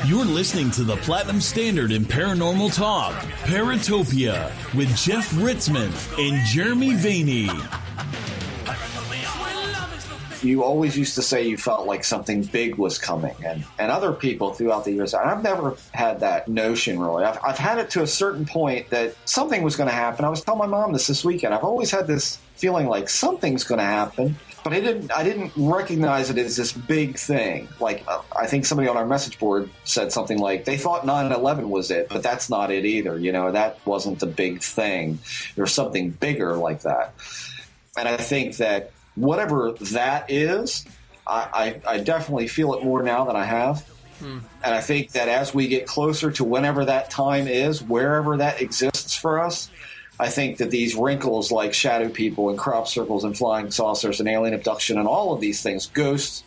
You're listening to the Platinum Standard in Paranormal Talk, Paratopia, with Jeff Ritzmann and Jeremy Vaeni. You always used to say you felt like something big was coming, and other people throughout the years, and I've never had that notion really. I've had it to a certain point that something was going to happen. I was telling my mom this weekend. I've always had this feeling like something's going to happen, but I didn't recognize it as this big thing. Like I think somebody on our message board said something like they thought 9/11 was it, but that's not it either. You know, that wasn't the big thing. There's something bigger like that, and I think that whatever that is, I definitely feel it more now than I have. And I think that as we get closer to whenever that time is, wherever that exists for us, I think that these wrinkles like shadow people and crop circles and flying saucers and alien abduction and all of these things, ghosts,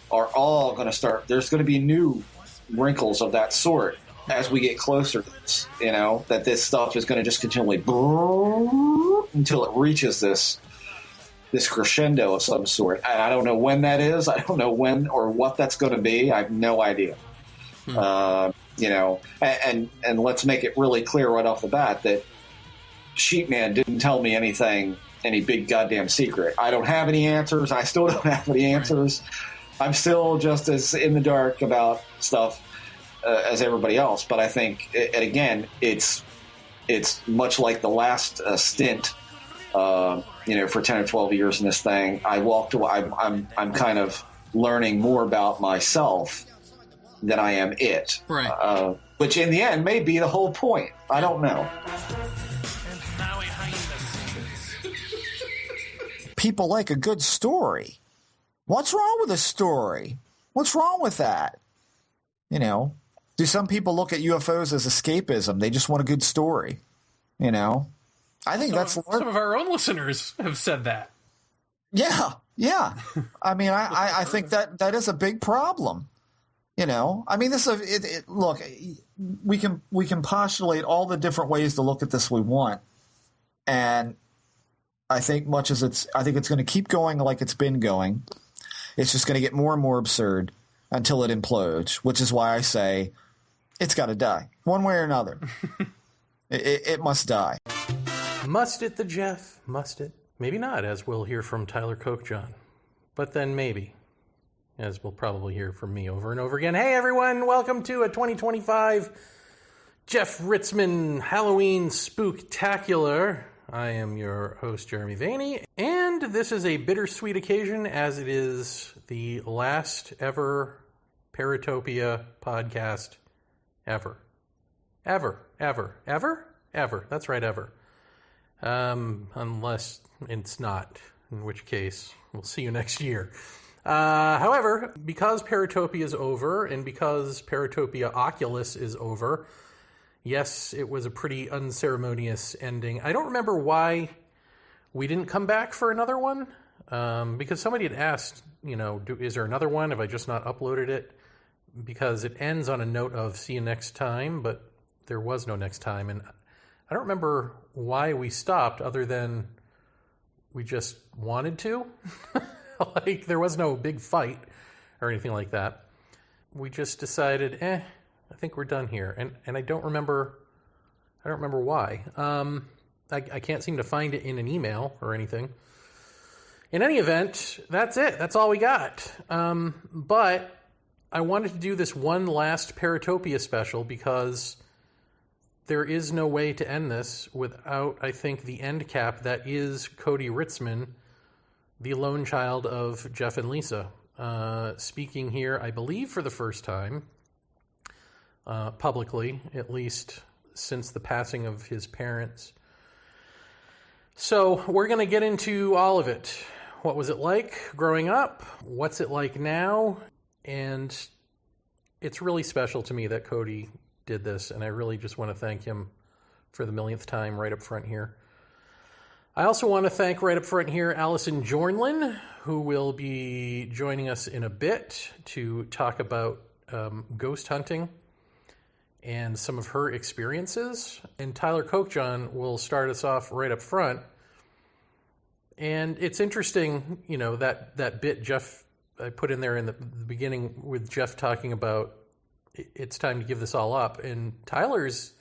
are all going to start. There's going to be new wrinkles of that sort as we get closer to this, you know, that this stuff is going to just continually until it reaches this crescendo of some sort. And I don't know when that is. I don't know when or what that's going to be. I have no idea. You know, and let's make it really clear right off the bat that Sheepman didn't tell me anything, any big goddamn secret. I don't have any answers. I still don't have any answers. Right. I'm still just as in the dark about stuff as everybody else. But I think, and again, it's much like the last stint. You know, for 10 or 12 years in this thing, I walked away. I'm kind of learning more about myself than I am it. Right. Which in the end may be the whole point. I don't know. People like a good story. What's wrong with a story? What's wrong with that? You know, do some people look at UFOs as escapism? They just want a good story, you know? I think some of our own listeners have said that. Yeah. I mean, I think that is a big problem. You know, I mean, look, we can postulate all the different ways to look at this we want, and I think I think it's going to keep going like it's been going. It's just going to get more and more absurd until it implodes, which is why I say it's got to die one way or another. It must die. Must it, the Jeff? Must it? Maybe not, as we'll hear from Tyler Kokjohn. But then maybe, as we'll probably hear from me over and over again. Hey, everyone. Welcome to a 2025 Jeff Ritzmann Halloween Spooktacular. I am your host, Jeremy Vaeni. And this is a bittersweet occasion, as it is the last ever Paratopia podcast ever. Ever. That's right, ever. Unless it's not, in which case we'll see you next year. However, because Paratopia is over and because Paratopia Oculus is over, yes, it was a pretty unceremonious ending. I don't remember why we didn't come back for another one, because somebody had asked, you know, is there another one? Have I just not uploaded it? Because it ends on a note of see you next time, but there was no next time, and I don't remember why we stopped other than we just wanted to. Like, there was no big fight or anything like that. We just decided, I think we're done here. And I don't remember why. I can't seem to find it in an email or anything. In any event, that's it. That's all we got. But I wanted to do this one last Paratopia special because there is no way to end this without, I think, the end cap that is Cody Ritzmann, the lone child of Jeff and Lisa, speaking here, I believe, for the first time, publicly, at least since the passing of his parents. So we're going to get into all of it. What was it like growing up? What's it like now? And it's really special to me that Cody did this, and I really just want to thank him for the millionth time right up front here. I also want to thank right up front here Allison Jornlin, who will be joining us in a bit to talk about ghost hunting and some of her experiences. And Tyler Kokjohn will start us off right up front. And it's interesting, you know, that bit Jeff I put in there in the beginning with Jeff talking about it's time to give this all up. And Tyler's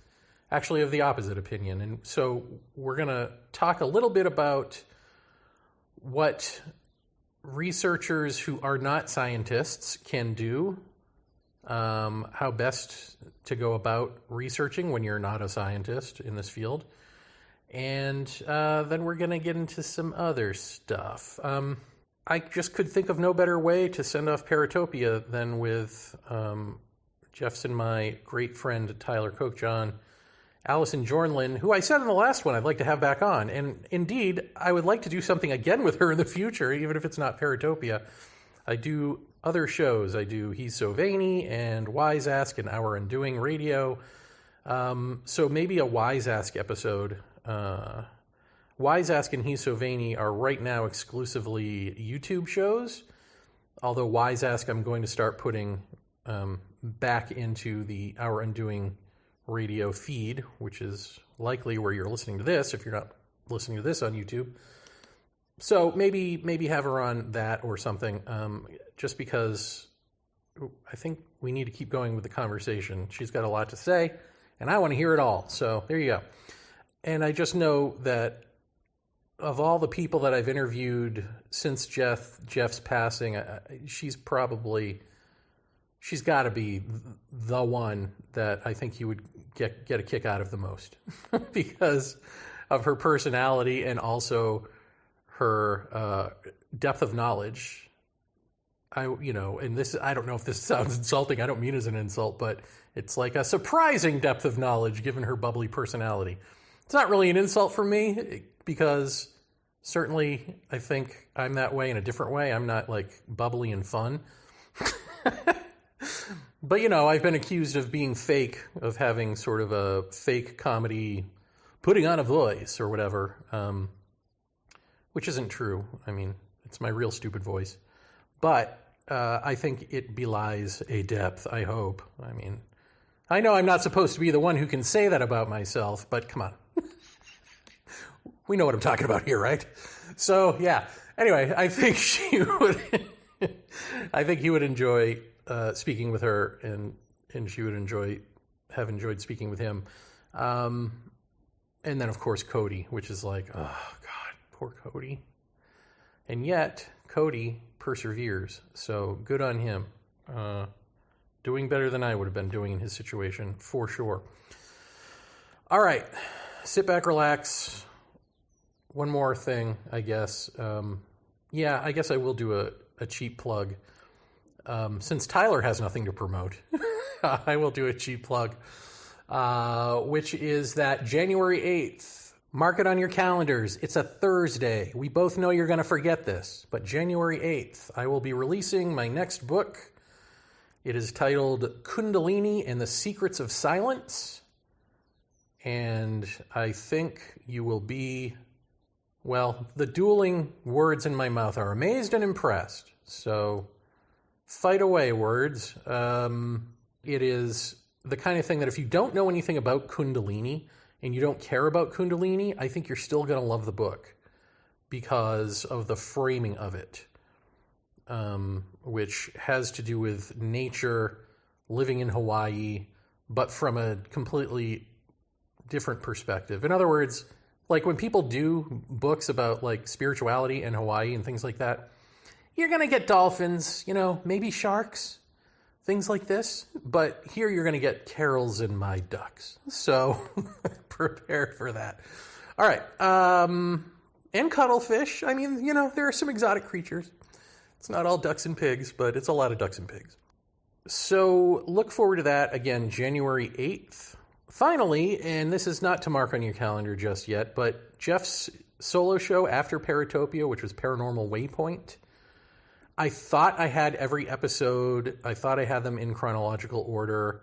actually of the opposite opinion. And so we're going to talk a little bit about what researchers who are not scientists can do, how best to go about researching when you're not a scientist in this field. And then we're going to get into some other stuff. I just could think of no better way to send off Paratopia than with Jeff's and my great friend Tyler Kokjohn, Allison Jornlin, who I said in the last one I'd like to have back on. And indeed, I would like to do something again with her in the future, even if it's not Paratopia. I do other shows. I do He's So Vaeni and Wise Ask and Our Undoing Radio. So maybe a Wise Ask episode. Wise Ask and He's So Vaeni are right now exclusively YouTube shows, although Wise Ask I'm going to start putting back into the Our Undoing Radio feed, which is likely where you're listening to this if you're not listening to this on YouTube. So maybe have her on that or something, just because I think we need to keep going with the conversation. She's got a lot to say, and I want to hear it all. So there you go. And I just know that of all the people that I've interviewed since Jeff's passing, she's got to be the one that I think you would get a kick out of the most because of her personality and also her depth of knowledge. And this, I don't know if this sounds insulting. I don't mean as an insult, but it's like a surprising depth of knowledge given her bubbly personality. It's not really an insult for me because certainly I think I'm that way in a different way. I'm not like bubbly and fun. But, I've been accused of being fake, of having sort of a fake comedy, putting on a voice or whatever, which isn't true. I mean, it's my real stupid voice. But I think it belies a depth, I hope. I mean, I know I'm not supposed to be the one who can say that about myself, but come on. We know what I'm talking about here, right? So, yeah. Anyway, I think I think he would enjoy speaking with her, and she would have enjoyed speaking with him. And then, of course, Cody, which is like, oh, God, poor Cody. And yet, Cody perseveres, so good on him. Doing better than I would have been doing in his situation, for sure. All right, sit back, relax. One more thing, I guess. I guess I will do a cheap plug. Since Tyler has nothing to promote, I will do a cheap plug, which is that January 8th, mark it on your calendars. It's a Thursday. We both know you're going to forget this, but January 8th, I will be releasing my next book. It is titled Kundalini and the Secrets of Silence. And I think you will be, well, the dueling words in my mouth are amazed and impressed. So fight away, words. It is the kind of thing that if you don't know anything about Kundalini and you don't care about Kundalini, I think you're still going to love the book because of the framing of it, which has to do with nature, living in Hawaii, but from a completely different perspective. In other words, like when people do books about like spirituality and Hawaii and things like that, you're going to get dolphins, maybe sharks, things like this. But here you're going to get carols and my ducks. So prepare for that. All right. And cuttlefish. I mean, there are some exotic creatures. It's not all ducks and pigs, but it's a lot of ducks and pigs. So look forward to that again, January 8th. Finally, and this is not to mark on your calendar just yet, but Jeff's solo show after Paratopia, which was Paranormal Waypoint. I thought I had every episode. I thought I had them in chronological order.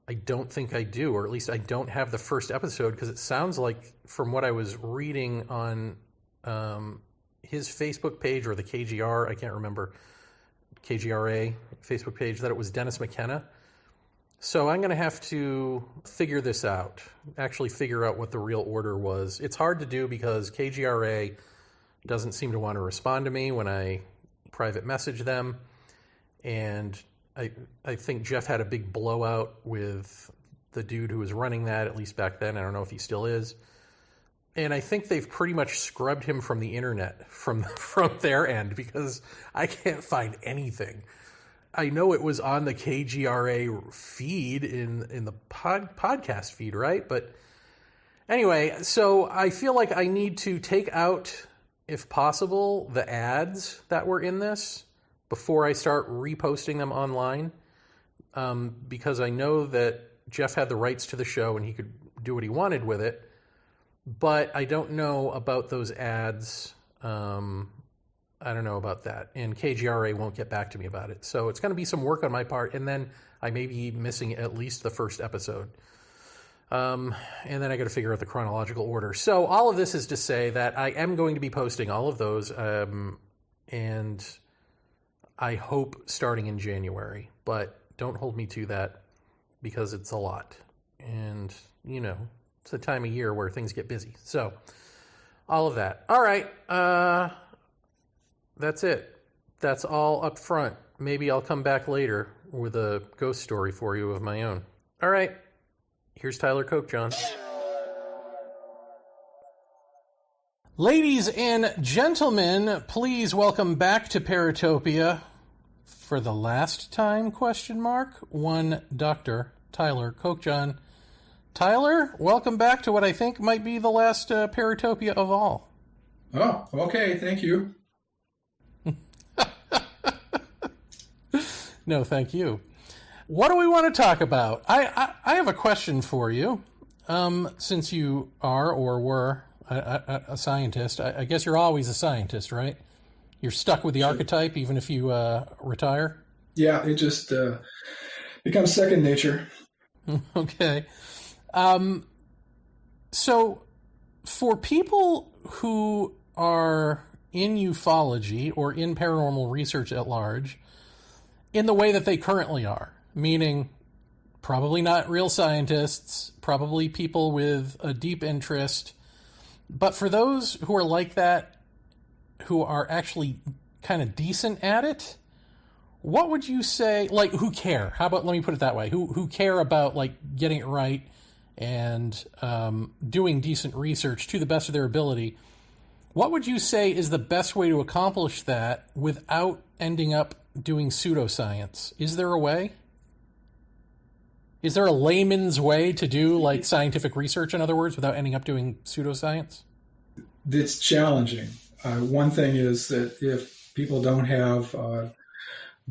I don't think I do, or at least I don't have the first episode because it sounds like, from what I was reading on his Facebook page or the KGR, I can't remember, KGRA Facebook page, that it was Dennis McKenna. So I'm going to have to figure this out, actually figure out what the real order was. It's hard to do because KGRA doesn't seem to want to respond to me when I private message them. And I think Jeff had a big blowout with the dude who was running that, at least back then. I don't know if he still is. And I think they've pretty much scrubbed him from the internet from their end, because I can't find anything. I know it was on the KGRA feed in the podcast feed, right? But anyway, so I feel like I need to take out, if possible, the ads that were in this before I start reposting them online, because I know that Jeff had the rights to the show and he could do what he wanted with it, but I don't know about those ads. I don't know about that, and KGRA won't get back to me about it. So it's going to be some work on my part, and then I may be missing at least the first episode. And then I got to figure out the chronological order. So all of this is to say that I am going to be posting all of those, and I hope starting in January, but don't hold me to that because it's a lot. And, you know, it's a time of year where things get busy. So all of that. All right. That's it. That's all up front. Maybe I'll come back later with a ghost story for you of my own. All right. Here's Tyler Kokjohn. Ladies and gentlemen, please welcome back to Paratopia for the last time, ? One Dr. Tyler Kokjohn. Tyler, welcome back to what I think might be the last Paratopia of all. Oh, okay. Thank you. No, thank you. What do we want to talk about? I have a question for you. Since you are or were a scientist, I guess you're always a scientist, right? You're stuck with the archetype even if you retire? Yeah, it just becomes second nature. Okay. So for people who are in ufology or in paranormal research at large, in the way that they currently are, meaning probably not real scientists, probably people with a deep interest, but for those who are like that, who are actually kind of decent at it, what would you say, like, who care? How about, let me put it that way, who care about, like, getting it right and doing decent research to the best of their ability, what would you say is the best way to accomplish that without ending up doing pseudoscience? Is there a way? Is there a layman's way to do, like, scientific research, in other words, without ending up doing pseudoscience? It's challenging. One thing is that if people don't have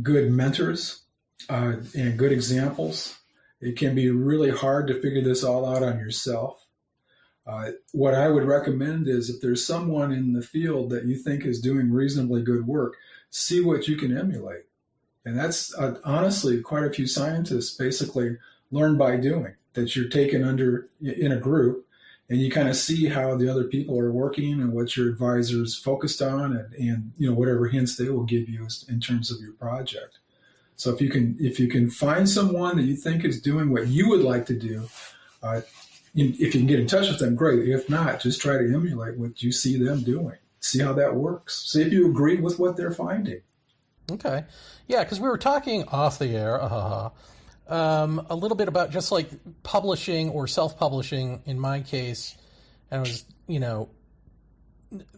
good mentors and good examples, it can be really hard to figure this all out on yourself. What I would recommend is if there's someone in the field that you think is doing reasonably good work, see what you can emulate. And that's honestly, quite a few scientists basically learn by doing, that you're taken under in a group and you kind of see how the other people are working and what your advisors focused on and you know, whatever hints they will give you in terms of your project. So if you can find someone that you think is doing what you would like to do, if you can get in touch with them, great. If not, just try to emulate what you see them doing. See how that works. See if you agree with what they're finding. Okay. Yeah, because we were talking off the air a little bit about just like publishing or self-publishing in my case. And it was, you know,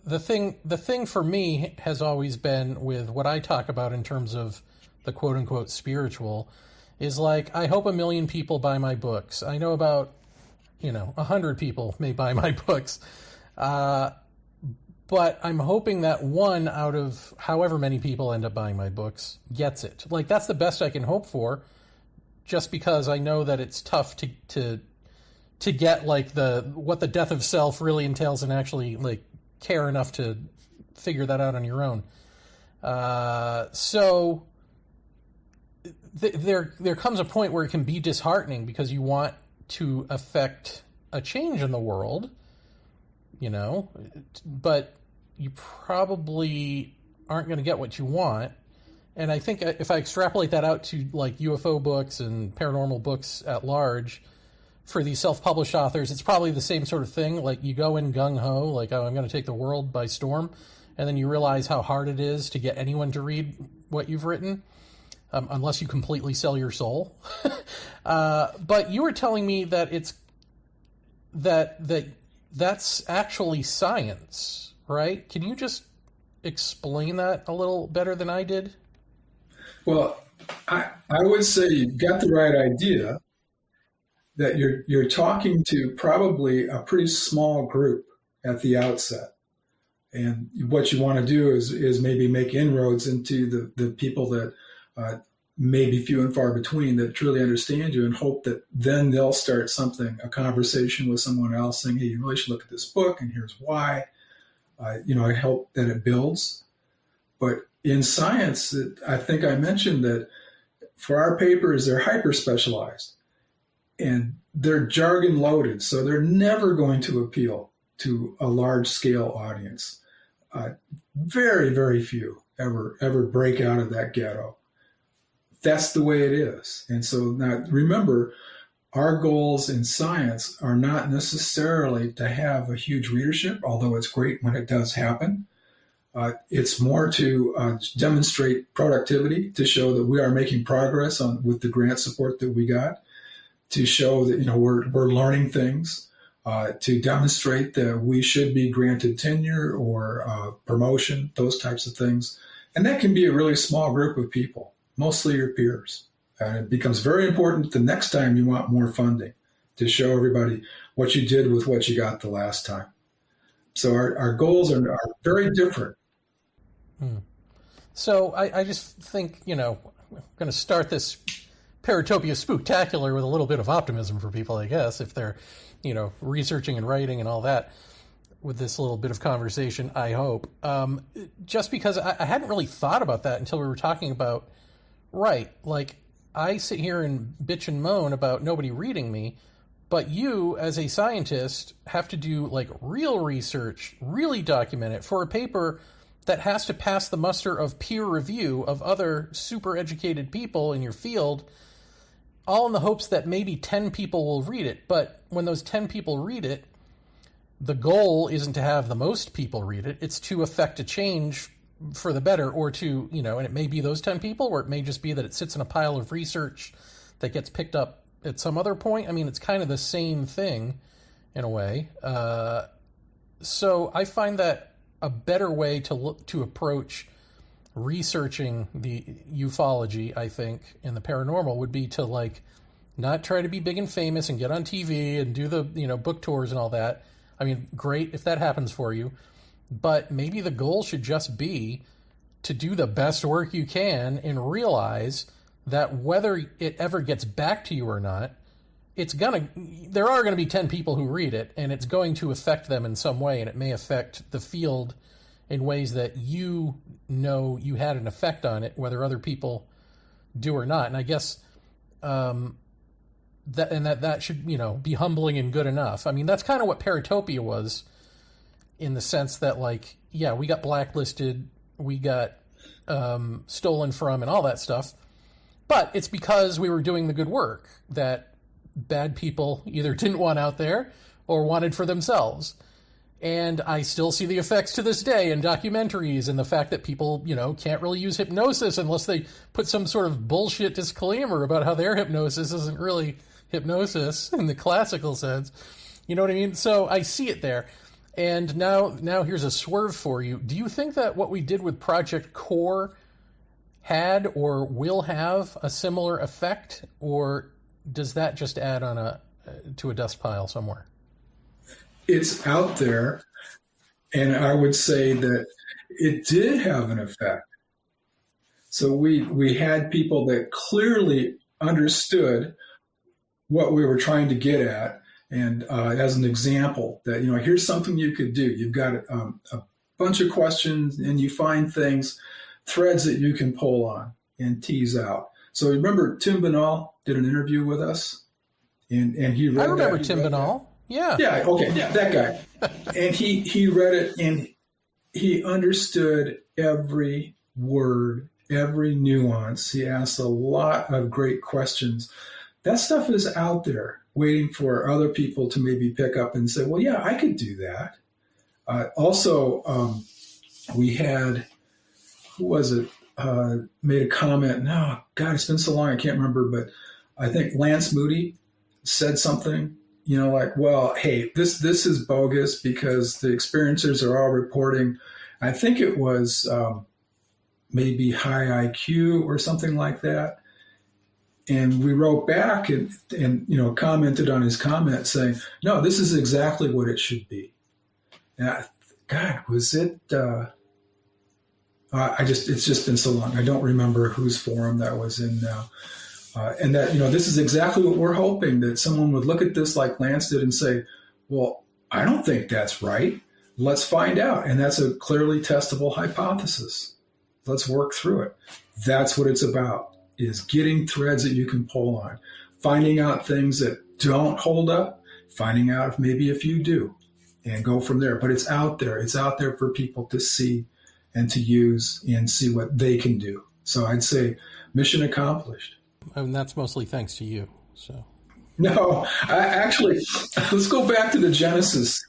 the thing for me has always been with what I talk about in terms of the quote-unquote spiritual is like, I hope 1 million people buy my books. I know about, 100 people may buy my books. But I'm hoping that one out of however many people end up buying my books gets it. Like, that's the best I can hope for, just because I know that it's tough to get like what the death of self really entails and actually like care enough to figure that out on your own. So there comes a point where it can be disheartening because you want to affect a change in the world, but you probably aren't going to get what you want. And I think if I extrapolate that out to like UFO books and paranormal books at large, for these self-published authors, it's probably the same sort of thing. Like, you go in gung-ho, like, oh, I'm going to take the world by storm, and then you realize how hard it is to get anyone to read what you've written. unless you completely sell your soul. But you were telling me that that's actually science, right? Can you just explain that a little better than I did? Well, I would say you've got the right idea, that you're talking to probably a pretty small group at the outset. And what you want to do is maybe make inroads into the people that may be few and far between that truly understand you, and hope that then they'll start a conversation with someone else saying, hey, you really should look at this book, and here's why. I hope that it builds. But in science, I think I mentioned that for our papers, they're hyper-specialized. And they're jargon loaded, so they're never going to appeal to a large scale audience. Very, very few ever break out of that ghetto. That's the way it is. And so now remember, our goals in science are not necessarily to have a huge readership, although it's great when it does happen. It's more to demonstrate productivity, to show that we are making progress with the grant support that we got, to show that we're learning things, to demonstrate that we should be granted tenure or promotion, those types of things. And that can be a really small group of people, mostly your peers. And it becomes very important the next time you want more funding, to show everybody what you did with what you got the last time. So our goals are very different. So I just think, I'm going to start this Paratopia Spooktacular with a little bit of optimism for people, I guess, if they're, researching and writing and all that with this little bit of conversation, I hope. Just because I hadn't really thought about that until we were talking about, right, like I sit here and bitch and moan about nobody reading me, but you, as a scientist, have to do like real research, really document it for a paper that has to pass the muster of peer review of other super educated people in your field, all in the hopes that maybe 10 people will read it. But when those 10 people read it, the goal isn't to have the most people read it. It's to affect a change for the better, or to, and it may be those 10 people, or it may just be that it sits in a pile of research that gets picked up at some other point. I mean, it's kind of the same thing in a way. So I find that a better way to approach researching the ufology, I think, and the paranormal would be to like not try to be big and famous and get on TV and do the book tours and all that. I mean, great if that happens for you, but maybe the goal should just be to do the best work you can and realize that whether it ever gets back to you or not, there are going to be 10 people who read it, and it's going to affect them in some way, and it may affect the field in ways that you had an effect on it, whether other people do or not. And I guess that should be humbling and good enough. I mean, that's kind of what Paratopia was, in the sense that we got blacklisted, we got stolen from, and all that stuff. But it's because we were doing the good work that bad people either didn't want out there or wanted for themselves. And I still see the effects to this day in documentaries, and the fact that people, can't really use hypnosis unless they put some sort of bullshit disclaimer about how their hypnosis isn't really hypnosis in the classical sense. You know what I mean? So I see it there. And now here's a swerve for you. Do you think that what we did with Project Core had or will have a similar effect, or does that just add on to a dust pile somewhere? It's out there, and I would say that it did have an effect. So we had people that clearly understood what we were trying to get at, and as an example, that here's something you could do. You've got a bunch of questions, and you find threads that you can pull on and tease out. So remember, Tim Binnall did an interview with us, and he read. I remember Tim Binnall. Yeah. Yeah. Okay. Yeah, that guy. And he read it, and he understood every word, every nuance. He asked a lot of great questions. That stuff is out there waiting for other people to maybe pick up and say, well, yeah, I could do that. Also, we had, who was it? made a comment. No, God, it's been so long, I can't remember, but I think Lance Moody said something, like, well, hey, this is bogus because the experiencers are all reporting. I think it was maybe high IQ or something like that. And we wrote back and commented on his comment saying, no, this is exactly what it should be. And God, was it? It's just been so long. I don't remember whose forum that was in now. And that, this is exactly what we're hoping, that someone would look at this like Lance did and say, well, I don't think that's right. Let's find out. And that's a clearly testable hypothesis. Let's work through it. That's what it's about, is getting threads that you can pull on, finding out things that don't hold up, finding out if maybe a few do, and go from there. But it's out there. It's out there for people to see and to use and see what they can do. So I'd say mission accomplished. And that's mostly thanks to you. So no, let's go back to the genesis.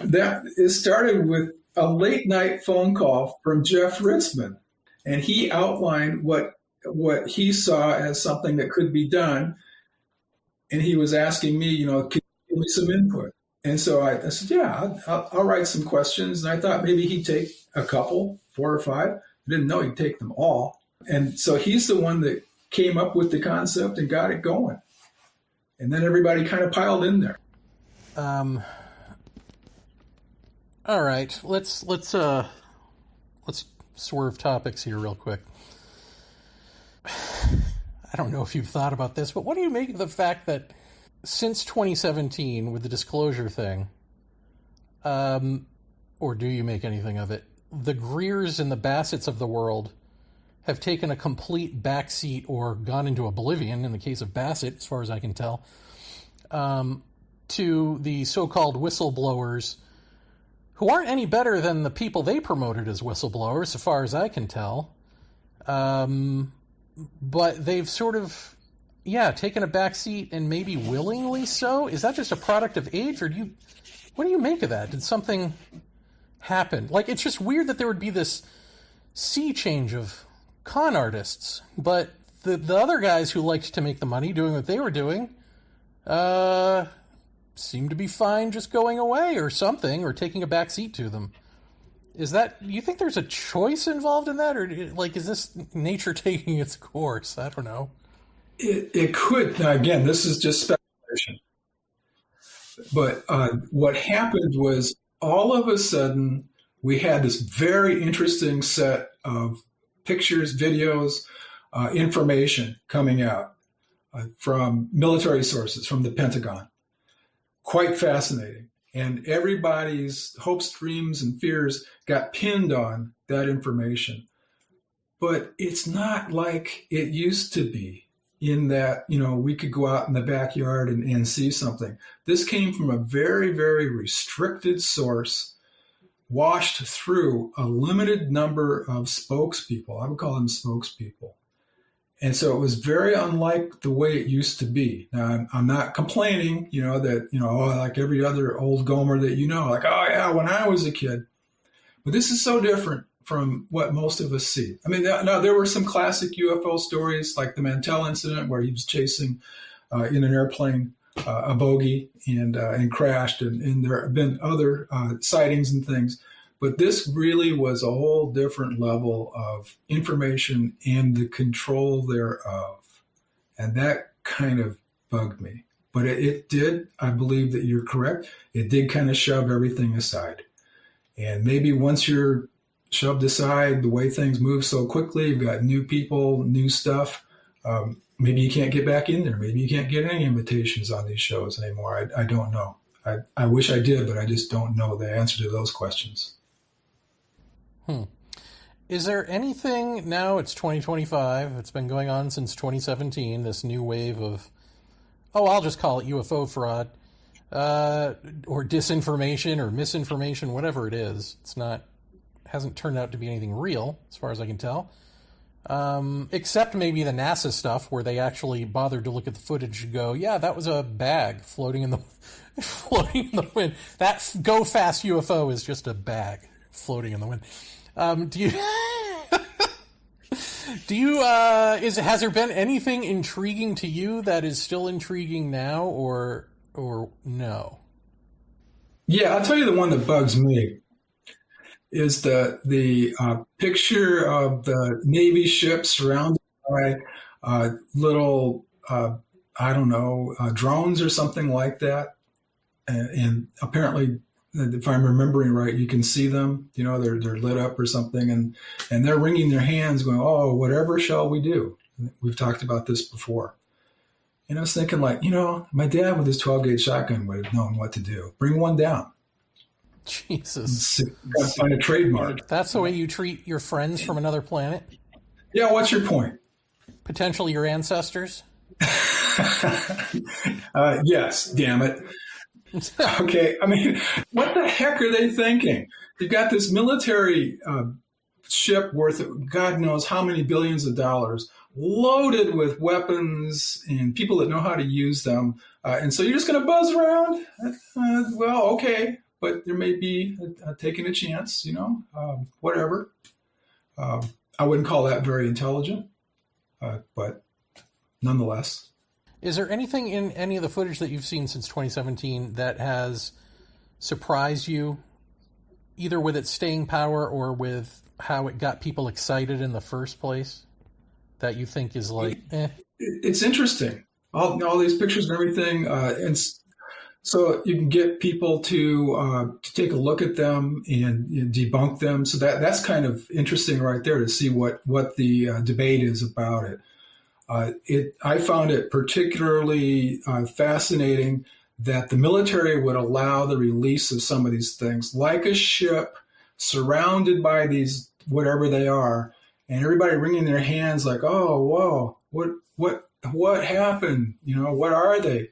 That it started with a late night phone call from Jeff Ritzmann, and he outlined what he saw as something that could be done. And he was asking me, can you give me some input? And so I said, yeah, I'll write some questions. And I thought maybe he'd take a couple, 4 or 5. I didn't know he'd take them all. And so he's the one that came up with the concept and got it going. And then everybody kind of piled in there. All right, let's swerve topics here real quick. I don't know if you've thought about this, but what do you make of the fact that since 2017 with the disclosure thing, or do you make anything of it, the Greers and the Bassetts of the world have taken a complete backseat or gone into oblivion, in the case of Bassett, as far as I can tell, to the so-called whistleblowers, who aren't any better than the people they promoted as whistleblowers, as far as I can tell. But they've sort of, taken a backseat, and maybe willingly so. Is that just a product of age, or what do you make of that? Did something happen? Like, it's just weird that there would be this sea change of con artists, but the other guys who liked to make the money doing what they were doing seem to be fine just going away or something, or taking a back seat to them. Is that, you think there's a choice involved in that, or is this nature taking its course? I don't know. It could. Now, again, this is just speculation. But what happened was, all of a sudden, we had this very interesting set of pictures, videos, information coming out from military sources, from the Pentagon. Quite fascinating. And everybody's hopes, dreams, and fears got pinned on that information. But it's not like it used to be, in that, we could go out in the backyard and see something. This came from a very, very restricted source, washed through a limited number of spokespeople. I would call them spokespeople. And so it was very unlike the way it used to be. Now, I'm not complaining, that, like every other old Gomer that like, oh yeah, when I was a kid. But this is so different from what most of us see. I mean, now there were some classic UFO stories, like the Mantell incident, where he was chasing in an airplane a bogey and crashed, and there have been other sightings and things. But this really was a whole different level of information and the control thereof. And that kind of bugged me. But it did, I believe that you're correct, it did kind of shove everything aside. And maybe once you're shoved aside, the way things move so quickly, you've got new people, new stuff, maybe you can't get back in there. Maybe you can't get any invitations on these shows anymore. I don't know. I wish I did, but I just don't know the answer to those questions. Is there anything, now it's 2025, it's been going on since 2017, this new wave of, I'll just call it UFO fraud, or disinformation or misinformation, whatever it is. Hasn't turned out to be anything real, as far as I can tell. Except maybe the NASA stuff, where they actually bothered to look at the footage and go, yeah, that was a bag floating in the wind. That go fast UFO is just a bag floating in the wind. Do you Has there been anything intriguing to you that is still intriguing now, or no? Yeah, I'll tell you the one that bugs me is the picture of the Navy ship surrounded by little, drones or something like that. And apparently, if I'm remembering right, you can see them, they're lit up or something, and they're wringing their hands going, oh, whatever shall we do? We've talked about this before. And I was thinking my dad with his 12-gauge shotgun would have known what to do. Bring one down. Jesus. Find a trademark. That's the way you treat your friends from another planet? Yeah, what's your point? Potentially your ancestors? Yes, damn it. Okay, I mean, what the heck are they thinking? You've got this military ship worth God knows how many billions of dollars, loaded with weapons and people that know how to use them. And so you're just going to buzz around? Well, okay, but there may be taking a chance, whatever. I wouldn't call that very intelligent, but nonetheless. Is there anything in any of the footage that you've seen since 2017 that has surprised you, either with its staying power or with how it got people excited in the first place, that you think is It's interesting. All these pictures and everything, and so you can get people to take a look at them and debunk them. So that's kind of interesting right there to see what the debate is about it. I found it particularly fascinating that the military would allow the release of some of these things, like a ship surrounded by these whatever they are, and everybody wringing their hands like, "Oh, whoa, what happened? What are they?"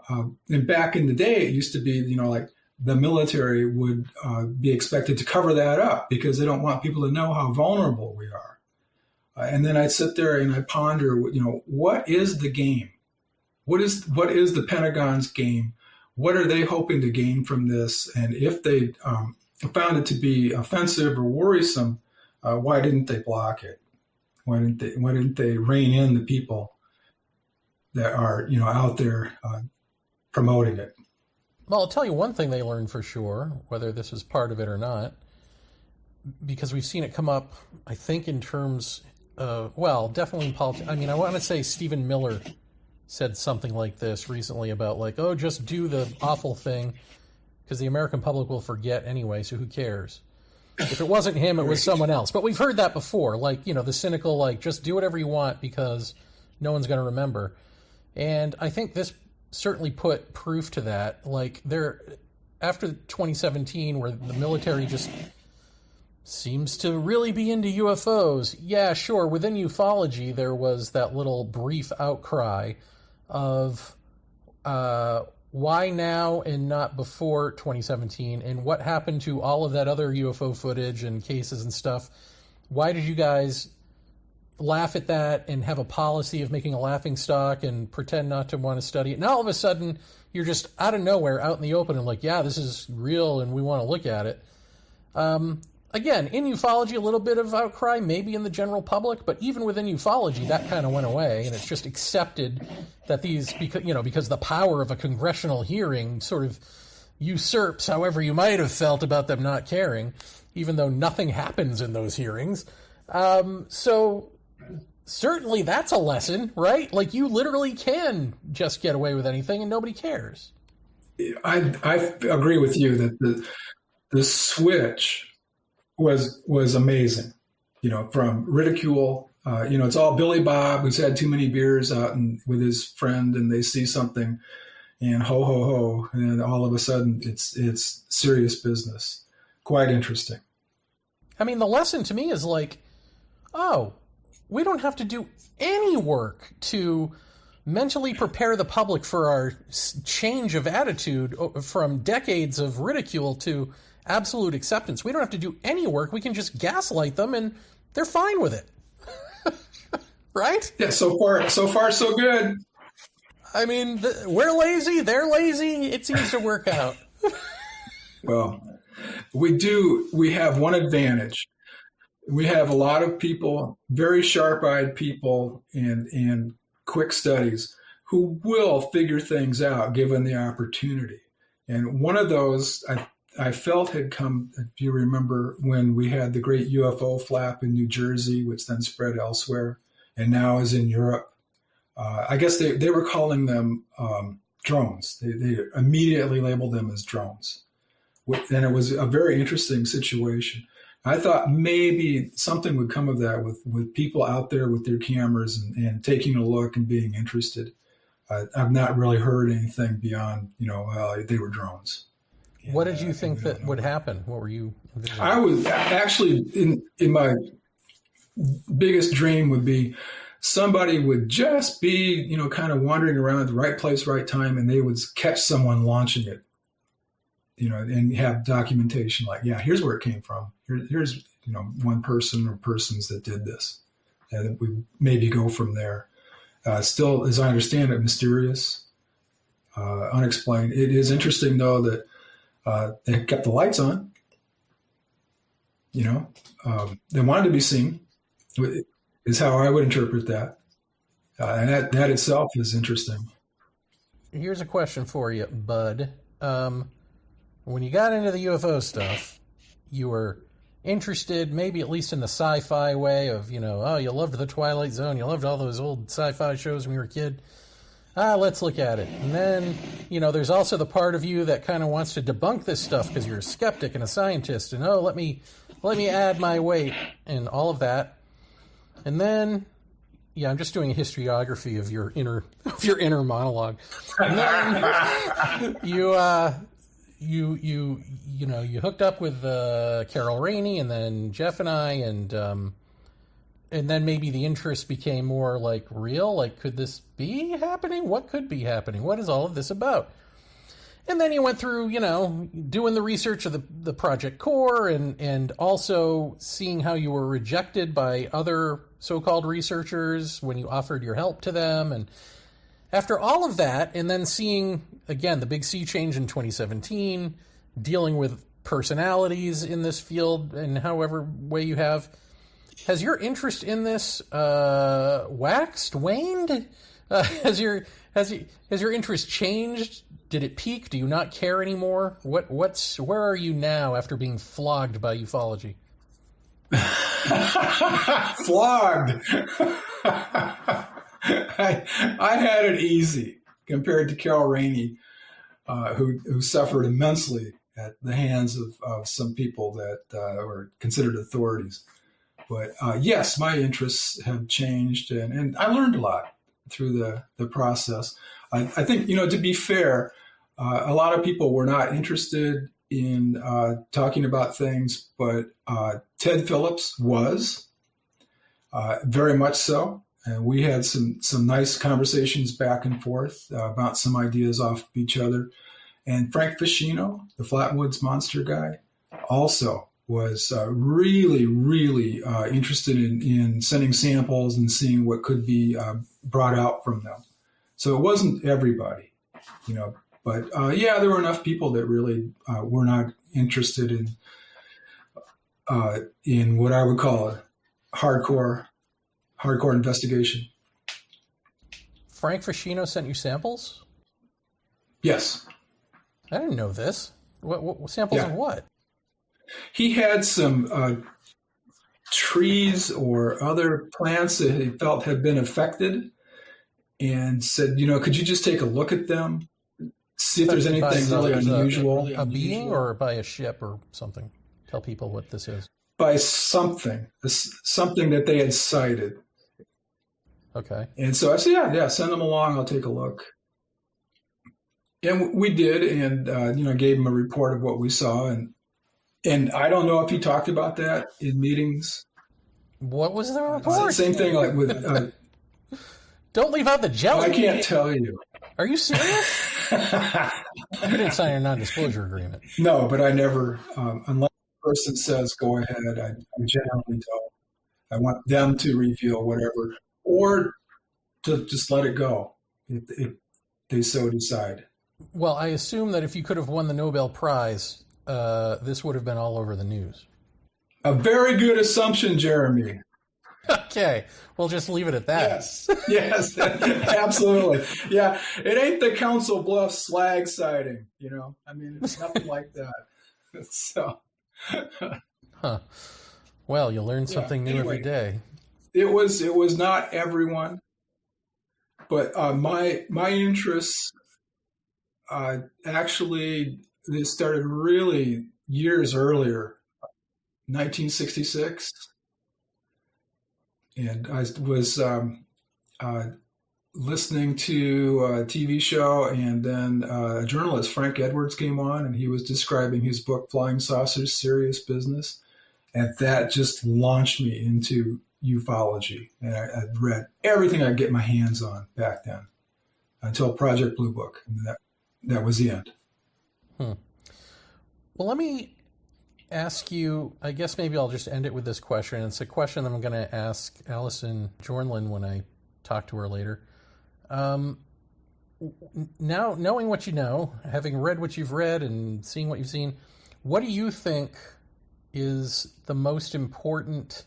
And back in the day, it used to be, like the military would be expected to cover that up because they don't want people to know how vulnerable we are. And then I'd sit there and I ponder, what is the game? What is the Pentagon's game? What are they hoping to gain from this? And if they found it to be offensive or worrisome, why didn't they block it? Why didn't they rein in the people that are out there promoting it? Well, I'll tell you one thing they learned for sure, whether this is part of it or not, because we've seen it come up, I think, in terms. Definitely in politics. I mean, I want to say Stephen Miller said something like this recently about just do the awful thing because the American public will forget anyway, so who cares? If it wasn't him, it was someone else. But we've heard that before, the cynical, just do whatever you want because no one's going to remember. And I think this certainly put proof to that. After 2017, where the military just seems to really be into UFOs. Yeah, sure. Within ufology, there was that little brief outcry of why now and not before 2017, and what happened to all of that other UFO footage and cases and stuff. Why did you guys laugh at that and have a policy of making a laughingstock and pretend not to want to study it? Now all of a sudden, you're just out of nowhere, out in the open, and yeah, this is real and we want to look at it. Again, in ufology, a little bit of outcry, maybe in the general public, but even within ufology, that kind of went away, and it's just accepted that these, because the power of a congressional hearing sort of usurps however you might have felt about them not caring, even though nothing happens in those hearings. So certainly that's a lesson, right? You literally can just get away with anything and nobody cares. I agree with you that the switch was amazing, from ridicule. It's all Billy Bob who's had too many beers out with his friend, and they see something, and ho ho ho, and all of a sudden it's serious business. Quite interesting. I mean, the lesson to me is we don't have to do any work to mentally prepare the public for our change of attitude from decades of ridicule to absolute acceptance. We don't have to do any work. We can just gaslight them and they're fine with it. Right? Yeah, so far so good. I mean, we're lazy, they're lazy. It seems to work out. Well, we have one advantage. We have a lot of people, very sharp-eyed people and quick studies who will figure things out given the opportunity. And one of those I felt had come, if you remember, when we had the great UFO flap in New Jersey, which then spread elsewhere and now is in Europe. I guess they were calling them drones. They immediately labeled them as drones. And it was a very interesting situation. I thought maybe something would come of that with people out there with their cameras and taking a look and being interested. I've not really heard anything beyond, they were drones. What did you think that would happen? What were you envisioning? I was actually, in my biggest dream would be somebody would just be, kind of wandering around at the right place, right time, and they would catch someone launching it, and have documentation like, yeah, here's where it came from. Here's, one person or persons that did this. And we maybe go from there. Still, as I understand it, mysterious, unexplained. It is interesting, though, that they kept the lights on. They wanted to be seen, is how I would interpret that. And that itself is interesting. Here's a question for you, bud. When you got into the UFO stuff, you were interested, maybe at least in the sci-fi way of, you loved the Twilight Zone, you loved all those old sci-fi shows when you were a kid. Let's look at it. And then, there's also the part of you that kind of wants to debunk this stuff because you're a skeptic and a scientist, and let me add my weight and all of that. And then, I'm just doing a historiography of your inner monologue. And then you hooked up with Carol Rainey and then Jeff and I, and then maybe the interest became more like real. Like, could this be happening? What could be happening? What is all of this about? And then you went through, doing the research of the Project Core and also seeing how you were rejected by other so-called researchers when you offered your help to them. And after all of that, and then seeing, again, the big sea change in 2017, dealing with personalities in this field in however way you have, has your interest in this waxed, waned? Has your interest changed? Did it peak? Do you not care anymore? Where are you now after being flogged by ufology? Flogged. I had it easy compared to Carol Rainey, who suffered immensely at the hands of some people that were considered authorities. But yes, my interests have changed, and I learned a lot through the process. I think, to be fair, a lot of people were not interested in talking about things, but Ted Phillips was, very much so. And we had some nice conversations back and forth about some ideas off of each other. And Frank Ficino, the Flatwoods Monster guy, also was really, really interested in sending samples and seeing what could be brought out from them. So it wasn't everybody, but there were enough people that really were not interested in what I would call a hardcore investigation. Frank Ficino sent you samples? Yes. I didn't know this. What samples of what? He had some trees or other plants that he felt had been affected and said, could you just take a look at them, see if there's anything really unusual. A being or by a ship or something? Tell people what this is. By something that they had sighted. Okay. And so I said, yeah, send them along. I'll take a look. And we did, and gave him a report of what we saw, and I don't know if he talked about that in meetings. What was the report? Same thing like with. Don't leave out the jelly. I can't tell you. Are you serious? You didn't sign a non-disclosure agreement. No, but I never, unless the person says go ahead, I generally don't. I want them to reveal whatever, or to just let it go if they so decide. Well, I assume that if you could have won the Nobel Prize, this would have been all over the news. A very good assumption, Jeremy. Okay, we'll just leave it at that. Yes, absolutely. Yeah, it ain't the Council Bluffs slag sighting, I mean, it's nothing like that. So, huh. Well, you learn something new every day. It was not everyone, but my interests actually, they started really years earlier, 1966. And I was listening to a TV show, and then a journalist, Frank Edwards, came on, and he was describing his book, Flying Saucers, Serious Business. And that just launched me into ufology. And I read everything I could get my hands on back then until Project Blue Book. And that was the end. Well, let me ask you, I guess maybe I'll just end it with this question. It's a question that I'm going to ask Allison Jornlin when I talk to her later. Now, knowing what you know, having read what you've read and seeing what you've seen, what do you think is the most important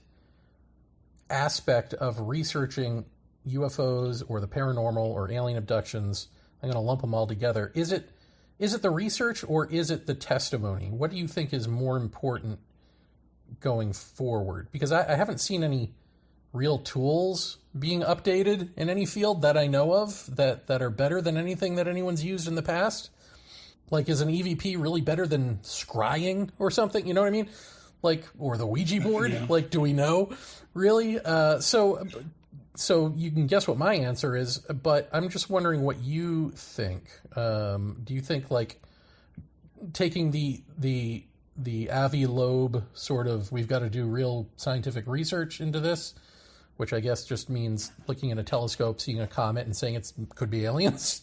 aspect of researching UFOs or the paranormal or alien abductions? I'm going to lump them all together. Is it the research or is it the testimony? What do you think is more important going forward? Because I haven't seen any real tools being updated in any field that I know of that are better than anything that anyone's used in the past. Like, is an EVP really better than scrying or something? You know what I mean? Like, or the Ouija board? Yeah. Like, do we know? Really? So you can guess what my answer is, but I'm just wondering what you think. Do you think, like, taking the Avi Loeb sort of, we've got to do real scientific research into this, which I guess just means looking at a telescope, seeing a comet, and saying it could be aliens.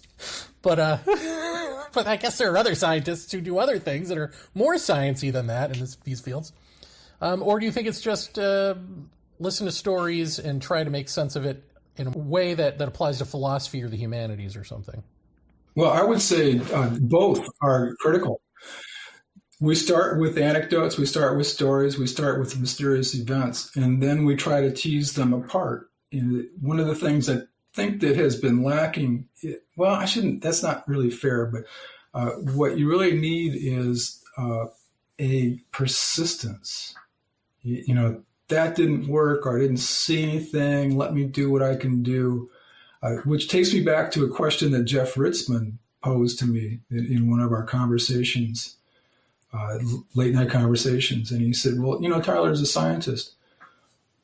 But I guess there are other scientists who do other things that are more sciencey than that in these fields. Or do you think it's just listen to stories and try to make sense of it in a way that applies to philosophy or the humanities or something? Well, I would say both are critical. We start with anecdotes, we start with stories, we start with mysterious events, and then we try to tease them apart. And one of the things I think that has been lacking, that's not really fair, but what you really need is a persistence. That didn't work, or I didn't see anything, let me do what I can do, which takes me back to a question that Jeff Ritzmann posed to me in one of our conversations. Late night conversations. And he said, well, Tyler, as a scientist,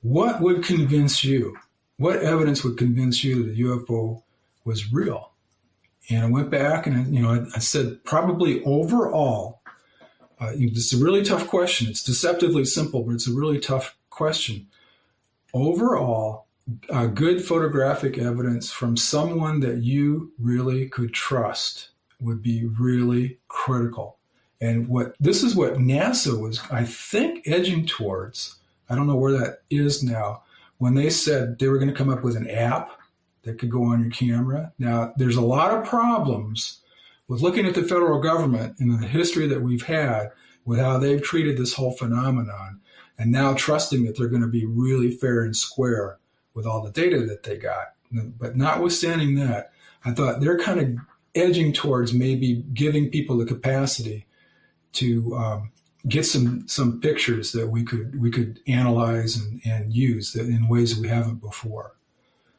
what would convince you? What evidence would convince you that the UFO was real? And I went back and, I said, probably overall, it's a really tough question. It's deceptively simple, but it's a really tough question. Overall, good photographic evidence from someone that you really could trust would be really critical. And this is what NASA was, I think, edging towards. I don't know where that is now. When they said they were going to come up with an app that could go on your camera. Now, there's a lot of problems with looking at the federal government and the history that we've had with how they've treated this whole phenomenon, and now trusting that they're going to be really fair and square with all the data that they got. But notwithstanding that, I thought they're kind of edging towards maybe giving people the capacity to get some pictures that we could analyze and use in ways that we haven't before.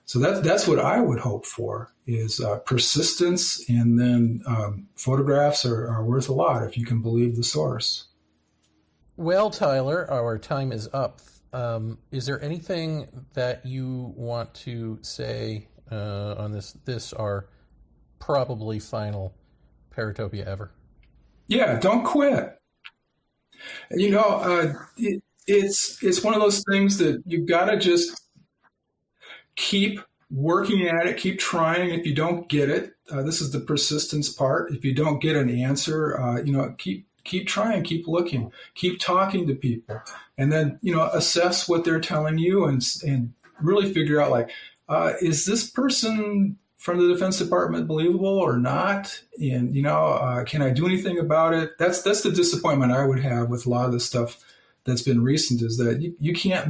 So that's what I would hope for, is persistence, and then photographs are worth a lot if you can believe the source. Well, Tyler, our time is up. Is there anything that you want to say on this our probably final Paratopia ever? Yeah, don't quit. It's one of those things that you've got to just keep working at it, keep trying. If you don't get it, this is the persistence part. If you don't get an answer, keep trying, keep looking, keep talking to people, and then assess what they're telling you and really figure out, is this person from the Defense Department believable or not? And, can I do anything about it? That's the disappointment I would have with a lot of the stuff that's been recent is that you can't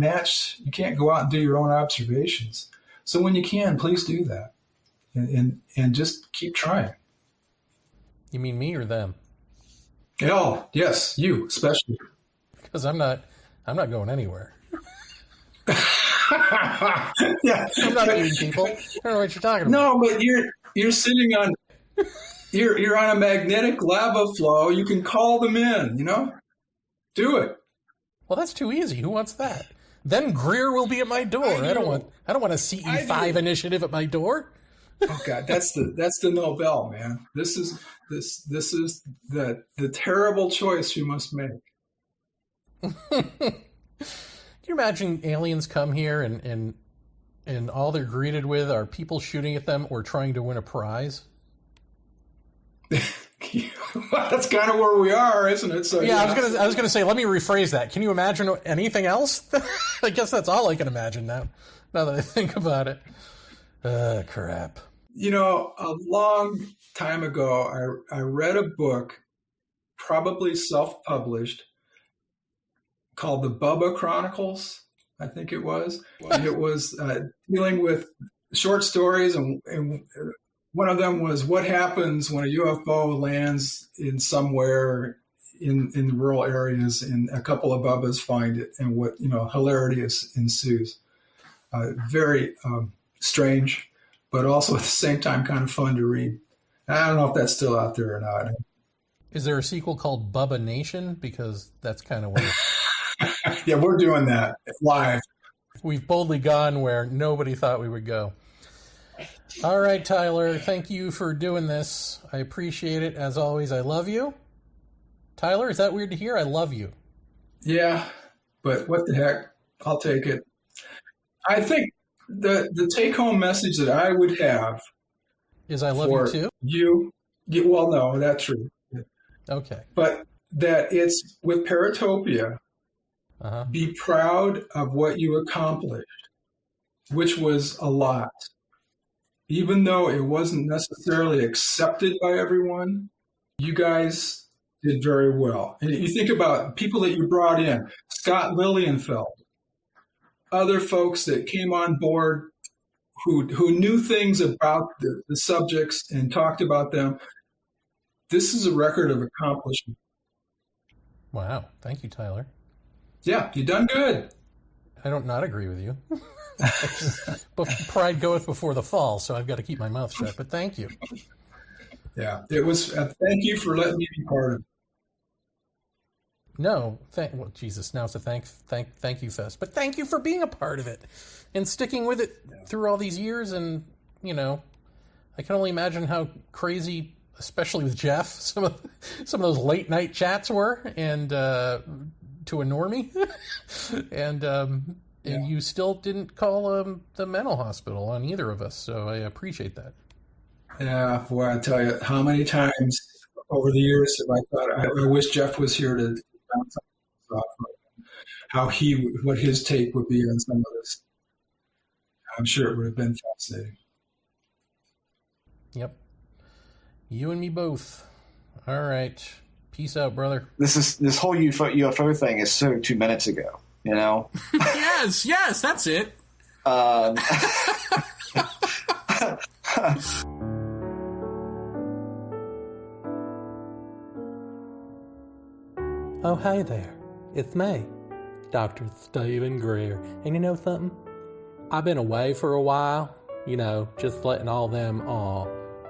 go out and do your own observations. So when you can, please do that, and just keep trying. You mean me or them? Oh, yes, you especially. Because I'm not going anywhere. Yeah, I'm not meeting people. I don't know what you're talking about. No, but you're sitting on you're on a magnetic lava flow. You can call them in. Do it. Well, that's too easy. Who wants that? Then Greer will be at my door. I don't want a CE5 initiative at my door. Oh God, that's the Nobel, man. This is the terrible choice you must make. Can you imagine aliens come here and all they're greeted with are people shooting at them or trying to win a prize? That's kind of where we are, isn't it? So yeah, I was gonna say, let me rephrase that. Can you imagine anything else? I guess that's all I can imagine now that I think about it. Crap. A long time ago, I read a book, probably self-published, called The Bubba Chronicles, I think it was. And it was dealing with short stories, and one of them was what happens when a UFO lands in somewhere in the rural areas, and a couple of Bubbas find it, and what hilarity ensues. Very strange, but also at the same time kind of fun to read. I don't know if that's still out there or not. Is there a sequel called Bubba Nation? Because that's kind of weird. Yeah, we're doing that live. We've boldly gone where nobody thought we would go. All right, Tyler, thank you for doing this. I appreciate it. As always, I love you. Tyler, is that weird to hear? I love you. Yeah, but what the heck? I'll take it. I think the take-home message that I would have is I love you too? You. Well, no, that's true. Okay. But that it's with Paratopia, be proud of what you accomplished, which was a lot. Even though it wasn't necessarily accepted by everyone, you guys did very well. And you think about people that you brought in, Scott Lilienfeld, other folks that came on board who knew things about the subjects and talked about them. This is a record of accomplishment. Wow. Thank you, Tyler. Yeah, you done good. I don't not agree with you. But pride goeth before the fall, so I've got to keep my mouth shut. But thank you. Yeah, it was. Thank you for letting me be part of it. No, well, Jesus, now it's a thank you fest. But thank you for being a part of it and sticking with it through all these years. And I can only imagine how crazy, especially with Jeff, some of those late night chats were, and to a normie, and you still didn't call the mental hospital on either of us, so I appreciate that. Yeah, boy, I tell you, how many times over the years have I thought I wish Jeff was here to bounce off what his take would be on some of this. I'm sure it would have been fascinating. Yep, you and me both. All right. Peace out, brother. This whole UFO thing is so 2 minutes ago, Yes, that's it. Oh, hey there. It's me, Dr. Stephen Greer. And you know something? I've been away for a while, just letting all them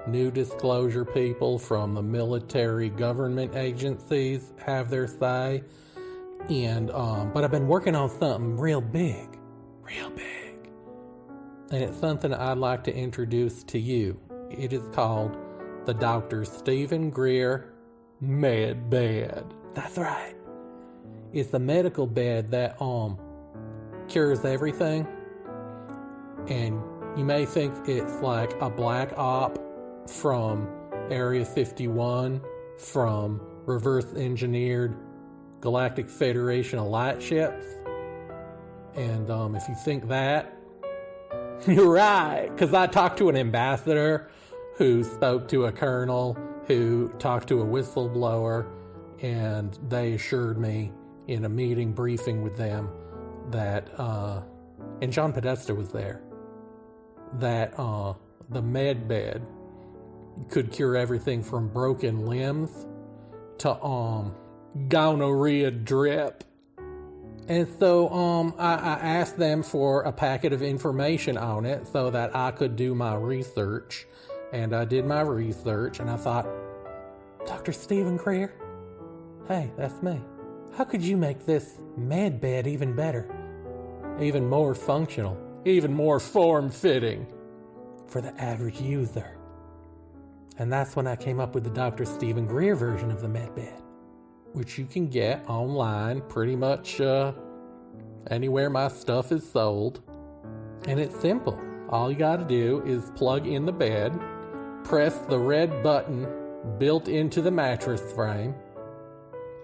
new disclosure people from the military government agencies have their say. And but I've been working on something real big. And it's something I'd like to introduce to you. It is called the Dr. Stephen Greer Med Bed. That's right. It's the medical bed that cures everything. And you may think it's like a black op from Area 51, from reverse engineered Galactic Federation of light ships. And if you think that, you're right, because I talked to an ambassador who spoke to a colonel who talked to a whistleblower, and they assured me in a meeting briefing with them that, and John Podesta was there, that the med bed could cure everything from broken limbs to gonorrhea drip. And so I asked them for a packet of information on it so that I could do my research. And I did my research, and I thought, Dr. Stephen Greer? Hey, that's me. How could you make this med bed even better? Even more functional, even more form-fitting for the average user. And that's when I came up with the Dr. Stephen Greer version of the med bed, which you can get online pretty much anywhere my stuff is sold. And it's simple. All you gotta do is plug in the bed, press the red button built into the mattress frame.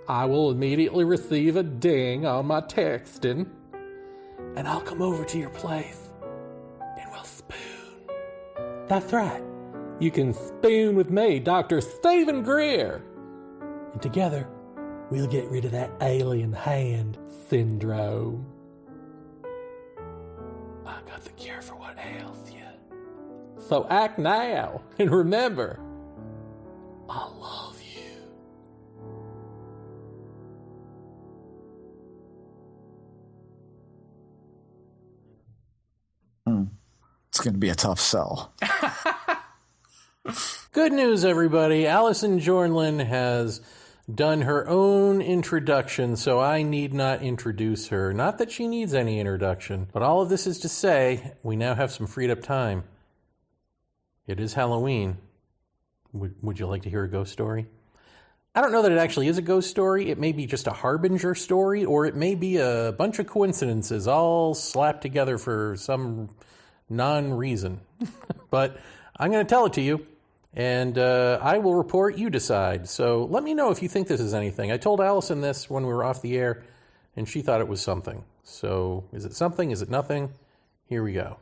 I will immediately receive a ding on my texting, and I'll come over to your place and we'll spoon. That's right. You can spoon with me, Dr. Stephen Greer. And together, we'll get rid of that alien hand syndrome. I got the cure for what ails you. So act now, and remember, I love you. It's going to be a tough sell. Good news, everybody. Allison Jornlin has done her own introduction, so I need not introduce her. Not that she needs any introduction, but all of this is to say we now have some freed up time. It is Halloween. Would you like to hear a ghost story? I don't know that it actually is a ghost story. It may be just a harbinger story, or it may be a bunch of coincidences all slapped together for some non-reason. But I'm going to tell it to you, and I will report. You decide. So let me know if you think this is anything. I told Allison this when we were off the air, and she thought it was something. So is it something? Is it nothing? Here we go.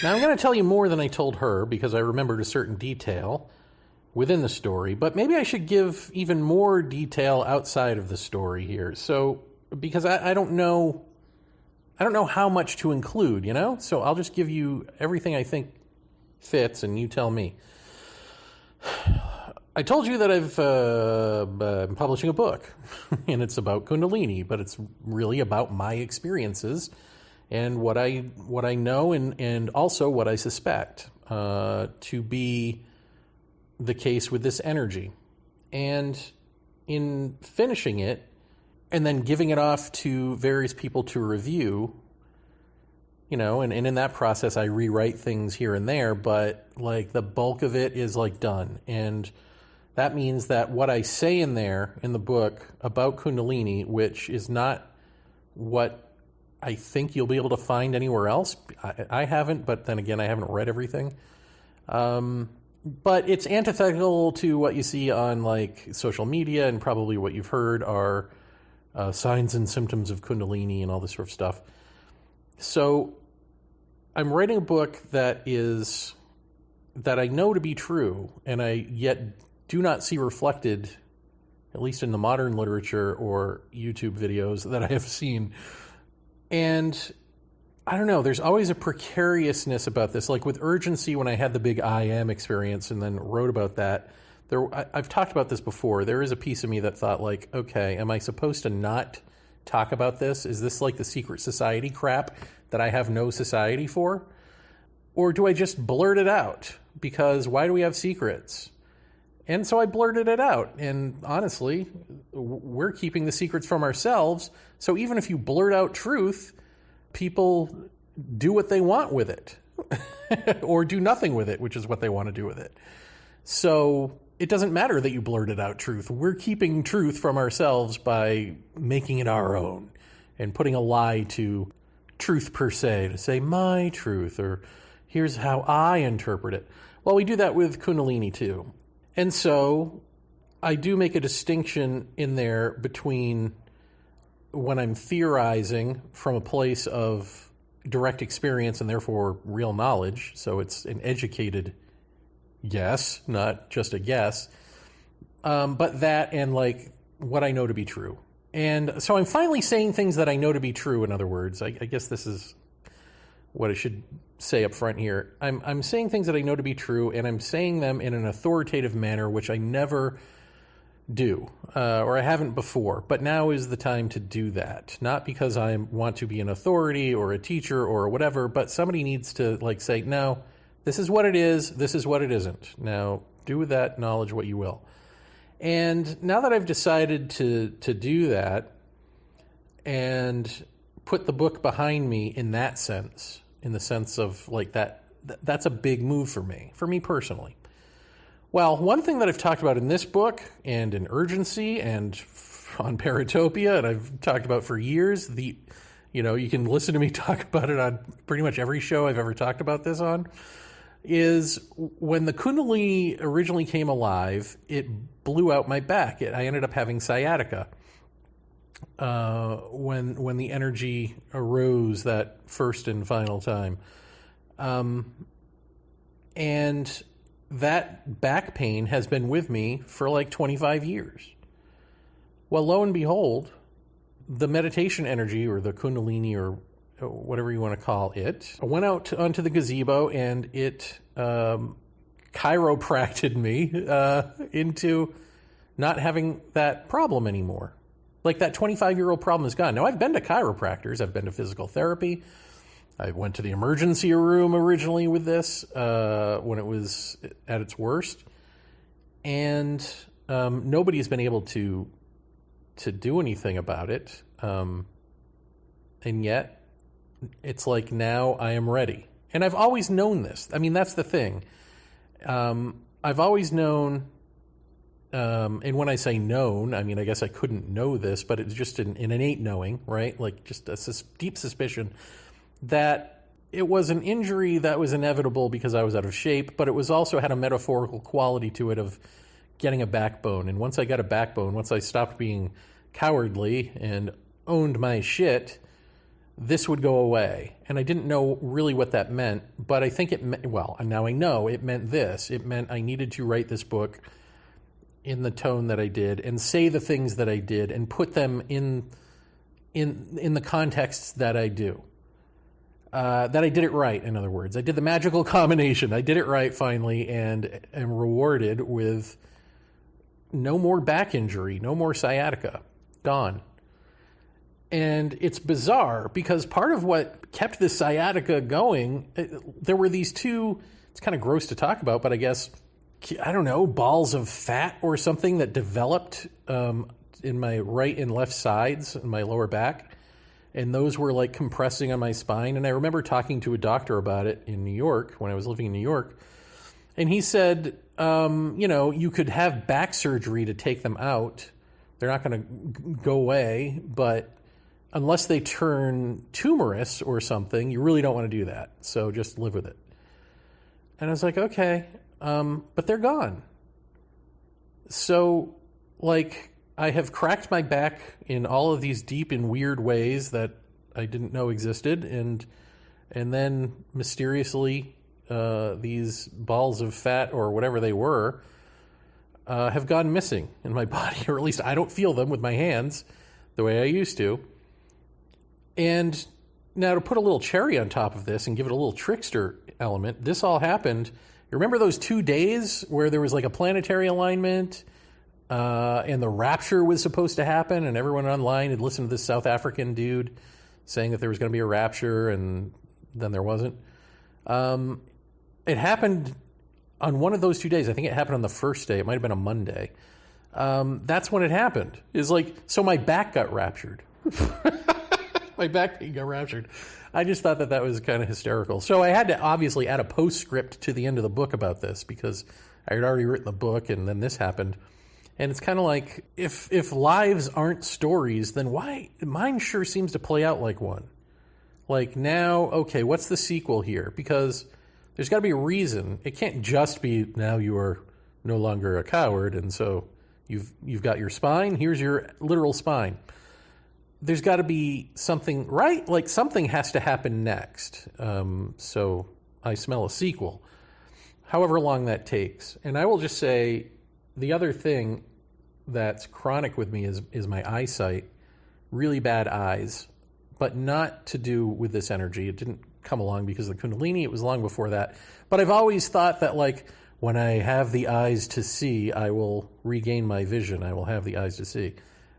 Now I'm going to tell you more than I told her because I remembered a certain detail within the story, but maybe I should give even more detail outside of the story here. So, because I don't know how much to include, you know? So I'll just give you everything I think fits, and you tell me. I told you that I've been publishing a book, and it's about Kundalini, but it's really about my experiences and what I know and also what I suspect to be the case with this energy. And in finishing it, and then giving it off to various people to review, you know, and in that process I rewrite things here and there, but like the bulk of it is like done. And that means that what I say in there in the book about Kundalini, which is not what I think you'll be able to find anywhere else. I haven't, but then again, I haven't read everything. But it's antithetical to what you see on like social media, and probably what you've heard are signs and symptoms of Kundalini and all this sort of stuff. So I'm writing a book that I know to be true, and I yet do not see reflected, at least in the modern literature or YouTube videos that I have seen. And I don't know, there's always a precariousness about this. Like with Urgency, when I had the big I Am experience and then wrote about that, I've talked about this before. There is a piece of me that thought like, okay, am I supposed to not talk about this? Is this like the secret society crap that I have no society for? Or do I just blurt it out? Because why do we have secrets? And so I blurted it out. And honestly, we're keeping the secrets from ourselves. So even if you blurt out truth, people do what they want with it or do nothing with it, which is what they want to do with it. So it doesn't matter that you blurted out truth. We're keeping truth from ourselves by making it our own and putting a lie to truth per se, to say my truth or here's how I interpret it. Well, we do that with Kundalini too. And so I do make a distinction in there between when I'm theorizing from a place of direct experience and therefore real knowledge, so it's an educated guess, not just a guess, but that and like what I know to be true. And so I'm finally saying things that I know to be true. In other words, I guess this is what I should say up front here. I'm saying things that I know to be true, and I'm saying them in an authoritative manner, which I never do, or I haven't before. But now is the time to do that. Not because I want to be an authority or a teacher or whatever, but somebody needs to like say, no, this is what it is. This is what it isn't. Now do with that knowledge what you will. And now that I've decided to do that and put the book behind me in that sense, in the sense of like that's a big move for me personally. Well, one thing that I've talked about in this book and in Urgency and on Paratopia, and I've talked about for years, you can listen to me talk about it on pretty much every show I've ever talked about this on, is when the Kundalini originally came alive, it blew out my back. I ended up having sciatica when the energy arose that first and final time. And that back pain has been with me for like 25 years. Well, lo and behold, the meditation energy or the Kundalini or whatever you want to call it, went out onto the gazebo and it chiropracted me into not having that problem anymore. Like that 25-year-old problem is gone. Now, I've been to chiropractors. I've been to physical therapy. I went to the emergency room originally with this when it was at its worst. And nobody's been able to do anything about it. And yet, it's like now I am ready. And I've always known this. I mean, that's the thing. I've always known, and when I say known, I mean, I guess I couldn't know this, but it's just an innate knowing, right? Like just a deep suspicion that it was an injury that was inevitable because I was out of shape, but it was also had a metaphorical quality to it of getting a backbone. And once I got a backbone, once I stopped being cowardly and owned my shit, this would go away. And I didn't know really what that meant, but I think it meant, well, now I know it meant this. It meant I needed to write this book in the tone that I did and say the things that I did and put them in the contexts that I do. That I did it right, in other words. I did the magical combination. I did it right finally and am rewarded with no more back injury, no more sciatica. Gone. And it's bizarre because part of what kept the sciatica going, there were these two, it's kind of gross to talk about, but I guess, I don't know, balls of fat or something that developed in my right and left sides, in my lower back. And those were like compressing on my spine. And I remember talking to a doctor about it in New York when I was living in New York. And he said, you could have back surgery to take them out. They're not going to go away, but unless they turn tumorous or something, you really don't want to do that. So just live with it. And I was like, okay, but they're gone. So, like, I have cracked my back in all of these deep and weird ways that I didn't know existed, and then mysteriously these balls of fat or whatever they were have gone missing in my body, or at least I don't feel them with my hands the way I used to. And now to put a little cherry on top of this and give it a little trickster element, this all happened. You remember those 2 days where there was like a planetary alignment and the rapture was supposed to happen, and everyone online had listened to this South African dude saying that there was going to be a rapture, and then there wasn't. It happened on one of those 2 days. I think it happened on the first day. It might have been a Monday. That's when it happened. Is like, so my back got raptured. My back got raptured. I just thought that was kind of hysterical. So I had to obviously add a postscript to the end of the book about this because I had already written the book and then this happened. And it's kind of like, if lives aren't stories, then why? Mine sure seems to play out like one. Like now, okay, what's the sequel here? Because there's got to be a reason. It can't just be now you are no longer a coward, and so you've got your spine. Here's your literal spine. There's got to be something, right? Like something has to happen next. So I smell a sequel, however long that takes. And I will just say the other thing that's chronic with me is my eyesight, really bad eyes, but not to do with this energy. It didn't come along because of the Kundalini. It was long before that. But I've always thought that, like, when I have the eyes to see, I will regain my vision. I will have the eyes to see.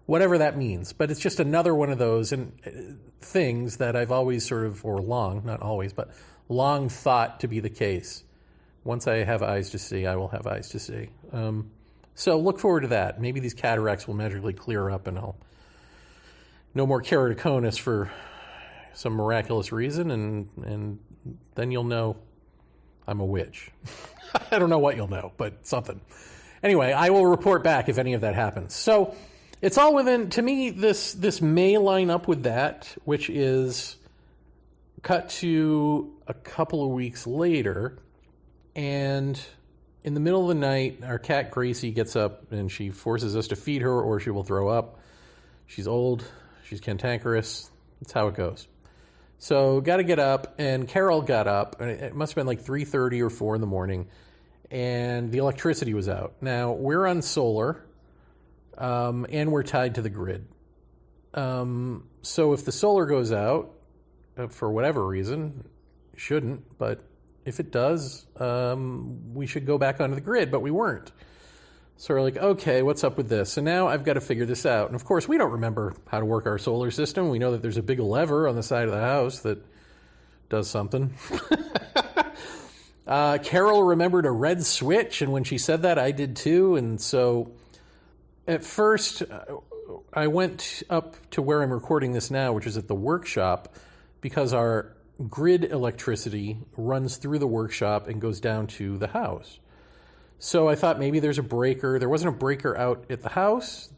Whatever that means. But it's just another one of those things that I've always sort of, or long, not always, but long thought to be the case. Once I have eyes to see, I will have eyes to see. So look forward to that. Maybe these cataracts will magically clear up and I'll no more keratoconus for some miraculous reason, and then you'll know I'm a witch. I don't know what you'll know, but something. Anyway, I will report back if any of that happens. So it's all within, to me, this may line up with that, which is cut to a couple of weeks later, and in the middle of the night, our cat Gracie gets up and she forces us to feed her or she will throw up. She's old, she's cantankerous, that's how it goes. So got to get up, and Carol got up, and it must have been like 3:30 or 4 in the morning, and the electricity was out. Now, we're on solar, and we're tied to the grid. So if the solar goes out, for whatever reason, it shouldn't, but if it does, we should go back onto the grid, but we weren't. So we're like, okay, what's up with this? So now I've got to figure this out. And of course, we don't remember how to work our solar system. We know that there's a big lever on the side of the house that does something. Carol remembered a red switch, and when she said that, I did too. And so at first, I went up to where I'm recording this now, which is at the workshop, because our grid electricity runs through the workshop and goes down to the house. So I thought maybe there's a breaker. There wasn't a breaker out at the house.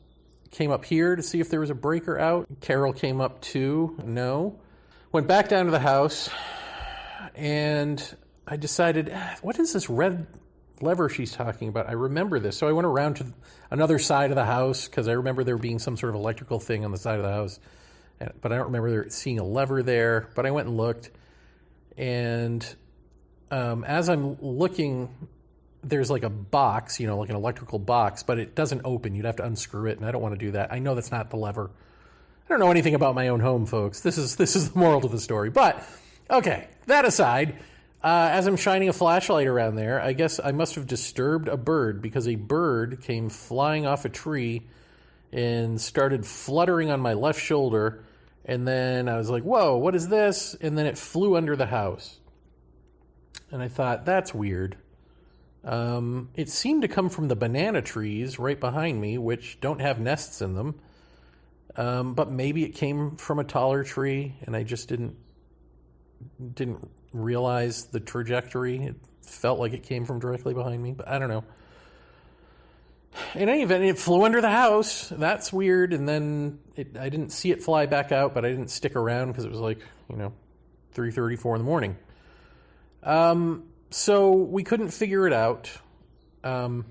Came up here to see if there was a breaker out. Carol came up too. No. Went back down to the house, and I decided, what is this red lever she's talking about? I remember this. So I went around to another side of the house because I remember there being some sort of electrical thing on the side of the house. But I don't remember seeing a lever there. But I went and looked. And as I'm looking, there's like a box, like an electrical box, but it doesn't open. You'd have to unscrew it, and I don't want to do that. I know that's not the lever. I don't know anything about my own home, folks. This is the moral to the story. But, okay, that aside, as I'm shining a flashlight around there, I guess I must have disturbed a bird, because a bird came flying off a tree and started fluttering on my left shoulder, and then I was like, whoa, what is this? And then it flew under the house. And I thought, that's weird. It seemed to come from the banana trees right behind me, which don't have nests in them. But maybe it came from a taller tree, and I just didn't realize the trajectory. It felt like it came from directly behind me, but I don't know. In any event, it flew under the house. That's weird. And then I didn't see it fly back out, but I didn't stick around because it was like, 3:30, 4 in the morning. So we couldn't figure it out. And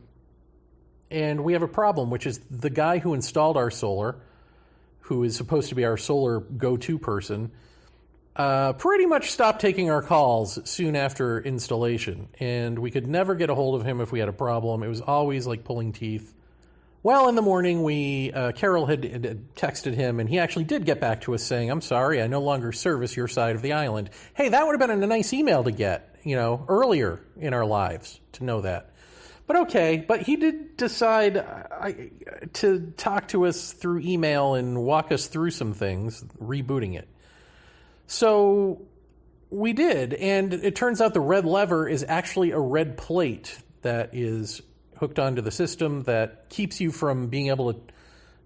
we have a problem, which is the guy who installed our solar, who is supposed to be our solar go-to person, pretty much stopped taking our calls soon after installation. And we could never get a hold of him if we had a problem. It was always like pulling teeth. Well, in the morning, Carol had texted him, and he actually did get back to us saying, I'm sorry, I no longer service your side of the island. Hey, that would have been a nice email to get, earlier in our lives to know that. But okay, but he did decide to talk to us through email and walk us through some things, rebooting it. So we did, and it turns out the red lever is actually a red plate that is hooked onto the system that keeps you from being able to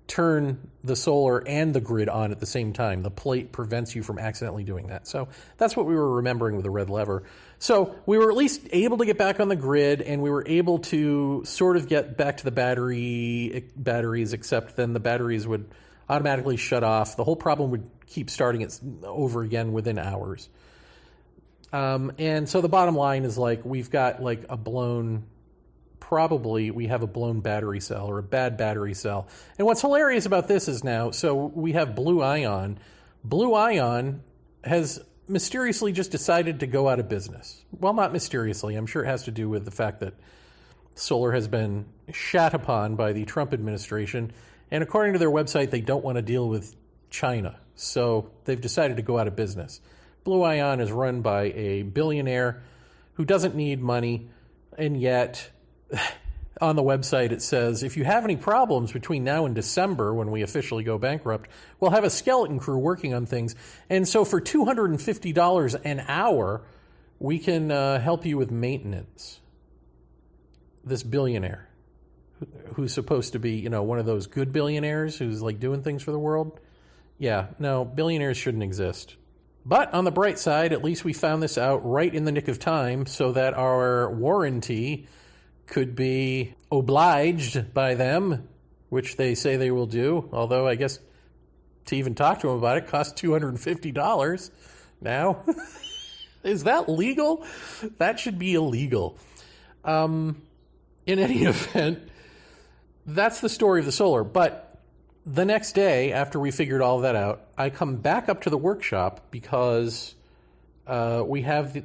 turn the solar and the grid on at the same time. The plate prevents you from accidentally doing that. So that's what we were remembering with the red lever. So we were at least able to get back on the grid, and we were able to sort of get back to the batteries, except then the batteries would automatically shut off. The whole problem would keep starting it over again within hours. And so the bottom line is, like, we've got like we have a blown battery cell or a bad battery cell. And what's hilarious about this is now, so we have Blue Ion. Blue Ion has mysteriously just decided to go out of business. Well, not mysteriously. I'm sure it has to do with the fact that solar has been shat upon by the Trump administration, and according to their website, they don't want to deal with China, so they've decided to go out of business. Blue Ion is run by a billionaire who doesn't need money, and yet on the website it says, if you have any problems between now and December, when we officially go bankrupt, we'll have a skeleton crew working on things. And so for $250 an hour, we can help you with maintenance. This billionaire, who's supposed to be, one of those good billionaires who's like doing things for the world. Yeah, no, billionaires shouldn't exist. But on the bright side, at least we found this out right in the nick of time so that our warranty could be obliged by them, which they say they will do. Although I guess to even talk to them about it costs $250 now. Is that legal? That should be illegal. In any event, that's the story of the solar. But the next day, after we figured all of that out, I come back up to the workshop because we have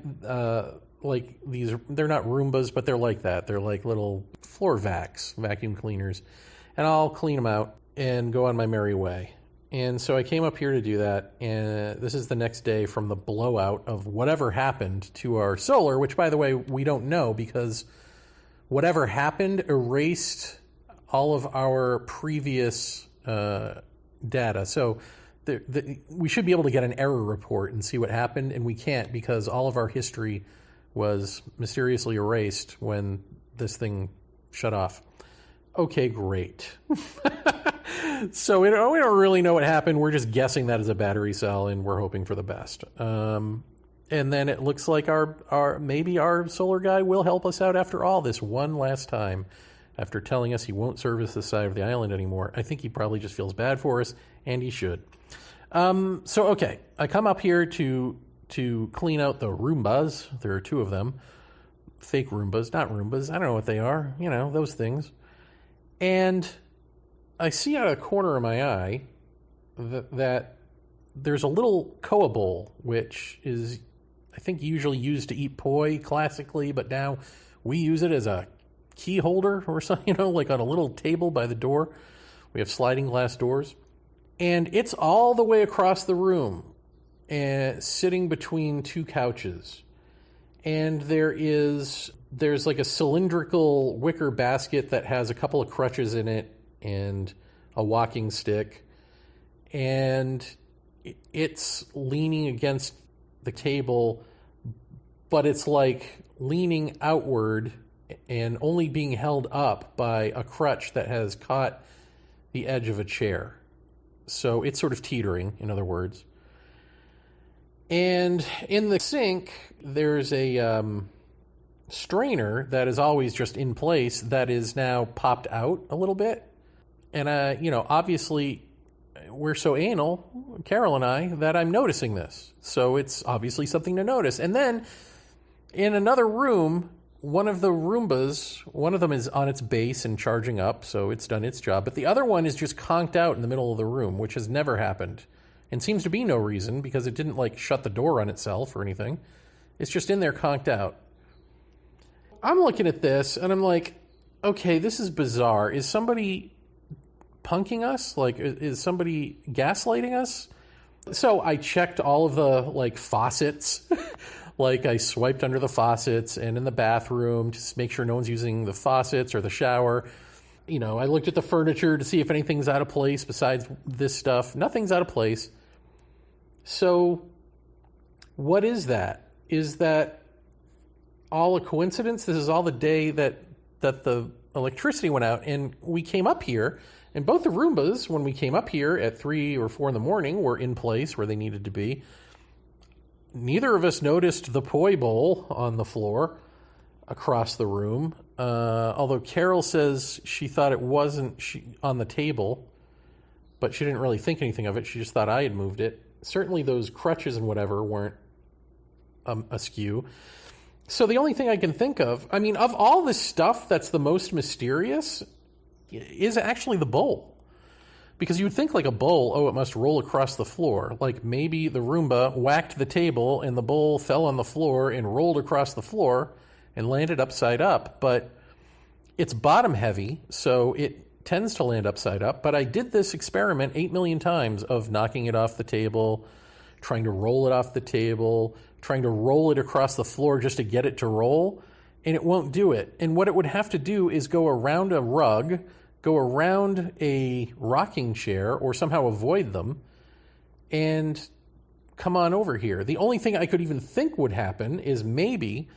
like these, they're not Roombas, but they're like that. They're like little floor vacuum cleaners. And I'll clean them out and go on my merry way. And so I came up here to do that, and this is the next day from the blowout of whatever happened to our solar, which, by the way, we don't know because whatever happened erased all of our previous data. So we should be able to get an error report and see what happened, and we can't because all of our history was mysteriously erased when this thing shut off. Okay, great. So we don't really know what happened. We're just guessing that is a battery cell, and we're hoping for the best. And then it looks like maybe our solar guy will help us out after all this one last time. After telling us he won't service this side of the island anymore, I think he probably just feels bad for us, and he should. Okay, I come up here to clean out the Roombas. There are two of them. Fake Roombas, not Roombas. I don't know what they are. Those things. And I see out of the corner of my eye that there's a little koa bowl, which is, I think, usually used to eat poi classically, but now we use it as a key holder or something, like on a little table by the door. We have sliding glass doors. And it's all the way across the room, sitting between two couches. And there's like a cylindrical wicker basket that has a couple of crutches in it and a walking stick. And it's leaning against the table, but it's like leaning outward and only being held up by a crutch that has caught the edge of a chair. So it's sort of teetering, in other words. And in the sink, there's a strainer that is always just in place that is now popped out a little bit. And, obviously, we're so anal, Carol and I, that I'm noticing this. So it's obviously something to notice. And then in another room, one of the Roombas, one of them is on its base and charging up, so it's done its job. But the other one is just conked out in the middle of the room, which has never happened. And seems to be no reason, because it didn't, shut the door on itself or anything. It's just in there conked out. I'm looking at this, and I'm like, okay, this is bizarre. Is somebody punking us? Is somebody gaslighting us? So I checked all of the, faucets. I swiped under the faucets and in the bathroom to make sure no one's using the faucets or the shower. I looked at the furniture to see if anything's out of place besides this stuff. Nothing's out of place. So what is that? Is that all a coincidence? This is all the day that the electricity went out, and we came up here, and both the Roombas, when we came up here at 3 or 4 in the morning, were in place where they needed to be. Neither of us noticed the poi bowl on the floor across the room, although Carol says she thought it wasn't on the table, but she didn't really think anything of it. She just thought I had moved it. Certainly those crutches and whatever weren't askew. So the only thing I can think of all this stuff that's the most mysterious is actually the bowl. Because you would think a bowl, it must roll across the floor. Maybe the Roomba whacked the table and the bowl fell on the floor and rolled across the floor and landed upside up. But It's bottom heavy, so it tends to land upside up. But I did this experiment 8 million times of knocking it off the table, trying to roll it off the table, trying to roll it across the floor just to get it to roll, and it won't do it. And what it would have to do is go around a rug, go around a rocking chair, or somehow avoid them, and come on over here. The only thing I could even think would happen is maybe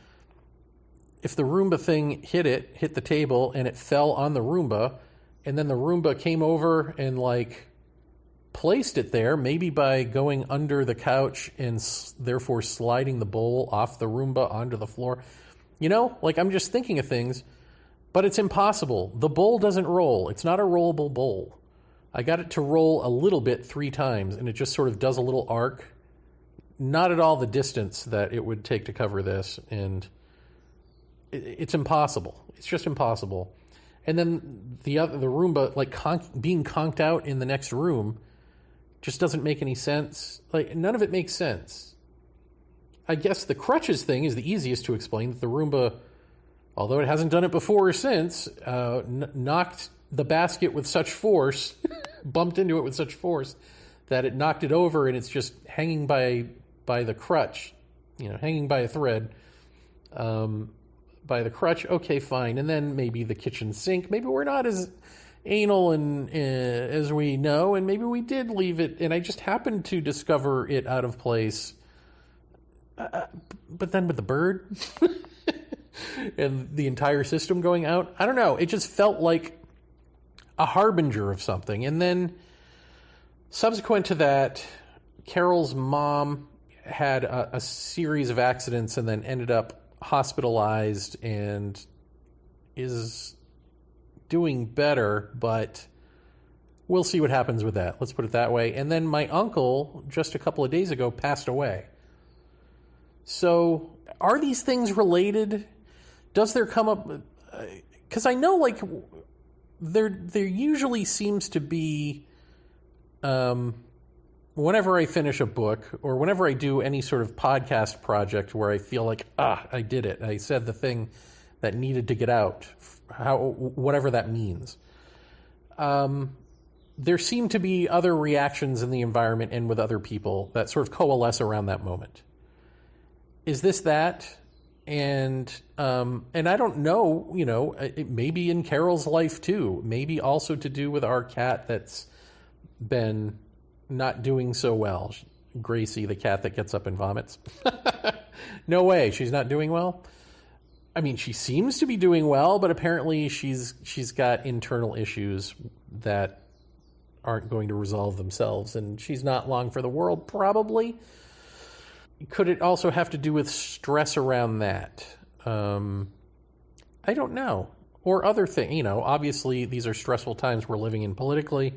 if the Roomba thing hit the table, and it fell on the Roomba, and then the Roomba came over and like placed it there, maybe by going under the couch and therefore sliding the bowl off the Roomba onto the floor. You know, like I'm just thinking of things, but it's impossible. The bowl doesn't roll. It's not a rollable bowl. I got it to roll a little bit 3 times, and it just sort of does a little arc. Not at all the distance that it would take to cover this, and it's impossible. It's just impossible. And then the Roomba, like being conked out in the next room, just doesn't make any sense. Like, none of it makes sense. I guess the crutches thing is the easiest to explain. That the Roomba, although it hasn't done it before or since, knocked the basket with such force, bumped into it with such force, that it knocked it over, and it's just hanging by the crutch, hanging by a thread, by the crutch. Okay, fine. And then maybe the kitchen sink. Maybe we're not as anal as we know, and maybe we did leave it, and I just happened to discover it out of place. But then with the bird and the entire system going out, I don't know. It just felt like a harbinger of something. And then subsequent to that, Carol's mom had a series of accidents and then ended up hospitalized and is doing better, but we'll see what happens with that. Let's put it that way. And then my uncle, just a couple of days ago, passed away. So are these things related? Does there come up... Because I know, like, there usually seems to be... whenever I finish a book, or whenever I do any sort of podcast project where I feel like, I did it. I said the thing that needed to get out, whatever that means. There seem to be other reactions in the environment and with other people that sort of coalesce around that moment. Is this that? And I don't know, it may be in Carol's life too. Maybe also to do with our cat that's been not doing so well. Gracie, the cat that gets up and vomits. No way, she's not doing well. I mean, she seems to be doing well, but apparently she's got internal issues that aren't going to resolve themselves, and she's not long for the world, probably. Could it also have to do with stress around that? I don't know. Or other things. Obviously these are stressful times we're living in politically.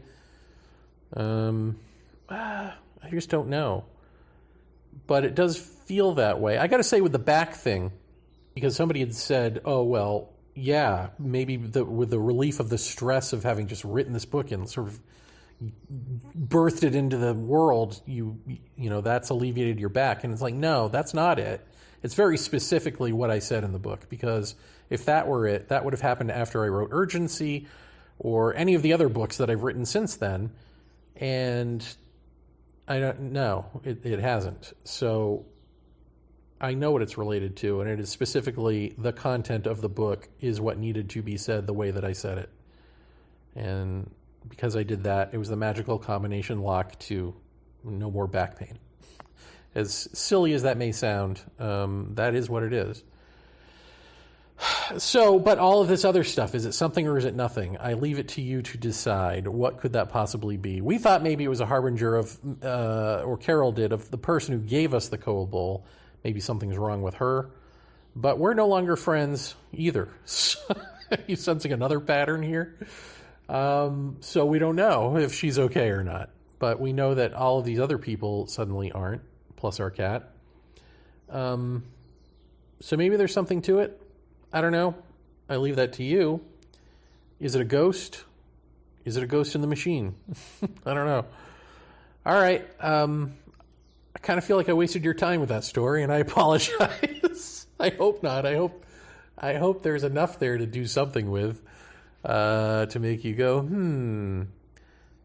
I just don't know. But it does feel that way. I got to say, with the back thing, because somebody had said, oh, well, yeah, maybe with the relief of the stress of having just written this book and sort of birthed it into the world, you know, that's alleviated your back. And it's like, no, that's not it. It's very specifically what I said in the book, because if that were it, that would have happened after I wrote Urgency or any of the other books that I've written since then. And I don't know, it hasn't. So I know what it's related to, and it is specifically the content of the book is what needed to be said the way that I said it. And because I did that, it was the magical combination lock to no more back pain. As silly as that may sound, that is what it is. So, but all of this other stuff, is it something or is it nothing? I leave it to you to decide. What could that possibly be? We thought maybe it was a harbinger of, or Carol did, of the person who gave us the coal bowl. Maybe something's wrong with her. But we're no longer friends either. Are you sensing another pattern here? So we don't know if she's okay or not. But we know that all of these other people suddenly aren't, plus our cat. So maybe there's something to it. I don't know. I leave that to you. Is it a ghost? Is it a ghost in the machine? I don't know. All right. I kind of feel like I wasted your time with that story, and I apologize. I hope not. I hope I hope there's enough there to do something with, to make you go,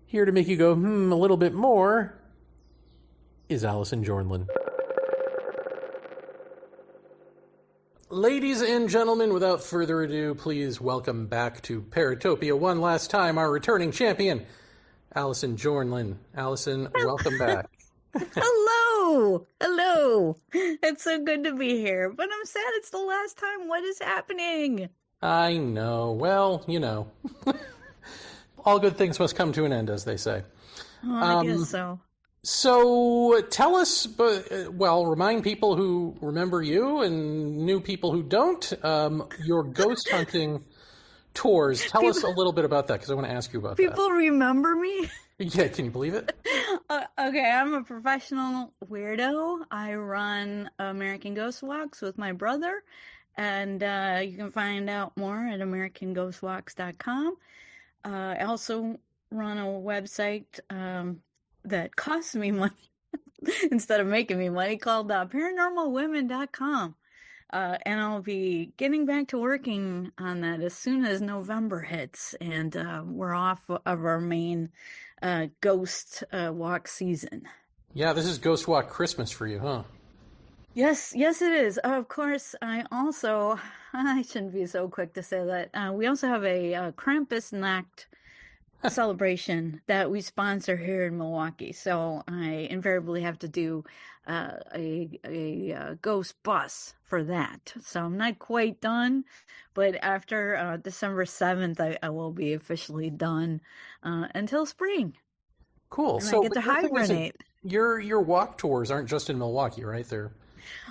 Here to make you go, a little bit more is Allison Jornlin. Ladies and gentlemen, without further ado, please welcome back to Paratopia one last time our returning champion, Allison Jornlin. Allison, welcome back. Hello. It's so good to be here, but I'm sad it's the last time. What is happening? I know. Well, all good things must come to an end, as they say. Oh, I guess so. So tell us, remind people who remember you and new people who don't, your ghost hunting tours. Tell us a little bit about that, because I want to ask you about that. People remember me? Yeah, can you believe it? Okay, I'm a professional weirdo. I run American Ghost Walks with my brother, and you can find out more at AmericanGhostWalks.com. I also run a website that costs me money instead of making me money, called ParanormalWomen.com. And I'll be getting back to working on that as soon as November hits, and we're off of our main ghost walk season. Yeah, this is Ghost Walk Christmas for you, huh? Yes, it is. Of course, I shouldn't be so quick to say that. We also have a Krampusnacht celebration that we sponsor here in Milwaukee. So I invariably have to do a ghost bus for that. So I'm not quite done, but after December 7th, I will be officially done until spring. Cool. And so I get to hibernate. Your walk tours aren't just in Milwaukee, right? They're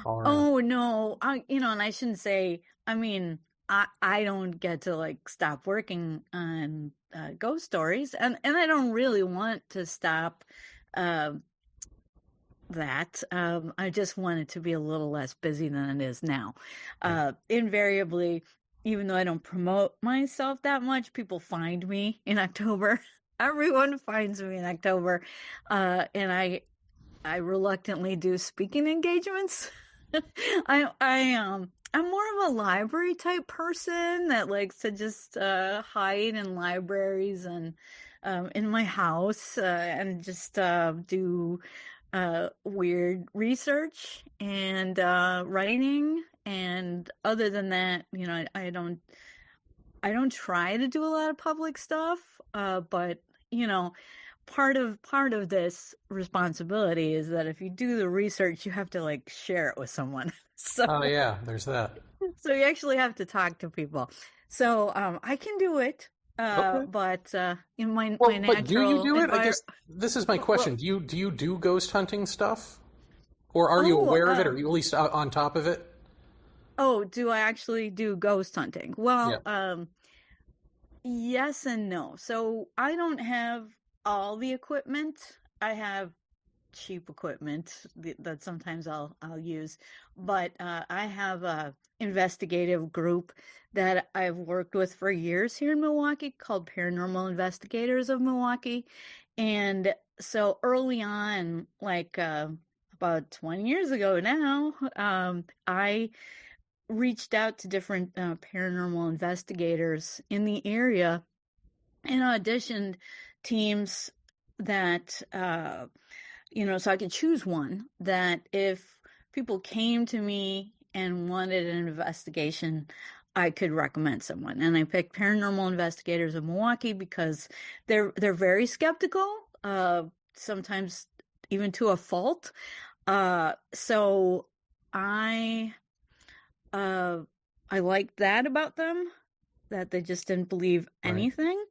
all around. Oh no, and I shouldn't say. I mean, I don't get to stop working on ghost stories, and I don't really want to stop that. I just want it to be a little less busy than it is now. Invariably, even though I don't promote myself that much, people find me in October. Everyone finds me in October, and I reluctantly do speaking engagements. I'm more of a library type person that likes to just hide in libraries and in my house and just do weird research and writing. And other than that, I don't try to do a lot of public stuff, but part of this responsibility is that if you do the research, you have to share it with someone. So, oh yeah, there's that. So you actually have to talk to people. So I can do it, Okay. But in my But natural. do you do it? I guess this is my question. Do you do ghost hunting stuff, or are you aware of it, or at least on top of it? Oh, do I actually do ghost hunting? Well, yes and no. So I don't have all the equipment. I have cheap equipment that sometimes I'll use, but I have a investigative group that I've worked with for years here in Milwaukee called Paranormal Investigators of Milwaukee. And so early on, about 20 years ago now, I reached out to different paranormal investigators in the area and auditioned teams that so I could choose one that if people came to me and wanted an investigation, I could recommend someone. And I picked Paranormal Investigators of Milwaukee because they're very skeptical, sometimes even to a fault. So I liked that about them, that they just didn't believe anything. Right.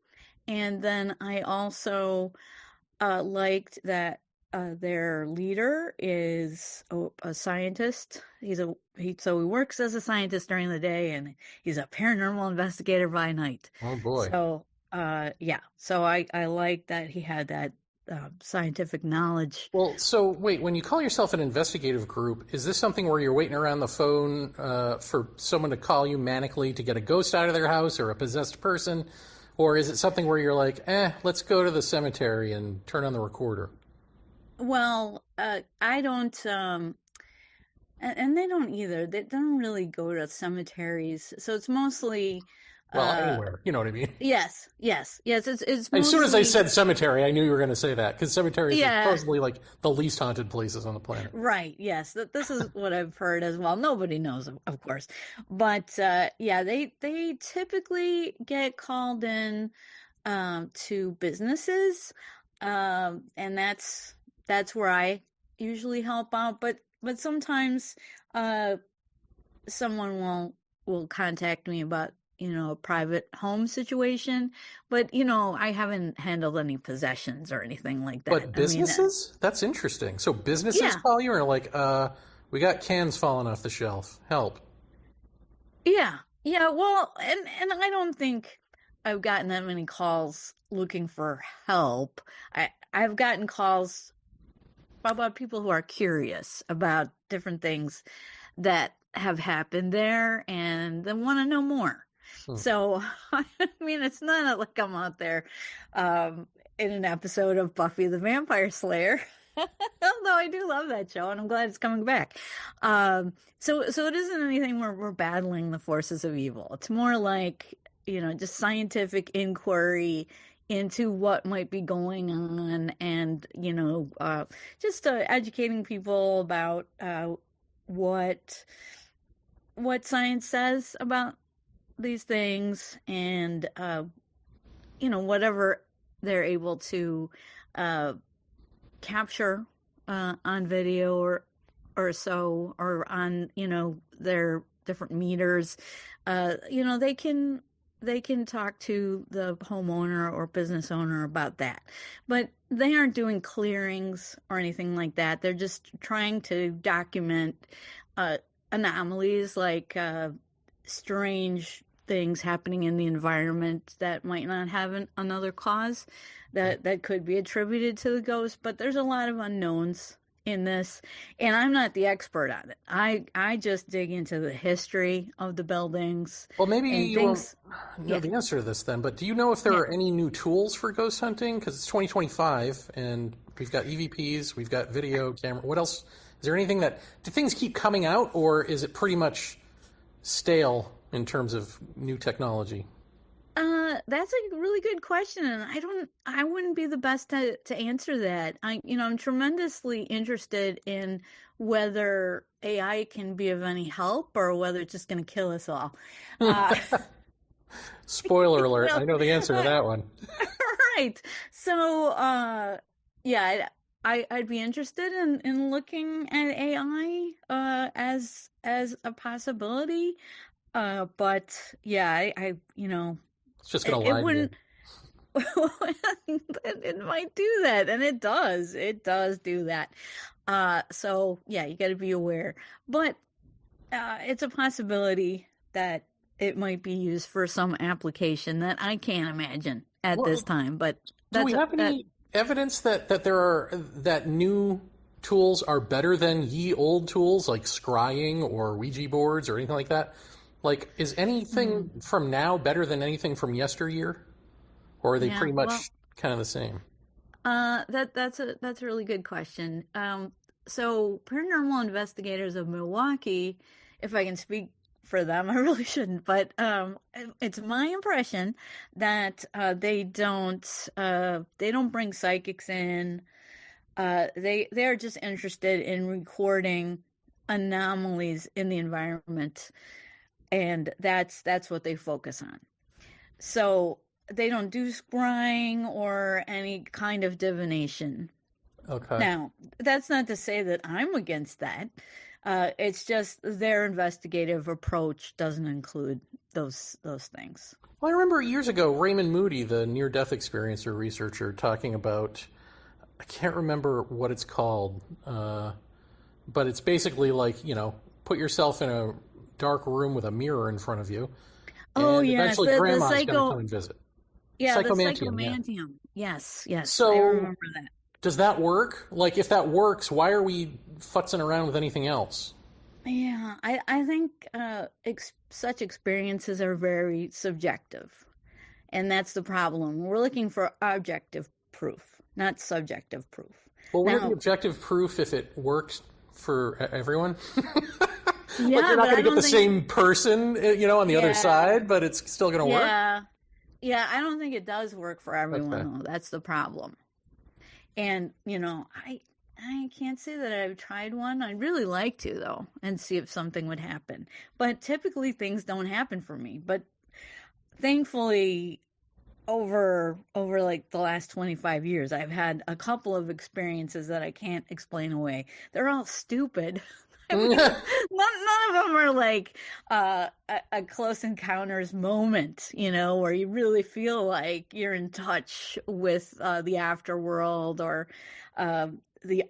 And then I also liked that their leader is a scientist. So he works as a scientist during the day, and he's a paranormal investigator by night. Oh boy! So so I like that he had that scientific knowledge. Well, so wait, when you call yourself an investigative group, is this something where you're waiting around the phone for someone to call you manically to get a ghost out of their house or a possessed person? Or is it something where you're like, let's go to the cemetery and turn on the recorder? Well, I don't. And they don't either. They don't really go to cemeteries, so it's mostly. Well, anywhere, you know what I mean? Yes. It's mostly, as soon as I said cemetery, I knew you were going to say that, because cemeteries Yeah. are supposedly like the least haunted places on the planet. Right. Yes. This is what I've heard as well. Nobody knows, of course, but they typically get called in to businesses, and that's where I usually help out. But sometimes someone will contact me about a private home situation, but I haven't handled any possessions or anything like that. But businesses? That's interesting. So businesses call you and are like, we got cans falling off the shelf. Help. Yeah. Well, and I don't think I've gotten that many calls looking for help. I've gotten calls about people who are curious about different things that have happened there and they want to know more. So, I mean, it's not like I'm out there in an episode of Buffy the Vampire Slayer, although I do love that show and I'm glad it's coming back. So it isn't anything where we're battling the forces of evil. It's more like, just scientific inquiry into what might be going on and, just educating people about what science says about these things and whatever they're able to capture on video or so, or on their different meters. They can talk to the homeowner or business owner about that, but they aren't doing clearings or anything like that. They're just trying to document anomalies, like strange things happening in the environment that might not have another cause that could be attributed to the ghost. But there's a lot of unknowns in this, and I'm not the expert on it. I just dig into the history of the buildings. Well, maybe you won't know the answer to this then, but do you know if there are any new tools for ghost hunting? Because it's 2025, and we've got EVPs, we've got video camera. What else? Is there anything do things keep coming out, or is it pretty much stale in terms of new technology? That's a really good question, and I wouldn't be the best to answer that. I'm tremendously interested in whether AI can be of any help or whether it's just going to kill us all. Spoiler alert! I know the answer to that one. Right. So, I'd be interested in looking at AI as a possibility. But I it's just gonna lie. It wouldn't. It might do that, and it does. It does do that. So you got to be aware. But it's a possibility that it might be used for some application that I can't imagine at this time. But do we have any evidence that that new tools are better than ye old tools like scrying or Ouija boards or anything like that? Like, is anything from now better than anything from yesteryear, or are they pretty much kind of the same? That's a really good question. So paranormal investigators of Milwaukee, if I can speak for them, I really shouldn't, but it's my impression that they don't bring psychics in. They're just interested in recording anomalies in the environment. And that's what they focus on. So they don't do scrying or any kind of divination. Okay. Now, that's not to say that I'm against that. It's just their investigative approach doesn't include those things. Well, I remember years ago, Raymond Moody, the near-death experiencer researcher, talking about, I can't remember what it's called, but it's basically like, put yourself in a dark room with a mirror in front of you. And eventually grandma's going to come and visit. Yeah, Psychomantium. Yes. So, I remember that. Does that work? Like, if that works, why are we futzing around with anything else? Yeah, I think such experiences are very subjective. And that's the problem. We're looking for objective proof, not subjective proof. Well, wouldn't it be objective proof if it works for everyone. Yeah, like you're not going to get the same person, on the other side, but it's still going to work. Yeah, I don't think it does work for everyone, though. That's the problem. And, I can't say that I've tried one. I'd really like to, though, and see if something would happen. But typically things don't happen for me. But thankfully, over like the last 25 years, I've had a couple of experiences that I can't explain away. They're all stupid. None of them are like a close encounters moment, where you really feel like you're in touch with the afterworld or the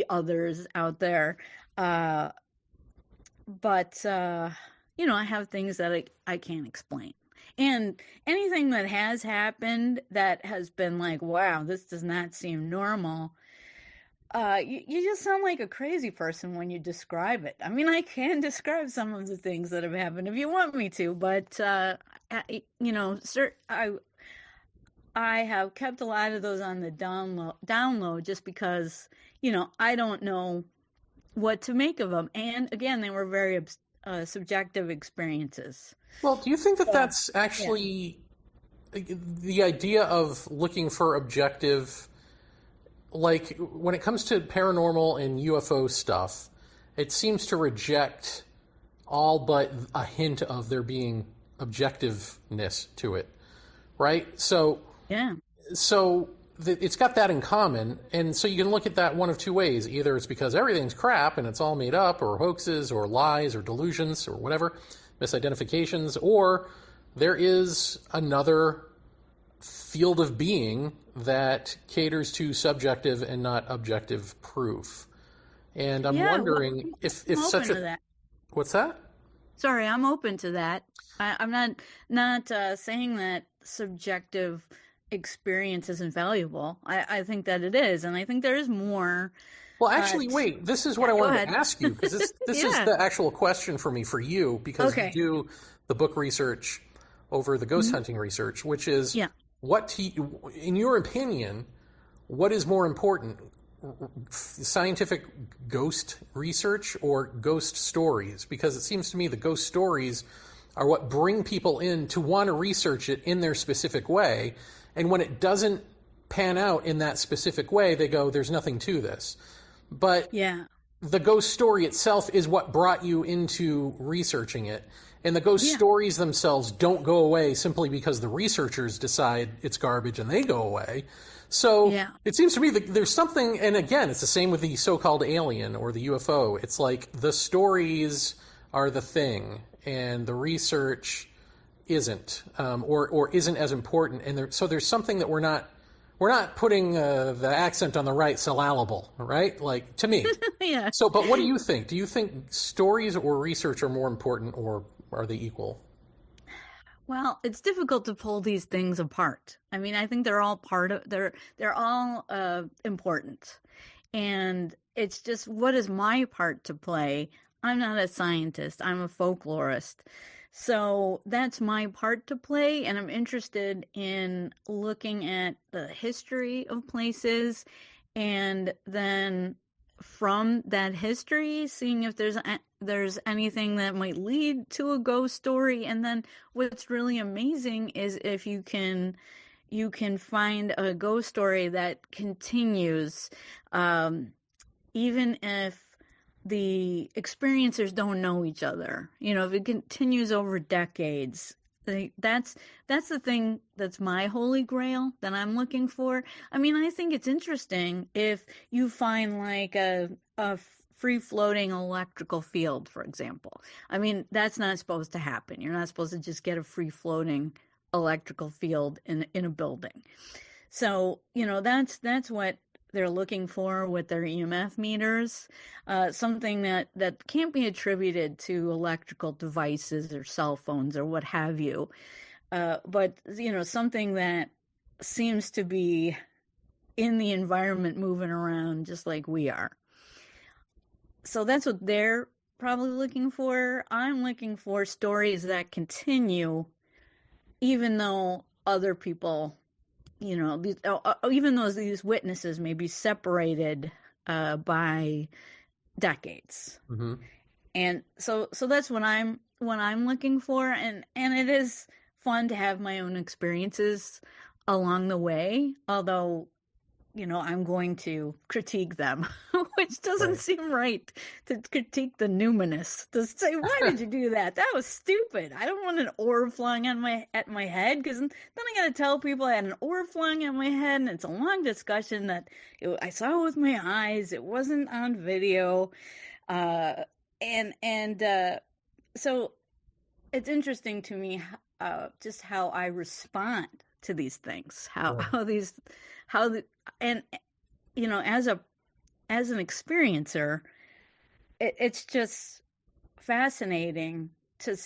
others out there. But I have things that I can't explain. And anything that has happened that has been like, wow, this does not seem normal. You just sound like a crazy person when you describe it. I mean, I can describe some of the things that have happened if you want me to, but I have kept a lot of those on the download just because, I don't know what to make of them. And again, they were very subjective experiences. Well, do you think that that's actually the idea of looking for objective? Like, when it comes to paranormal and UFO stuff, it seems to reject all but a hint of there being objectiveness to it, right? So, it's got that in common, and so you can look at that one of two ways. Either it's because everything's crap and it's all made up, or hoaxes, or lies, or delusions, or whatever, misidentifications, or there is another field of being that caters to subjective and not objective proof. And I'm wondering if such a... that. What's that? Sorry, I'm open to that. I'm not saying that subjective experience isn't valuable. I think that it is, and I think there is more. Well, actually, wait. This is what I wanted to ask you, because this is the actual question for me, for you, because you do the book research over the ghost hunting research, which is... in your opinion, what is more important, scientific ghost research or ghost stories? Because it seems to me the ghost stories are what bring people in to want to research it in their specific way. And when it doesn't pan out in that specific way, they go, there's nothing to this. But the ghost story itself is what brought you into researching it. And the ghost stories themselves don't go away simply because the researchers decide it's garbage and they go away. So it seems to me that there's something, and again, it's the same with the so-called alien or the UFO. It's like the stories are the thing and the research isn't, or isn't as important. And so there's something that we're not putting the accent on the right syllable, right? Like, to me. So, but what do you think? Do you think stories or research are more important, or are they equal? Well, it's difficult to pull these things apart. I mean, I think they're all they're all important. And it's just, what is my part to play? I'm not a scientist. I'm a folklorist. So that's my part to play. And I'm interested in looking at the history of places, and then from that history, seeing if there's anything that might lead to a ghost story. And then what's really amazing is if you can find a ghost story that continues, even if the experiencers don't know each other. If it continues over decades, that's the thing that's my holy grail that I'm looking for. I mean, I think it's interesting if you find like a free-floating electrical field, for example. I mean, that's not supposed to happen. You're not supposed to just get a free-floating electrical field in a building. So, that's what they're looking for with their EMF meters, something that can't be attributed to electrical devices or cell phones or what have you. But, something that seems to be in the environment moving around just like we are. So that's what they're probably looking for. I'm looking for stories that continue, even though other people, even though these witnesses may be separated by decades. Mm-hmm. And so that's what I'm looking for, and it is fun to have my own experiences along the way, although, you know, I'm going to critique them, which doesn't seem right, to critique the numinous, to say, why did you do that? That was stupid. I don't want an orb flying at my head, because then I got to tell people I had an orb flying at my head, and it's a long discussion that I saw with my eyes. It wasn't on video. So it's interesting to me just how I respond to these things, and you know, as an experiencer, it's just fascinating to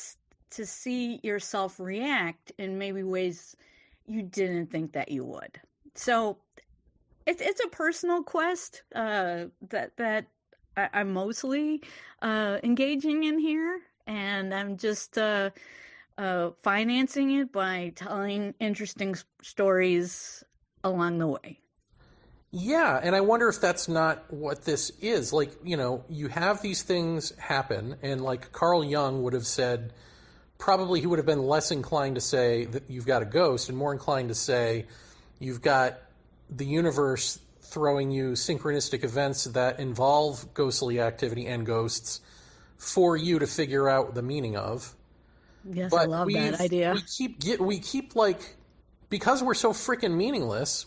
see yourself react in maybe ways you didn't think that you would. So it's a personal quest that I'm mostly engaging in here, and I'm just financing it by telling interesting stories along the way. Yeah, and I wonder if that's not what this is. Like, you know, you have these things happen, and like Carl Jung would have said, probably he would have been less inclined to say that you've got a ghost and more inclined to say you've got the universe throwing you synchronistic events that involve ghostly activity and ghosts for you to figure out the meaning of. Yes, but I love that idea. We keep like, because we're so freaking meaningless,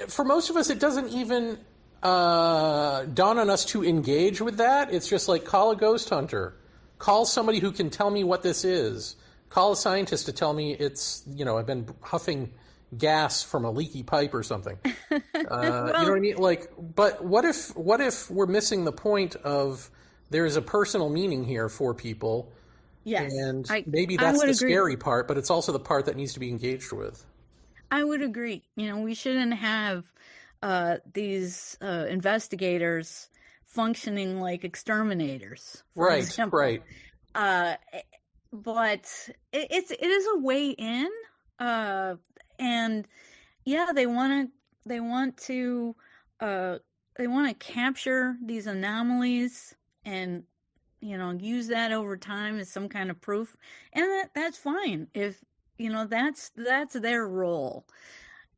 for most of us, it doesn't even dawn on us to engage with that. It's just like, call a ghost hunter, call somebody who can tell me what this is, call a scientist to tell me it's, you know, I've been huffing gas from a leaky pipe or something. Well, you know what I mean? Like, but what if we're missing the point of there is a personal meaning here for people? Yes, and maybe that's the scary part, but it's also the part that needs to be engaged with. I would agree. You know, we shouldn't have these investigators functioning like exterminators, for example. Right. But it is a way in, and yeah, they want to capture these anomalies and, you know, use that over time as some kind of proof, and that's fine if, you know, that's their role,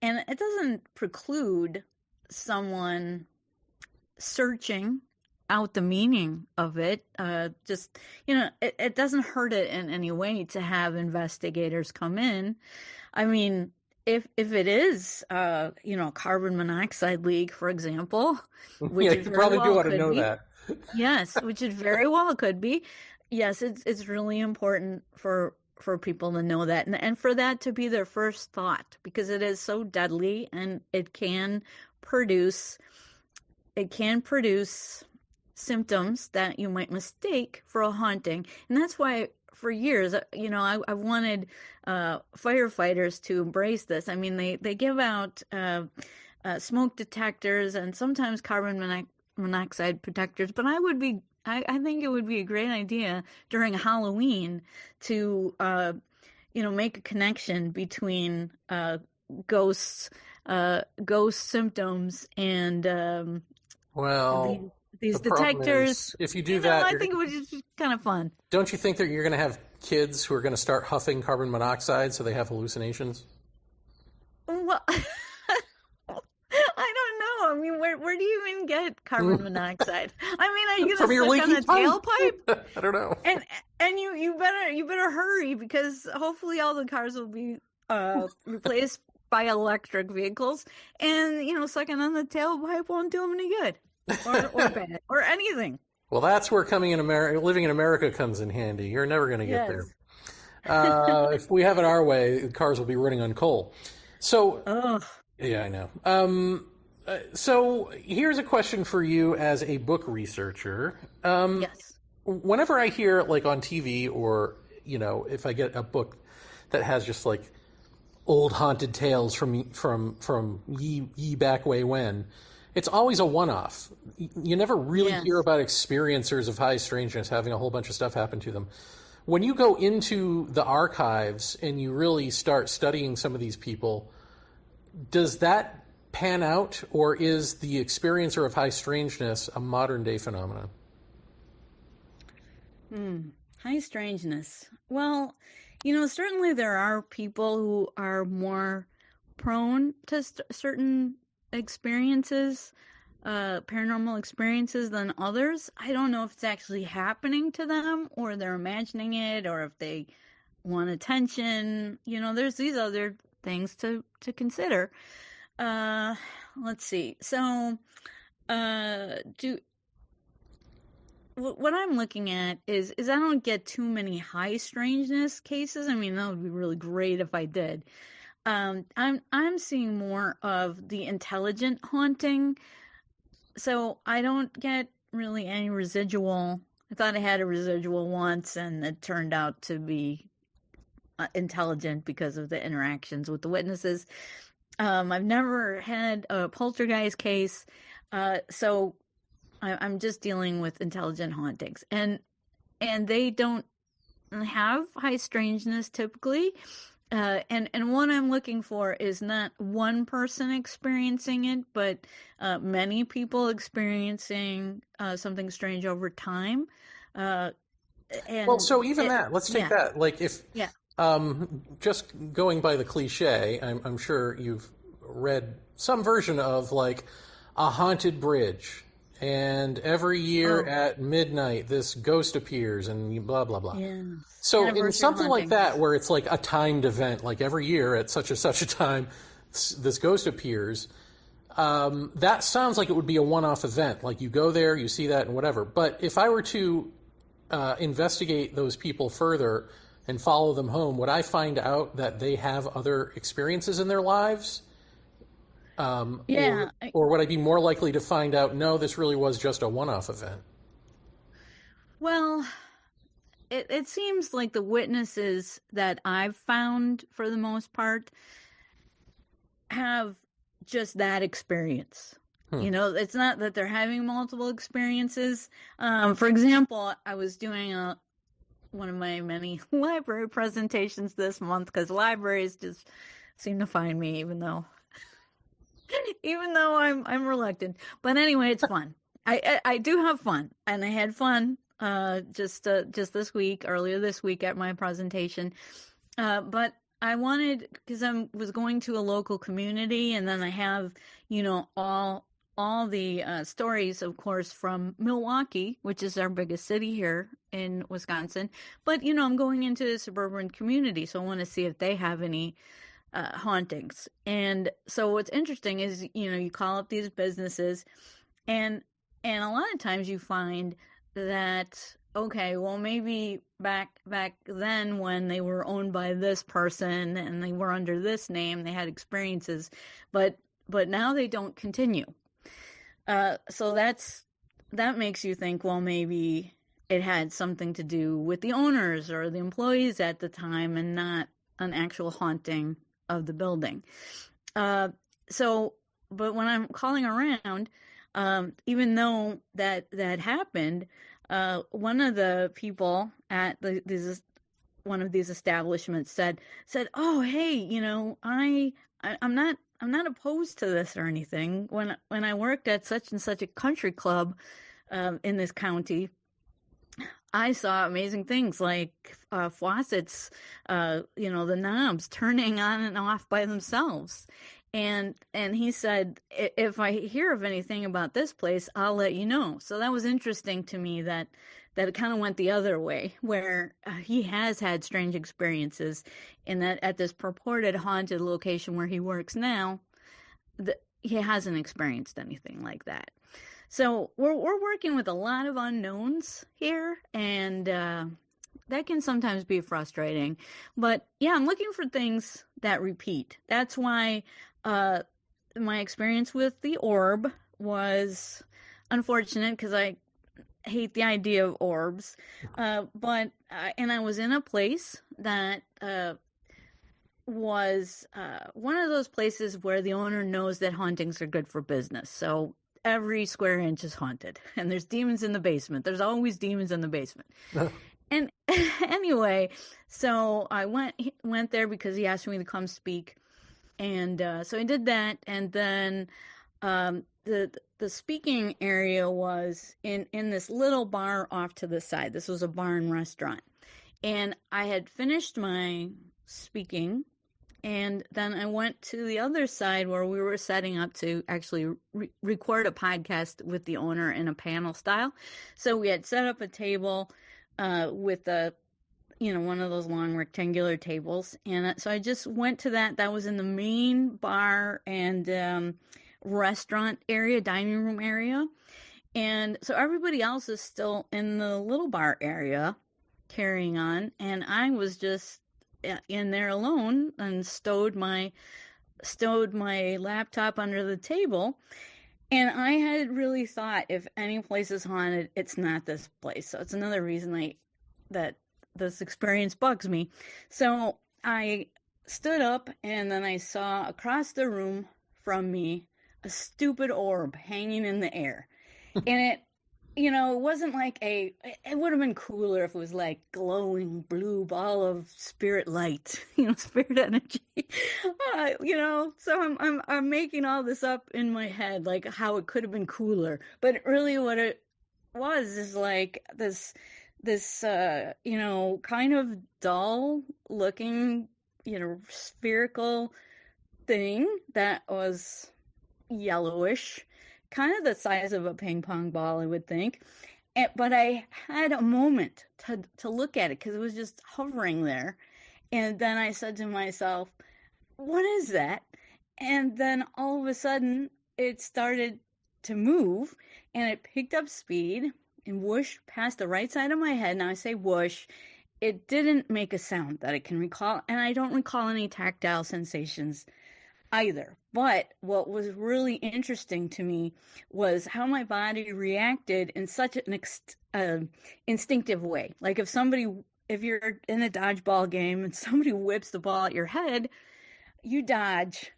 and it doesn't preclude someone searching out the meaning of it. Just, you know, it doesn't hurt it in any way to have investigators come in. I mean, if it is, you know, carbon monoxide leak, for example, which yeah, you probably do want to know that. Yes, which it very well could be. Yes, it's really important for people to know that, and for that to be their first thought, because it is so deadly, and it can produce symptoms that you might mistake for a haunting. And that's why for years, you know, I wanted firefighters to embrace this. I mean, they give out smoke detectors and sometimes carbon monoxide detectors, but I think it would be a great idea during Halloween to, you know, make a connection between ghost symptoms and these detectors. If you do that, I think it would just be kind of fun. Don't you think that you're going to have kids who are going to start huffing carbon monoxide so they have hallucinations? Well, I don't know. I mean, where do you even get carbon monoxide? I mean, are you going to stick on a tailpipe? I don't know. And you better hurry, because hopefully all the cars will be replaced by electric vehicles, and, you know, sucking on the tailpipe won't do them any good, or bad, or anything. Well, that's where living in America comes in handy. You're never going to get there. If we have it our way, the cars will be running on coal. So, yeah, I know. So here's a question for you as a book researcher. Yes. Whenever I hear, like, on TV, or, you know, if I get a book that has just like old haunted tales from ye back way when, it's always a one-off. You never really hear about experiencers of high strangeness having a whole bunch of stuff happen to them. When you go into the archives and you really start studying some of these people, does that pan out, or is the experiencer of high strangeness a modern-day phenomenon? High strangeness. Well, certainly there are people who are more prone to certain experiences, paranormal experiences than others. I don't know if it's actually happening to them or they're imagining it or if they want attention. There's these other things to consider. Let's see. So, what I'm looking at is I don't get too many high strangeness cases. I mean, that would be really great if I did. I'm seeing more of the intelligent haunting. So I don't get really any residual. I thought I had a residual once, and it turned out to be intelligent because of the interactions with the witnesses. I've never had a poltergeist case, so I'm just dealing with intelligent hauntings, and they don't have high strangeness typically. And what I'm looking for is not one person experiencing it, but many people experiencing something strange over time. Let's take that. Like if, just going by the cliche, I'm sure you've read some version of like a haunted bridge. And every year at midnight, this ghost appears and blah, blah, blah. Yeah. So in something like that, where it's like a timed event, like every year at such and such a time, this ghost appears, that sounds like it would be a one-off event. Like you go there, you see that and whatever. But if I were to investigate those people further and follow them home, would I find out that they have other experiences in their lives? Or would I be more likely to find out, no, this really was just a one-off event? Well, it seems like the witnesses that I've found, for the most part, have just that experience. It's not that they're having multiple experiences. For example, I was doing one of my many library presentations this month, because libraries just seem to find me, even though I'm reluctant. But anyway, it's fun. I do have fun, and I had fun just earlier this week at my presentation. But I wanted, because I was going to a local community, and then I have all the stories, of course, from Milwaukee, which is our biggest city here in Wisconsin. But I'm going into a suburban community, so I want to see if they have any hauntings. And so what's interesting is, you call up these businesses, and a lot of times you find that, okay, well, maybe back then when they were owned by this person and they were under this name, they had experiences, but now they don't continue. So that makes you think, well, maybe it had something to do with the owners or the employees at the time, and not an actual haunting of the building. But when I'm calling around, even though that happened, one of the people at one of these establishments said, "Oh, hey, I'm not opposed to this or anything. When I worked at such and such a country club in this county, I saw amazing things like faucets, the knobs turning on and off by themselves." And he said, "If I hear of anything about this place, I'll let you know." So that was interesting to me, that it kind of went the other way, where he has had strange experiences, and that at this purported haunted location where he works now, he hasn't experienced anything like that. So we're working with a lot of unknowns here, and that can sometimes be frustrating. But yeah, I'm looking for things that repeat. That's why my experience with the orb was unfortunate, because I hate the idea of orbs. But I was in a place that was one of those places where the owner knows that hauntings are good for business. So every square inch is haunted, and there's demons in the basement. There's always demons in the basement. And anyway, so I went there because he asked me to come speak. And so I did that, and then the speaking area was in this little bar off to the side. This was a bar and restaurant. And I had finished my speaking, and then I went to the other side where we were setting up to actually record a podcast with the owner in a panel style. So we had set up a table with one of those long rectangular tables. And so I just went to that. That was in the main bar and restaurant area, dining room area. And so everybody else is still in the little bar area carrying on. And I was just in there alone and stowed my laptop under the table. And I had really thought, if any place is haunted, it's not this place. So it's another reason that this experience bugs me. So I stood up, and then I saw across the room from me a stupid orb hanging in the air. And it wasn't like it would have been cooler if it was like glowing blue ball of spirit light, spirit energy, so I'm making all this up in my head, like how it could have been cooler, but really what it was is like this kind of dull looking, spherical thing that was yellowish, kind of the size of a ping pong ball, I would think. But I had a moment to look at it because it was just hovering there. And then I said to myself, what is that? And then all of a sudden it started to move, and it picked up speed and whooshed past the right side of my head. Now I say whoosh. It didn't make a sound that I can recall, and I don't recall any tactile sensations either. But what was really interesting to me was how my body reacted in such an instinctive way. Like if you're in a dodgeball game and somebody whips the ball at your head, you dodge,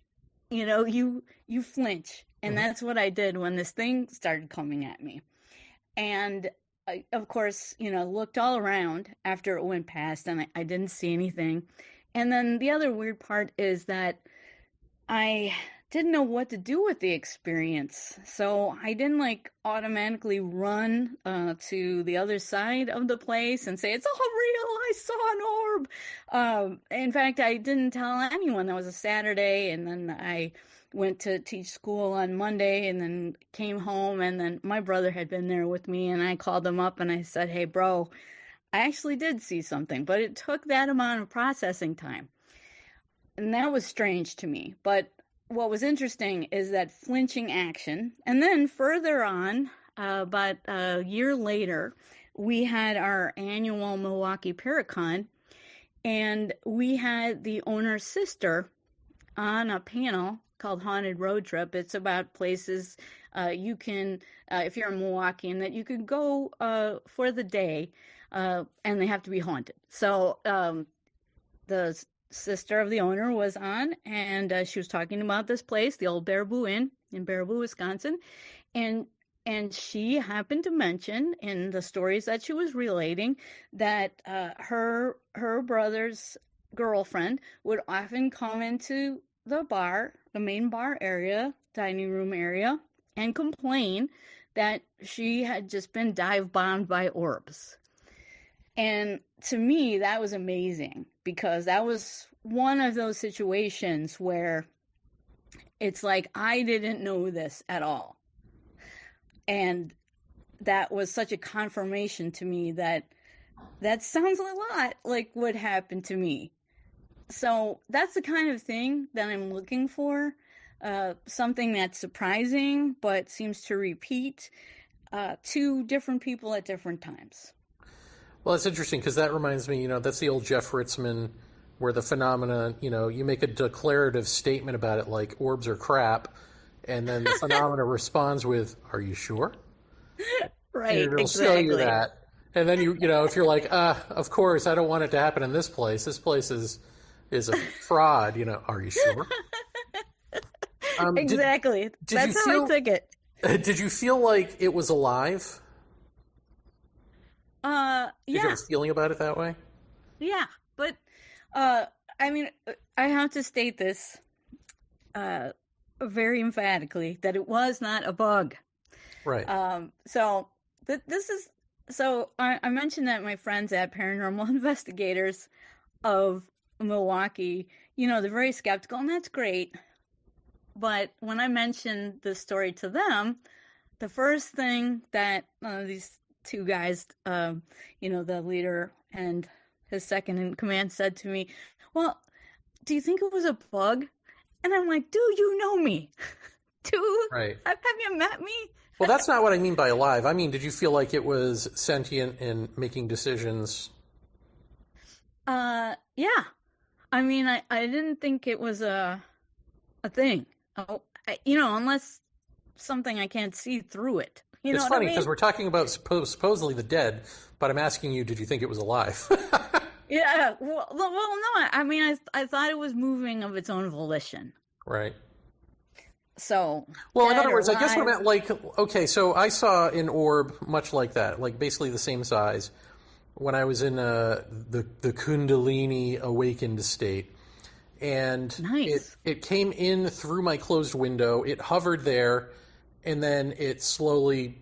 you flinch. And that's what I did when this thing started coming at me. And I, of course, looked all around after it went past, and I didn't see anything. And then the other weird part is that I didn't know what to do with the experience. So I didn't automatically run to the other side of the place and say, it's all real, I saw an orb. In fact, I didn't tell anyone. That was a Saturday, and then I went to teach school on Monday, and then came home, and then my brother had been there with me, and I called him up and I said, hey bro, I actually did see something, but it took that amount of processing time. And that was strange to me. But what was interesting is that flinching action. And then further on, about a year later, we had our annual Milwaukee Paracon, and we had the owner's sister on a panel called Haunted Road Trip. It's about places you can, if you're in Milwaukee, and that you could go for the day, and they have to be haunted. So the sister of the owner was on, and she was talking about this place, the old Baraboo Inn in Baraboo, Wisconsin, and she happened to mention in the stories that she was relating that her brother's girlfriend would often come into the bar, the main bar area, dining room area, and complain that she had just been dive bombed by orbs. And to me, that was amazing, because that was one of those situations where it's like, I didn't know this at all. And that was such a confirmation to me that sounds a lot like what happened to me. So that's the kind of thing that I'm looking for, something that's surprising but seems to repeat to different people at different times. Well, it's interesting because that reminds me, that's the old Jeff Ritzmann, where the phenomena, you make a declarative statement about it like orbs are crap, and then the phenomena responds with, are you sure? Right, and it'll exactly. show you that. And then if you're like, of course, I don't want it to happen in this place. This place is a fraud, are you sure? Exactly. That's how I took it. Did you feel like it was alive? Yeah. Did you have a feeling about it that way? Yeah, but I mean, I have to state this. very emphatically that it was not a bug. Right. So this is, so I mentioned that my friends at Paranormal Investigators of Milwaukee, they're very skeptical, and that's great. But when I mentioned this story to them, the first thing that these two guys, the leader and his second in command, said to me, well, do you think it was a bug? And I'm like, dude, you know me. Dude, right. Have you met me? Well, that's not what I mean by alive. I mean, did you feel like it was sentient and making decisions? Yeah. I mean, I didn't think it was a thing. Unless something I can't see through it. It's funny because we're talking about supposedly the dead, but I'm asking you, did you think it was alive? Yeah. Well, no. I mean, I thought it was moving of its own volition. Right. So. Well, in other words, I guess what I meant, okay, so I saw an orb much like that, like basically the same size, when I was in the Kundalini awakened state. And nice. it came in through my closed window, it hovered there, and then it slowly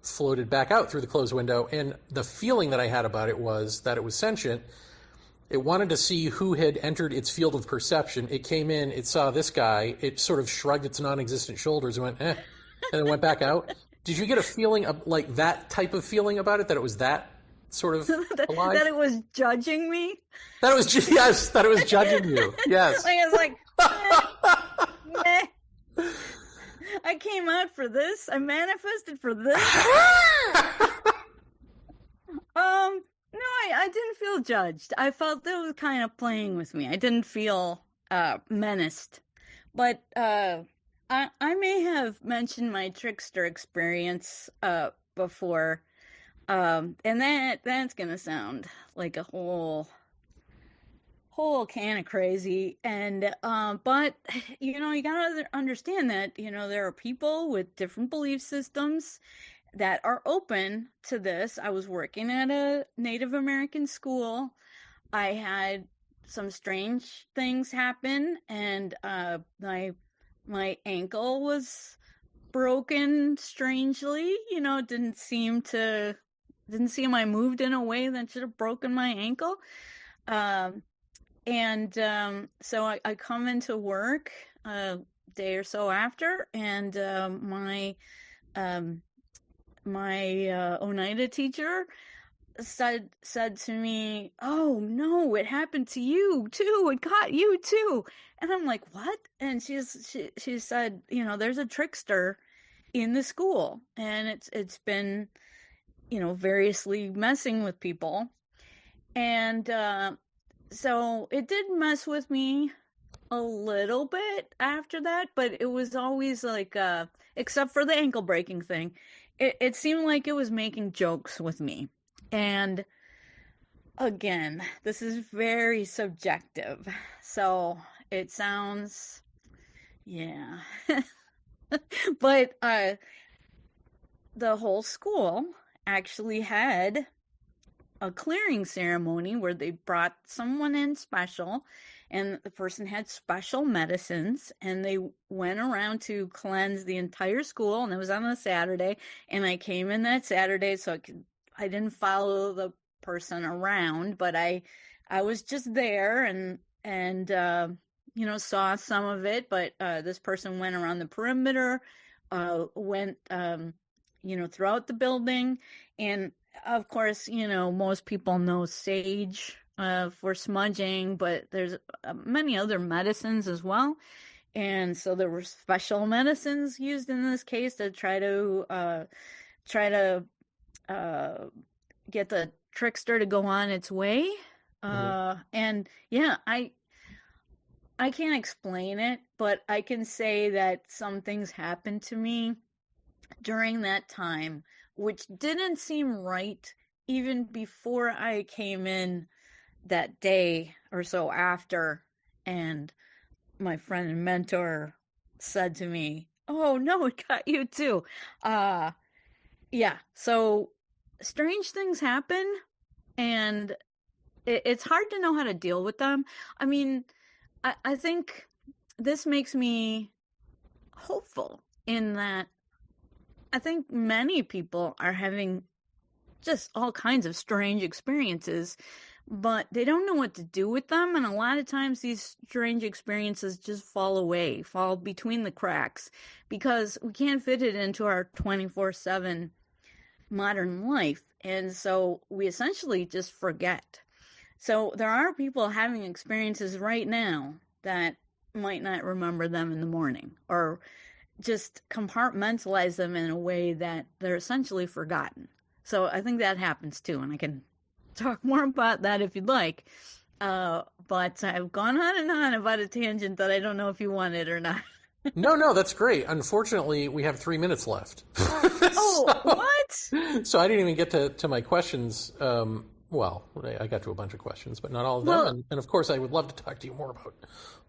floated back out through the closed window. And the feeling that I had about it was that it was sentient. It wanted to see who had entered its field of perception. It came in, it saw this guy, it sort of shrugged its non-existent shoulders and went, and then went back out. Did you get a feeling of, like, that type of feeling about it, that it was that sort of alive? That it was judging me? That it was judging you. Yes. I was like, meh. I came out for this. I manifested for this. No, I didn't feel judged. I felt that it was kind of playing with me. I didn't feel menaced. But I may have mentioned my trickster experience before. And that's gonna sound like a whole can of crazy. And but you gotta understand that there are people with different belief systems that are open to this. I was working at a Native American school. I had some strange things happen, and my ankle was broken strangely. Didn't seem I moved in a way that should have broken my ankle. So I come into work a day or so after, and my Oneida teacher said to me, "Oh no, it happened to you too. It got you too." And I'm like, "What?" And she said, "There's a trickster in the school, and it's been, variously messing with people." And so it did mess with me a little bit after that, but it was always like, except for the ankle breaking thing, it seemed like it was making jokes with me. And again, this is very subjective, so it sounds, yeah. But the whole school actually had a clearing ceremony where they brought someone in special, and the person had special medicines, and they went around to cleanse the entire school, and it was on a Saturday, and I came in that Saturday, so I didn't follow the person around, but I was just there and saw some of it. But this person went around the perimeter, went throughout the building, and of course, most people know sage for smudging, but there's many other medicines as well. And so there were special medicines used in this case to try to get the trickster to go on its way. And yeah, I can't explain it, but I can say that some things happened to me during that time, which didn't seem right even before I came in that day or so after. And my friend and mentor said to me, "Oh no, it got you too." Yeah, so strange things happen, and it's hard to know how to deal with them. I mean, I think this makes me hopeful in that I think many people are having just all kinds of strange experiences, but they don't know what to do with them. And a lot of times these strange experiences just fall between the cracks, because we can't fit it into our 24/7 modern life. And so we essentially just forget. So there are people having experiences right now that might not remember them in the morning, or just compartmentalize them in a way that they're essentially forgotten. So I think that happens too, and I can talk more about that if you'd like. But I've gone on and on about a tangent that I don't know if you wanted or not. No, that's great. Unfortunately, we have 3 minutes left. What? So I didn't even get to my questions. Well, I got to a bunch of questions, but not all of them. Well, and of course, I would love to talk to you more about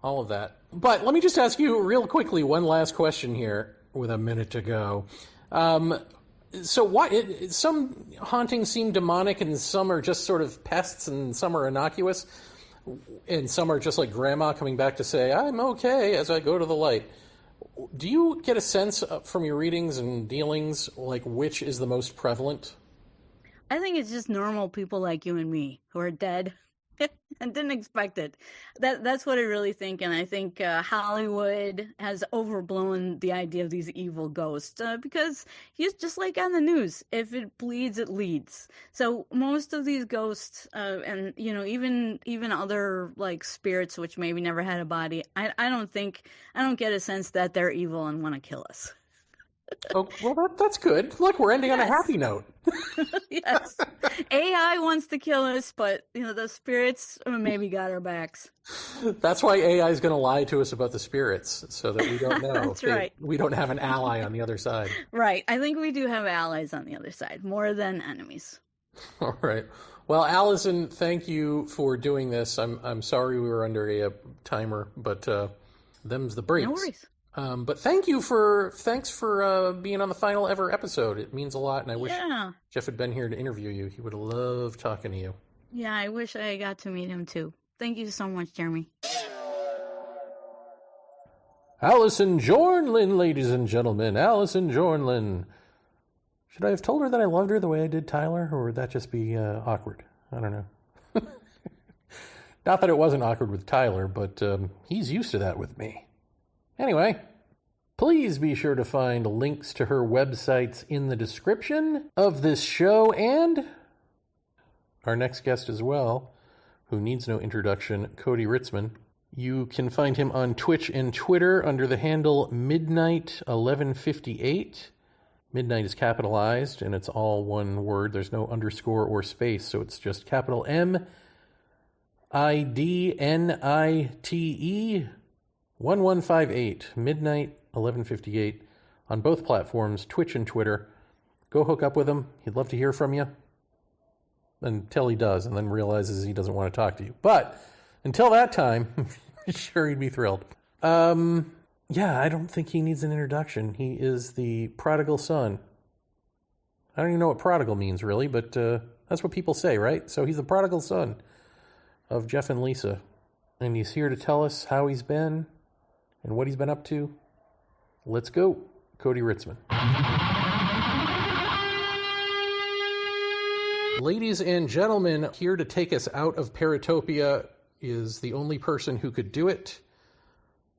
all of that. But let me just ask you real quickly one last question here with a minute to go. So why some hauntings seem demonic, and some are just sort of pests, and some are innocuous, and some are just like grandma coming back to say, I'm okay as I go to the light. Do you get a sense from your readings and dealings, like, which is the most prevalent? I think it's just normal people like you and me who are dead and didn't expect it. That's what I really think. And I think Hollywood has overblown the idea of these evil ghosts because he's just like on the news. If it bleeds, it leads. So most of these ghosts and, you know, even other like spirits, which maybe never had a body, I don't get a sense that they're evil and want to kill us. Oh, well, that's good. Look, we're ending on a happy note. Yes. AI wants to kill us, but you know the spirits maybe got our backs. That's why AI is going to lie to us about the spirits, so that we don't know. That's right. We don't have an ally on the other side. Right. I think we do have allies on the other side, more than enemies. All right. Well, Allison, thank you for doing this. I'm sorry we were under a timer, but them's the breaks. No worries. But thanks for being on the final ever episode. It means a lot, and I wish Jeff had been here to interview you. He would have loved talking to you. Yeah, I wish I got to meet him too. Thank you so much, Jeremy. Allison Jornlin, ladies and gentlemen. Allison Jornlin. Should I have told her that I loved her the way I did Tyler, or would that just be awkward? I don't know. Not that it wasn't awkward with Tyler, but he's used to that with me. Anyway, please be sure to find links to her websites in the description of this show, and our next guest as well, who needs no introduction, Cody Ritzmann. You can find him on Twitch and Twitter under the handle Midnight1158. Midnight is capitalized, and it's all one word. There's no underscore or space, so it's just capital MIDNITE 1158, Midnight 1158, on both platforms, Twitch and Twitter. Go hook up with him. He'd love to hear from you. Until he does, and then realizes he doesn't want to talk to you. But until that time, sure, he'd be thrilled. Yeah, I don't think he needs an introduction. He is the prodigal son. I don't even know what prodigal means, really, but that's what people say, right? So he's the prodigal son of Jeff and Lisa. And he's here to tell us how he's been and what he's been up to. Let's go, Cody Ritzmann. Ladies and gentlemen, here to take us out of Paratopia is the only person who could do it,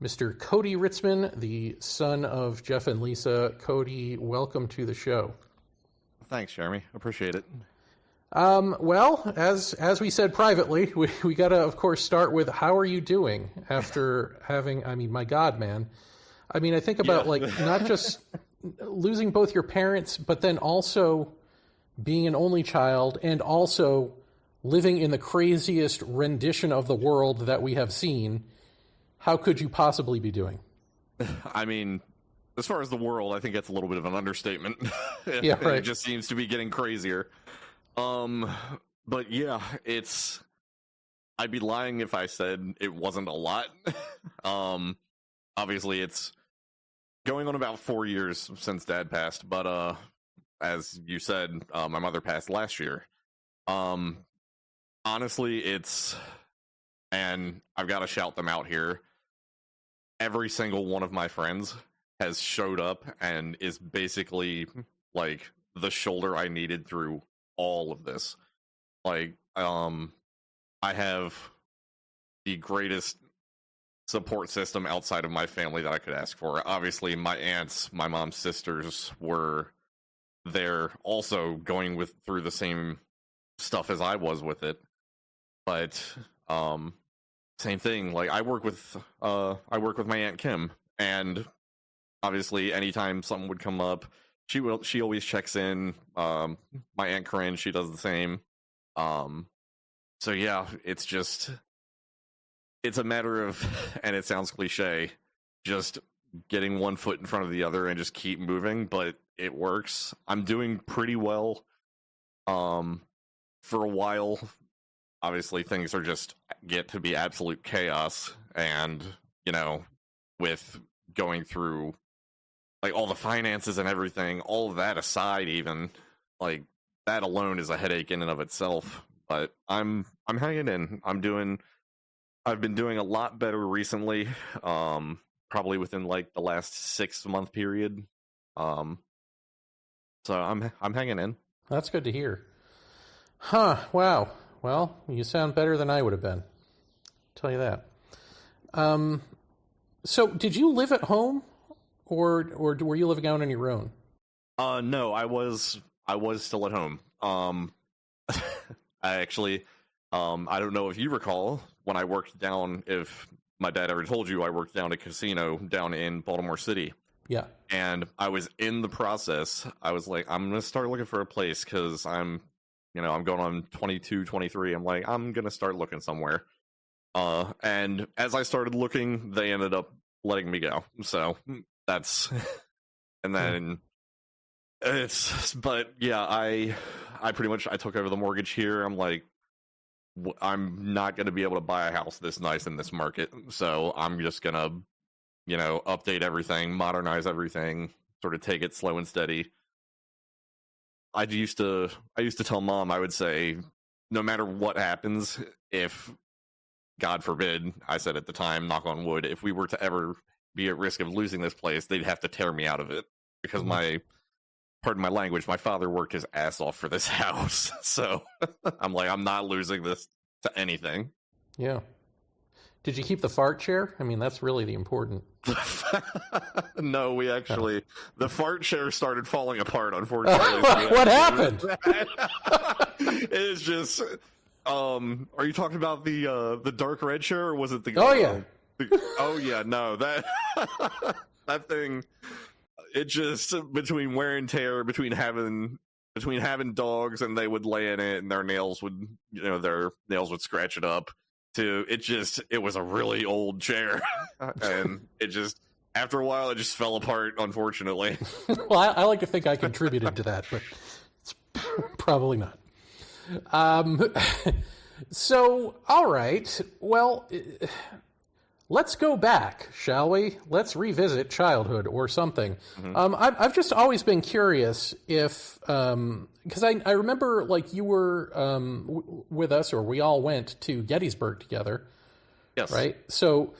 Mr. Cody Ritzmann, the son of Jeff and Lisa. Cody, welcome to the show. Thanks, Jeremy. Appreciate it. Well, as we said privately, we got to, of course, start with how are you doing after having, I mean, my God, man. I mean, I think about like not just losing both your parents, but then also being an only child and also living in the craziest rendition of the world that we have seen. How could you possibly be doing? I mean, as far as the world, I think that's a little bit of an understatement. Yeah, right. It just seems to be getting crazier. But yeah, I'd be lying if I said it wasn't a lot. Obviously it's going on about 4 years since Dad passed, but, as you said, my mother passed last year. Honestly, and I've got to shout them out here. every single one of my friends has showed up and is basically like the shoulder I needed through all of this. Like, I have the greatest support system outside of my family that I could ask for. Obviously, my aunts, my mom's sisters were there also going through the same stuff as I was with it. But same thing. Like, I work with my Aunt Kim, and obviously anytime something would come up, she always checks in. My Aunt Corinne, she does the same. So yeah, it's a matter of, and it sounds cliche, just getting one foot in front of the other and just keep moving, but it works. I'm doing pretty well. For a while, obviously things are just get to be absolute chaos, and, you know, with going through like all the finances and everything, all of that aside, even like that alone is a headache in and of itself. But I'm hanging in. I've been doing a lot better recently. Probably within like the last 6-month period. So I'm hanging in. That's good to hear. Huh, wow. Well, you sound better than I would have been. I'll tell you that. So did you live at home, or were you living out on your own? No, I was still at home. I actually, I don't know if you recall when I worked down, if my dad ever told you I worked down a casino down in Baltimore City. Yeah. And I was in the process. I was like, I'm going to start looking for a place because I'm going on 22, 23. I'm like, I'm going to start looking somewhere. And as I started looking, they ended up letting me go. So that's, and then but yeah, I pretty much, I took over the mortgage here. I'm like, I'm not going to be able to buy a house this nice in this market. So I'm just going to, update everything, modernize everything, sort of take it slow and steady. I used to tell Mom, I would say, no matter what happens, if, God forbid, I said at the time, knock on wood, if we were to ever be at risk of losing this place, they'd have to tear me out of it. Because pardon my language, my father worked his ass off for this house. So I'm like, I'm not losing this to anything. Yeah. Did you keep the fart chair? I mean, that's really the important. No, we actually, the fart chair started falling apart, unfortunately. What happened? It's just, are you talking about the dark red chair, or was it the? Oh yeah. Oh yeah, no, that that thing. It just, between wear and tear, between having dogs and they would lay in it and their nails would scratch it up. It was a really old chair, and it just, after a while, it just fell apart, unfortunately. Well, I like to think I contributed to that, but it's probably not. So, all right. Well, let's go back, shall we? Let's revisit childhood or something. Mm-hmm. I've just always been curious if, because I remember, like, you were with us, or we all went to Gettysburg together. Yes. Right? So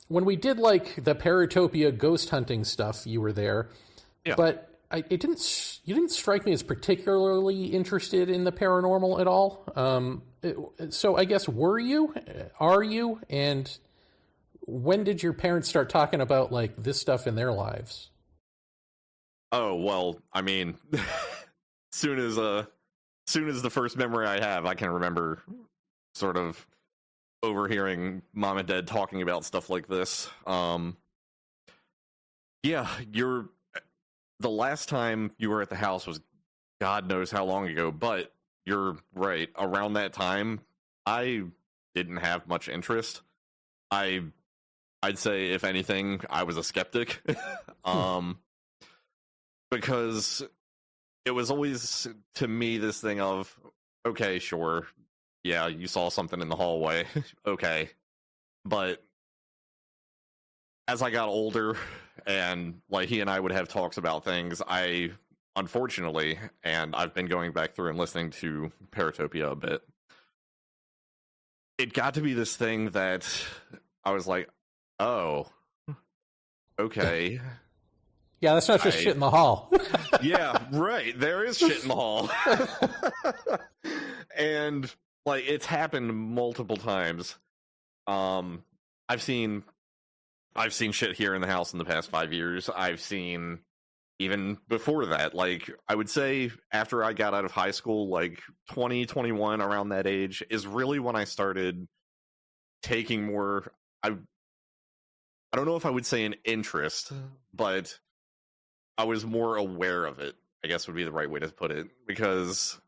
when we did, like, the Paratopia ghost hunting stuff, you were there. Yeah. But you didn't strike me as particularly interested in the paranormal at all. So I guess, are you? And when did your parents start talking about, like, this stuff in their lives? Oh, well, I mean, soon as the first memory I have, I can remember sort of overhearing Mom and Dad talking about stuff like this. Yeah, the last time you were at the house was God knows how long ago, but you're right. Around that time, I didn't have much interest. I'd say, if anything, I was a skeptic. Because it was always, to me, this thing of, okay, sure, yeah, you saw something in the hallway, okay. But as I got older, and, like, he and I would have talks about things, I, unfortunately, and I've been going back through and listening to Paratopia a bit, it got to be this thing that I was like, oh, okay. Yeah, that's not just shit in the hall. Yeah, right. There is shit in the hall. And like it's happened multiple times. I've seen shit here in the house in the past 5 years. I've seen even before that, like I would say after I got out of high school, like 2021, around that age is really when I started taking more, I don't know if I would say an interest, but I was more aware of it, I guess would be the right way to put it, because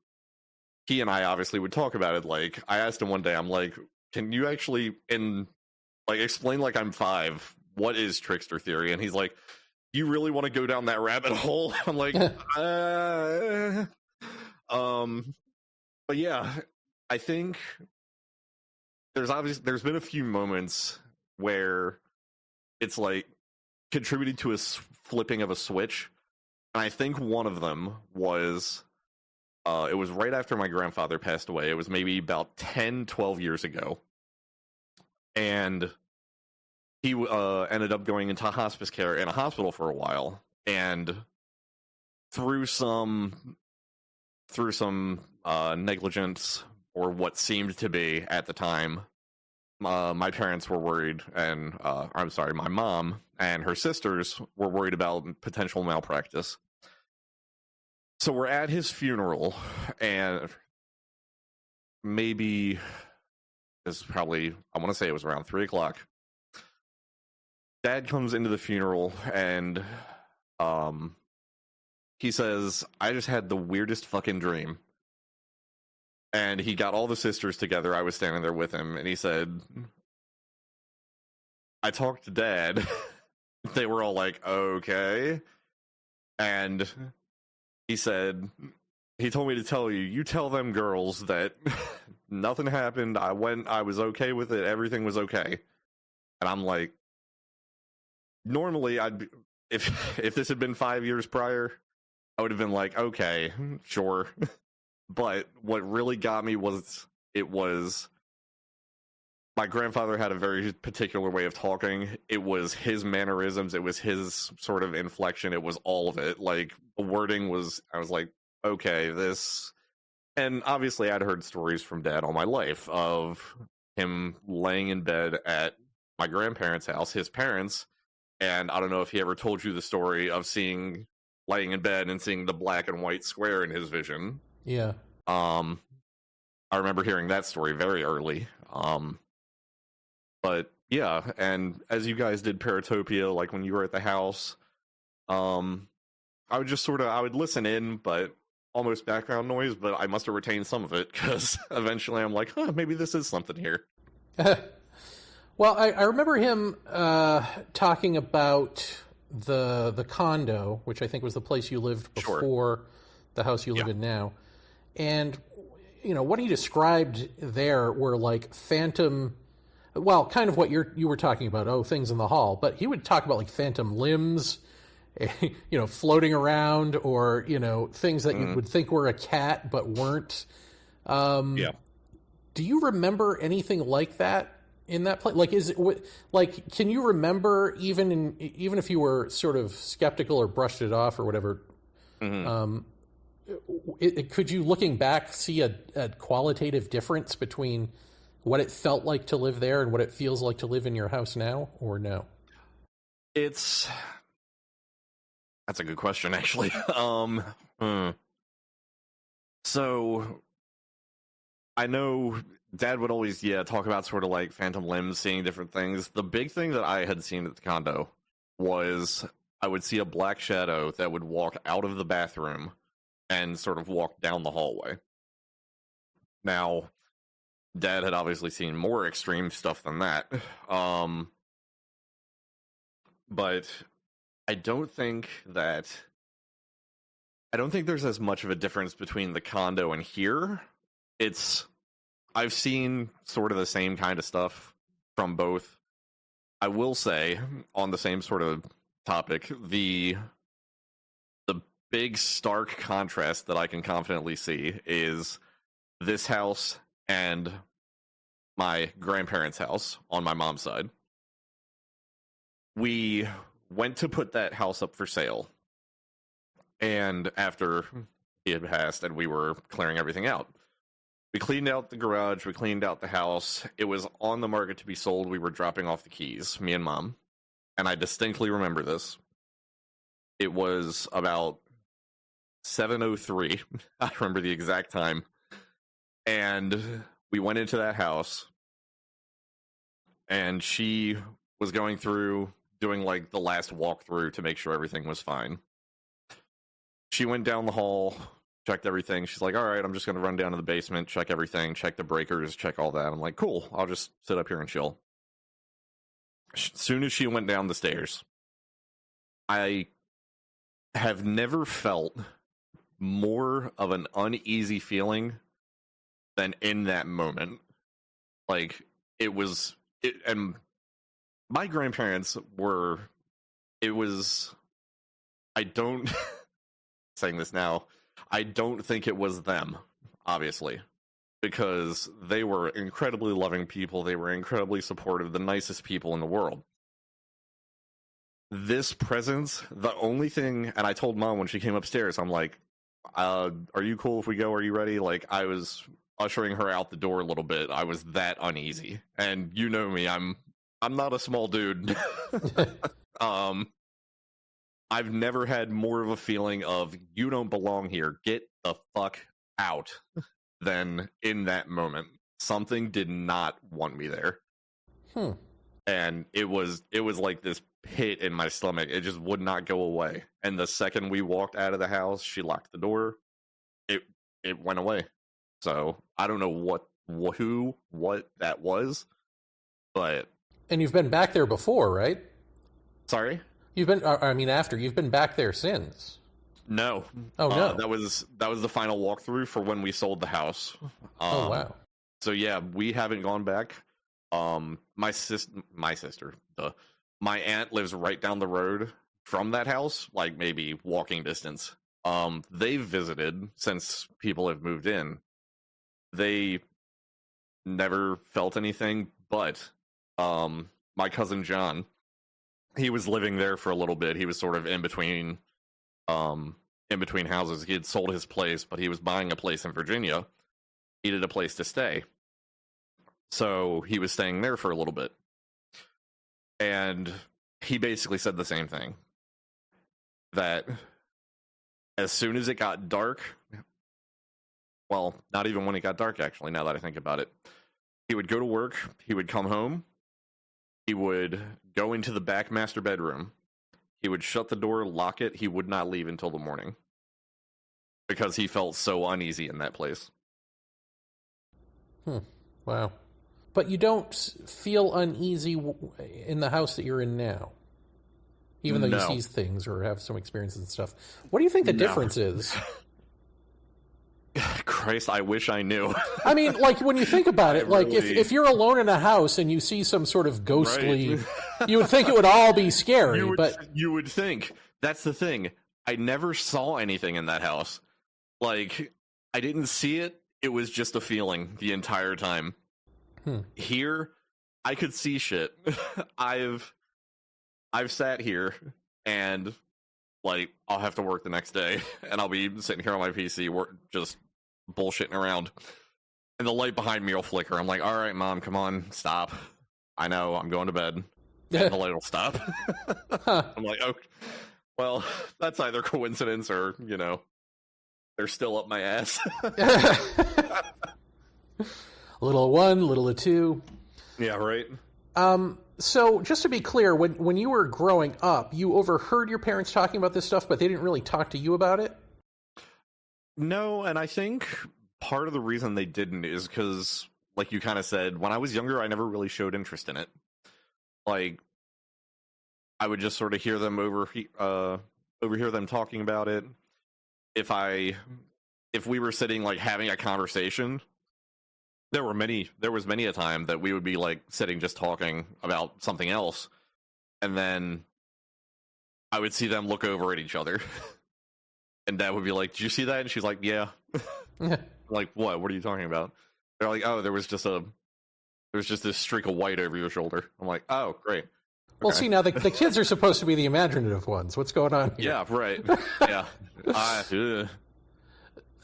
he and I obviously would talk about it. Like I asked him one day, I'm like, can you actually explain, like I'm 5, what is trickster theory? And he's like, you really want to go down that rabbit hole? I'm like, but yeah, I think there's been a few moments where it's like contributed to a flipping of a switch. And I think one of them was, it was right after my grandfather passed away. It was maybe about 10, 12 years ago. And he ended up going into hospice care in a hospital for a while, and through some negligence, or what seemed to be at the time, my parents were worried, and my mom and her sisters were worried about potential malpractice. So we're at his funeral, and maybe it's probably, I want to say it was around 3:00. Dad comes into the funeral, and he says, I just had the weirdest fucking dream. And he got all the sisters together. I was standing there with him, and he said, I talked to Dad. They were all like, okay. And he said, he told me to tell you, you tell them girls that nothing happened. I was okay with it. Everything was okay. And I'm like, normally, if this had been 5 years prior, I would have been like, okay, sure. But what really got me was my grandfather had a very particular way of talking. It was his mannerisms. It was his sort of inflection. It was all of it. Like the wording was, I was like, okay, this. And obviously, I'd heard stories from Dad all my life of him laying in bed at my grandparents' house, his parents. And I don't know if he ever told you the story of laying in bed and seeing the black and white square in his vision. Yeah. I remember hearing that story very early. But yeah, and as you guys did Paratopia, like when you were at the house, I would just I would listen in, but almost background noise, but I must have retained some of it, because eventually I'm like, maybe this is something here. Well, I remember him talking about the condo, which I think was the place you lived before the house you live in now. And, what he described there were like phantom, well, kind of what you were talking about, things in the hall. But he would talk about like phantom limbs, floating around, or, things that you would think were a cat but weren't. Yeah. Do you remember anything like that in that place? Like, can you remember, even if you were sort of skeptical or brushed it off or whatever, could you, looking back, see a qualitative difference between what it felt like to live there and what it feels like to live in your house now, or no? That's a good question, actually. So I know Dad would always, talk about sort of like phantom limbs, seeing different things. The big thing that I had seen at the condo was I would see a black shadow that would walk out of the bathroom and sort of walk down the hallway. Now, Dad had obviously seen more extreme stuff than that. But I don't think there's as much of a difference between the condo and here. I've seen sort of the same kind of stuff from both. I will say, on the same sort of topic, the big stark contrast that I can confidently see is this house and my grandparents' house on my mom's side. We went to put that house up for sale. And after he had passed and we were clearing everything out, we cleaned out the garage, we cleaned out the house. It was on the market to be sold. We were dropping off the keys, me and Mom. And I distinctly remember this. It was about 7:03. I remember the exact time. And we went into that house. And she was going through, doing like the last walkthrough to make sure everything was fine. She went down the hall, checked everything. She's like, all right, I'm just going to run down to the basement, check everything, check the breakers, check all that. I'm like, cool, I'll just sit up here and chill. As soon as she went down the stairs, I have never felt more of an uneasy feeling than in that moment. Like, and my grandparents were, I don't, saying this now, I don't think it was them, obviously, because they were incredibly loving people. They were incredibly supportive, the nicest people in the world. This presence, the only thing, and I told Mom when she came upstairs, I'm like, are you cool if we go? Are you ready? Like, I was ushering her out the door a little bit. I was that uneasy. And you know me, I'm not a small dude. I've never had more of a feeling of, you don't belong here, get the fuck out, than in that moment. Something did not want me there. And it was like this pit in my stomach. It just would not go away. And the second we walked out of the house, she locked the door. It went away. So I don't know what that was, but... And you've been back there before, right? Sorry? You've been back there since. No. Oh, no. That was the final walkthrough for when we sold the house. Oh, wow. So yeah, we haven't gone back. My aunt lives right down the road from that house, like maybe walking distance. They've visited since people have moved in. They never felt anything, but my cousin John, he was living there for a little bit. He was sort of in between houses. He had sold his place, but he was buying a place in Virginia. He needed a place to stay. So he was staying there for a little bit. And he basically said the same thing. That as soon as it got dark, well, not even when it got dark, actually, now that I think about it, he would go to work, he would come home, he would go into the back master bedroom, he would shut the door, lock it, he would not leave until the morning. Because he felt so uneasy in that place. Wow. But you don't feel uneasy in the house that you're in now? Even though you see things or have some experiences and stuff. What do you think the difference is? Christ, I wish I knew. I mean, like, when you think about it, like, if you're alone in a house and you see some sort of ghostly... Right. You would think it would all be scary, You would think. That's the thing. I never saw anything in that house. Like, I didn't see it. It was just a feeling the entire time. Here, I could see shit. I've sat here and, like, I'll have to work the next day, and I'll be sitting here on my PC, just bullshitting around, and the light behind me will flicker. I'm like, all right, Mom, come on, stop. I know, I'm going to bed. And the light will stop. I'm like, oh, well, that's either coincidence or, they're still up my ass. Little of one, little of two. Yeah, right. So, just to be clear, when you were growing up, you overheard your parents talking about this stuff, but they didn't really talk to you about it? No, and I think part of the reason they didn't is because, like you kind of said, when I was younger, I never really showed interest in it. Like, I would just sort of hear them overhear them talking about it. If we were sitting, like, having a conversation, there was many a time that we would be, like, sitting just talking about something else, and then I would see them look over at each other, and Dad would be like, "Did you see that?" And she's like, "Yeah." Like, what? What are you talking about? They're like, "Oh, there was just this streak of white over your shoulder." I'm like, "Oh, great." Well, see, now the kids are supposed to be the imaginative ones. What's going on here? Yeah, right. Yeah.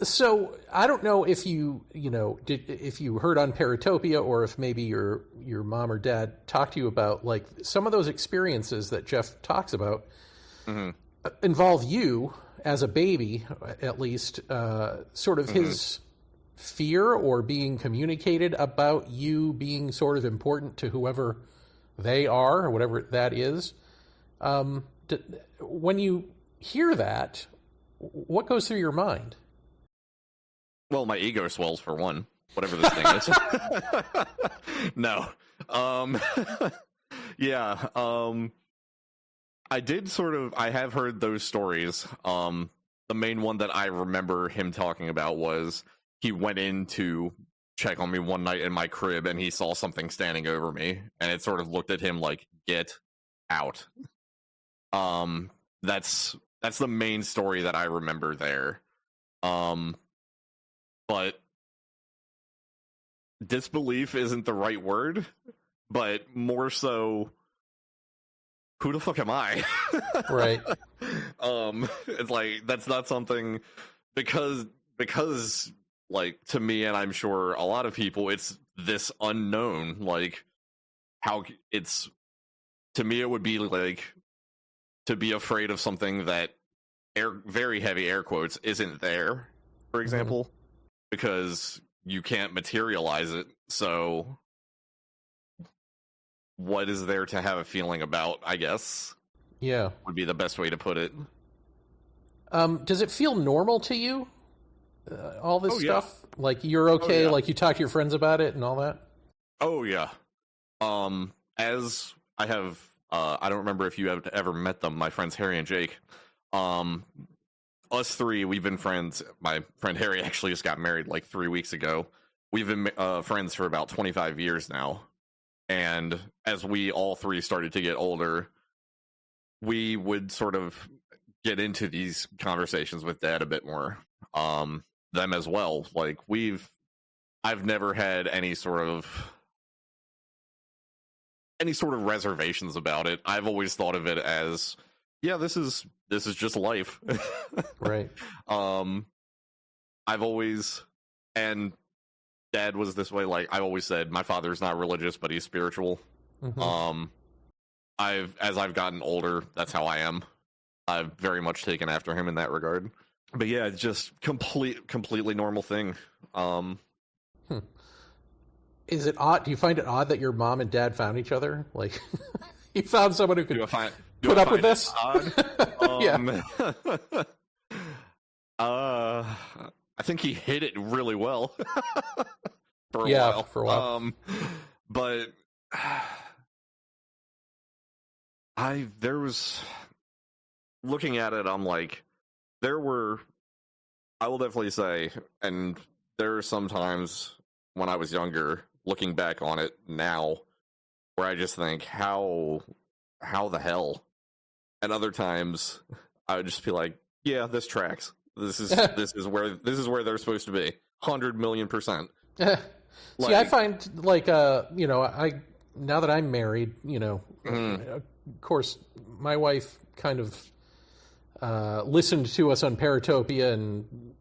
So I don't know if if you heard on Paratopia, or if maybe your mom or dad talked to you about like some of those experiences that Jeff talks about involve you as a baby, at least, sort of his fear or being communicated about you being sort of important to whoever they are or whatever that is. When you hear that, what goes through your mind? Well, my ego swells for one, whatever this thing is. No. Yeah. I have heard those stories. The main one that I remember him talking about was he went in to check on me one night in my crib and he saw something standing over me and it sort of looked at him like, get out. That's the main story that I remember there. But disbelief isn't the right word, but more so, who the fuck am I? Right. It's like, that's not something, because like, to me, and I'm sure a lot of people, it's this unknown, like, how it's, to me, it would be like, to be afraid of something that, very heavy air quotes, isn't there, for example. Because you can't materialize it, so what is there to have a feeling about, I guess? Yeah. Would be the best way to put it. Does it feel normal to you, all this stuff? Yeah. Like, you're okay, yeah. Like, you talk to your friends about it and all that? Oh, yeah. As I have, I don't remember if you have ever met them, my friends Harry and Jake. Us three, we've been friends. My friend Harry actually just got married like 3 weeks ago. We've been friends for about 25 years now. And as we all three started to get older, we would sort of get into these conversations with Dad a bit more. Them as well. Like, I've never had any sort of reservations about it. I've always thought of it as, yeah, this is just life. Right. I've always, and Dad was this way, like, I've always said, my father's not religious, but he's spiritual. As I've gotten older, that's how I am. I've very much taken after him in that regard. But yeah, it's just completely normal thing. Is it odd? Do you find it odd that your mom and dad found each other? Like, you found someone who could put up with this? Yeah. I think he hid it really well for a while. But there was, looking at it, I'm like, I will definitely say, and there are some times when I was younger, looking back on it now, where I just think, how the hell? And other times, I would just be like, yeah, this tracks. This is where they're supposed to be. 100 million %. See, I find, like, now that I'm married, of course, my wife kind of listened to us on Paratopia and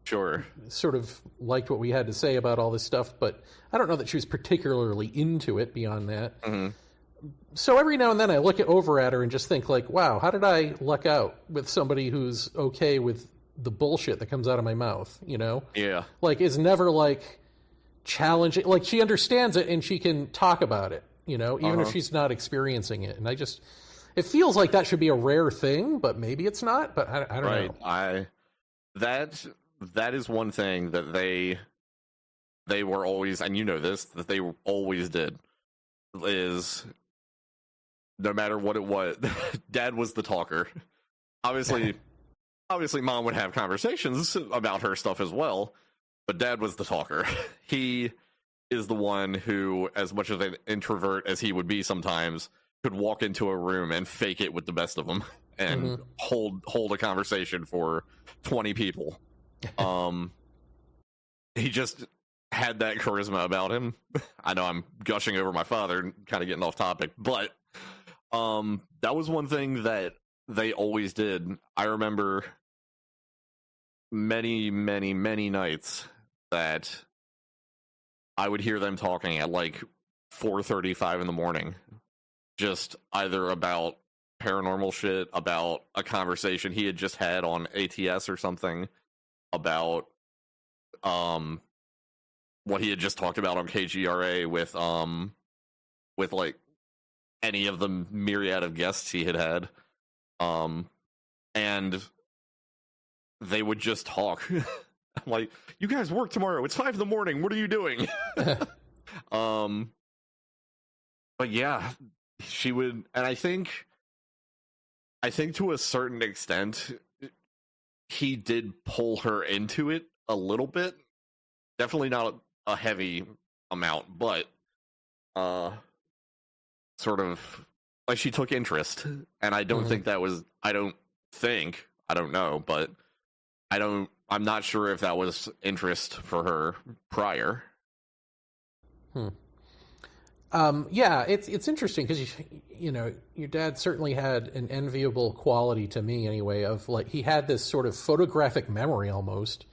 sort of liked what we had to say about all this stuff, but I don't know that she was particularly into it beyond that. So every now and then I look over at her and just think, like, wow, how did I luck out with somebody who's okay with the bullshit that comes out of my mouth, Yeah. Like, is never, like, challenging. Like, she understands it and she can talk about it, even if she's not experiencing it. And it feels like that should be a rare thing, but maybe it's not. But I don't know. That is one thing that they were always, and that they always did, is no matter what it was, Dad was the talker. Obviously, Mom would have conversations about her stuff as well, but Dad was the talker. He is the one who, as much of an introvert as he would be sometimes, could walk into a room and fake it with the best of them and hold a conversation for 20 people. He just had that charisma about him. I know I'm gushing over my father and kind of getting off topic, but That was one thing that they always did. I remember many, many, many nights that I would hear them talking at like 4:35 in the morning, just either about paranormal shit, about a conversation he had just had on ATS or something, about what he had just talked about on KGRA with like any of the myriad of guests he had, and they would just talk. I'm like, you guys work tomorrow, it's 5 a.m. what are you doing? But yeah, she would, and I think to a certain extent he did pull her into it a little bit. Definitely not a heavy amount, but sort of like she took interest. And I don't think that was, I don't know, but I'm not sure if that was interest for her prior. Yeah, it's interesting because you know, your dad certainly had an enviable quality to me anyway, of like he had this sort of photographic memory almost.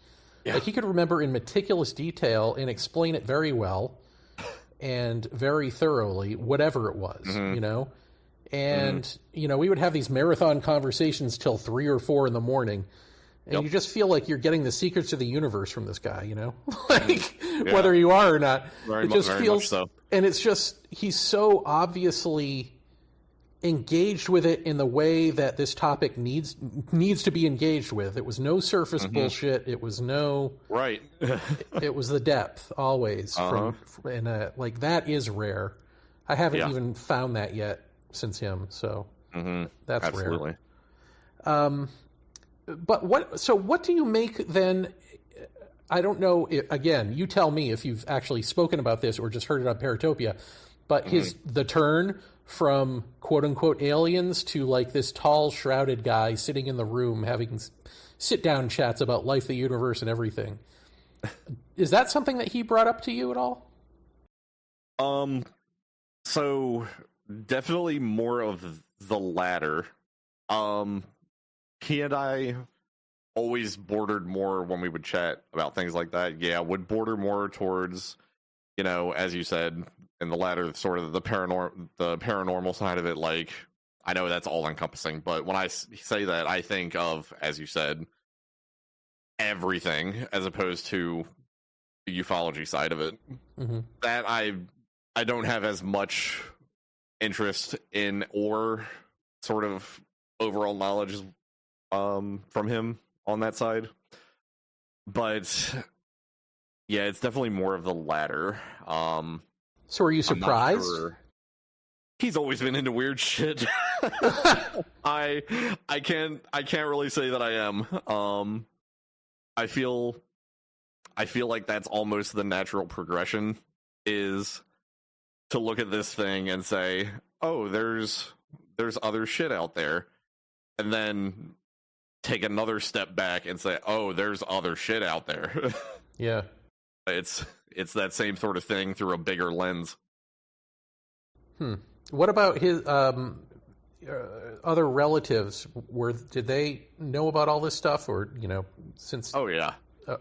Yeah. Like he could remember in meticulous detail and explain it very well and very thoroughly, whatever it was, you know? And, you know, we would have these marathon conversations till 3 or 4 in the morning. And you just feel like you're getting the secrets of the universe from this guy, you know? Like, whether you are or not. It just feels, so. And it's just, he's so obviously engaged with it in the way that this topic needs to be engaged with. It was no surface bullshit. It was no... Right. it was the depth, always. And like, that is rare. I haven't even found that yet since him, so that's absolutely rare. But what do you make then? I don't know. Again, you tell me if you've actually spoken about this or just heard it on Paratopia. But the turn from quote unquote aliens to like this tall shrouded guy sitting in the room having sit down chats about life, the universe, and everything. Is that something that he brought up to you at all? So definitely more of the latter. He and I always bordered more when we would chat about things like that. Yeah, would border more towards, you know, as you said, in the latter, sort of the paranormal side of it. Like, I know that's all encompassing, but when I say that, I think of, as you said, everything as opposed to the ufology side of it. That I don't have as much interest in or sort of overall knowledge from him on that side. But yeah, it's definitely more of the latter. So are you surprised? Sure. He's always been into weird shit. I can't really say that I am. I feel like that's almost the natural progression, is to look at this thing and say, oh, there's other shit out there, and then take another step back and say, oh, there's other shit out there. Yeah. It's that same sort of thing through a bigger lens. What about his other relatives? Did they know about all this stuff, or, you know, since? Oh yeah,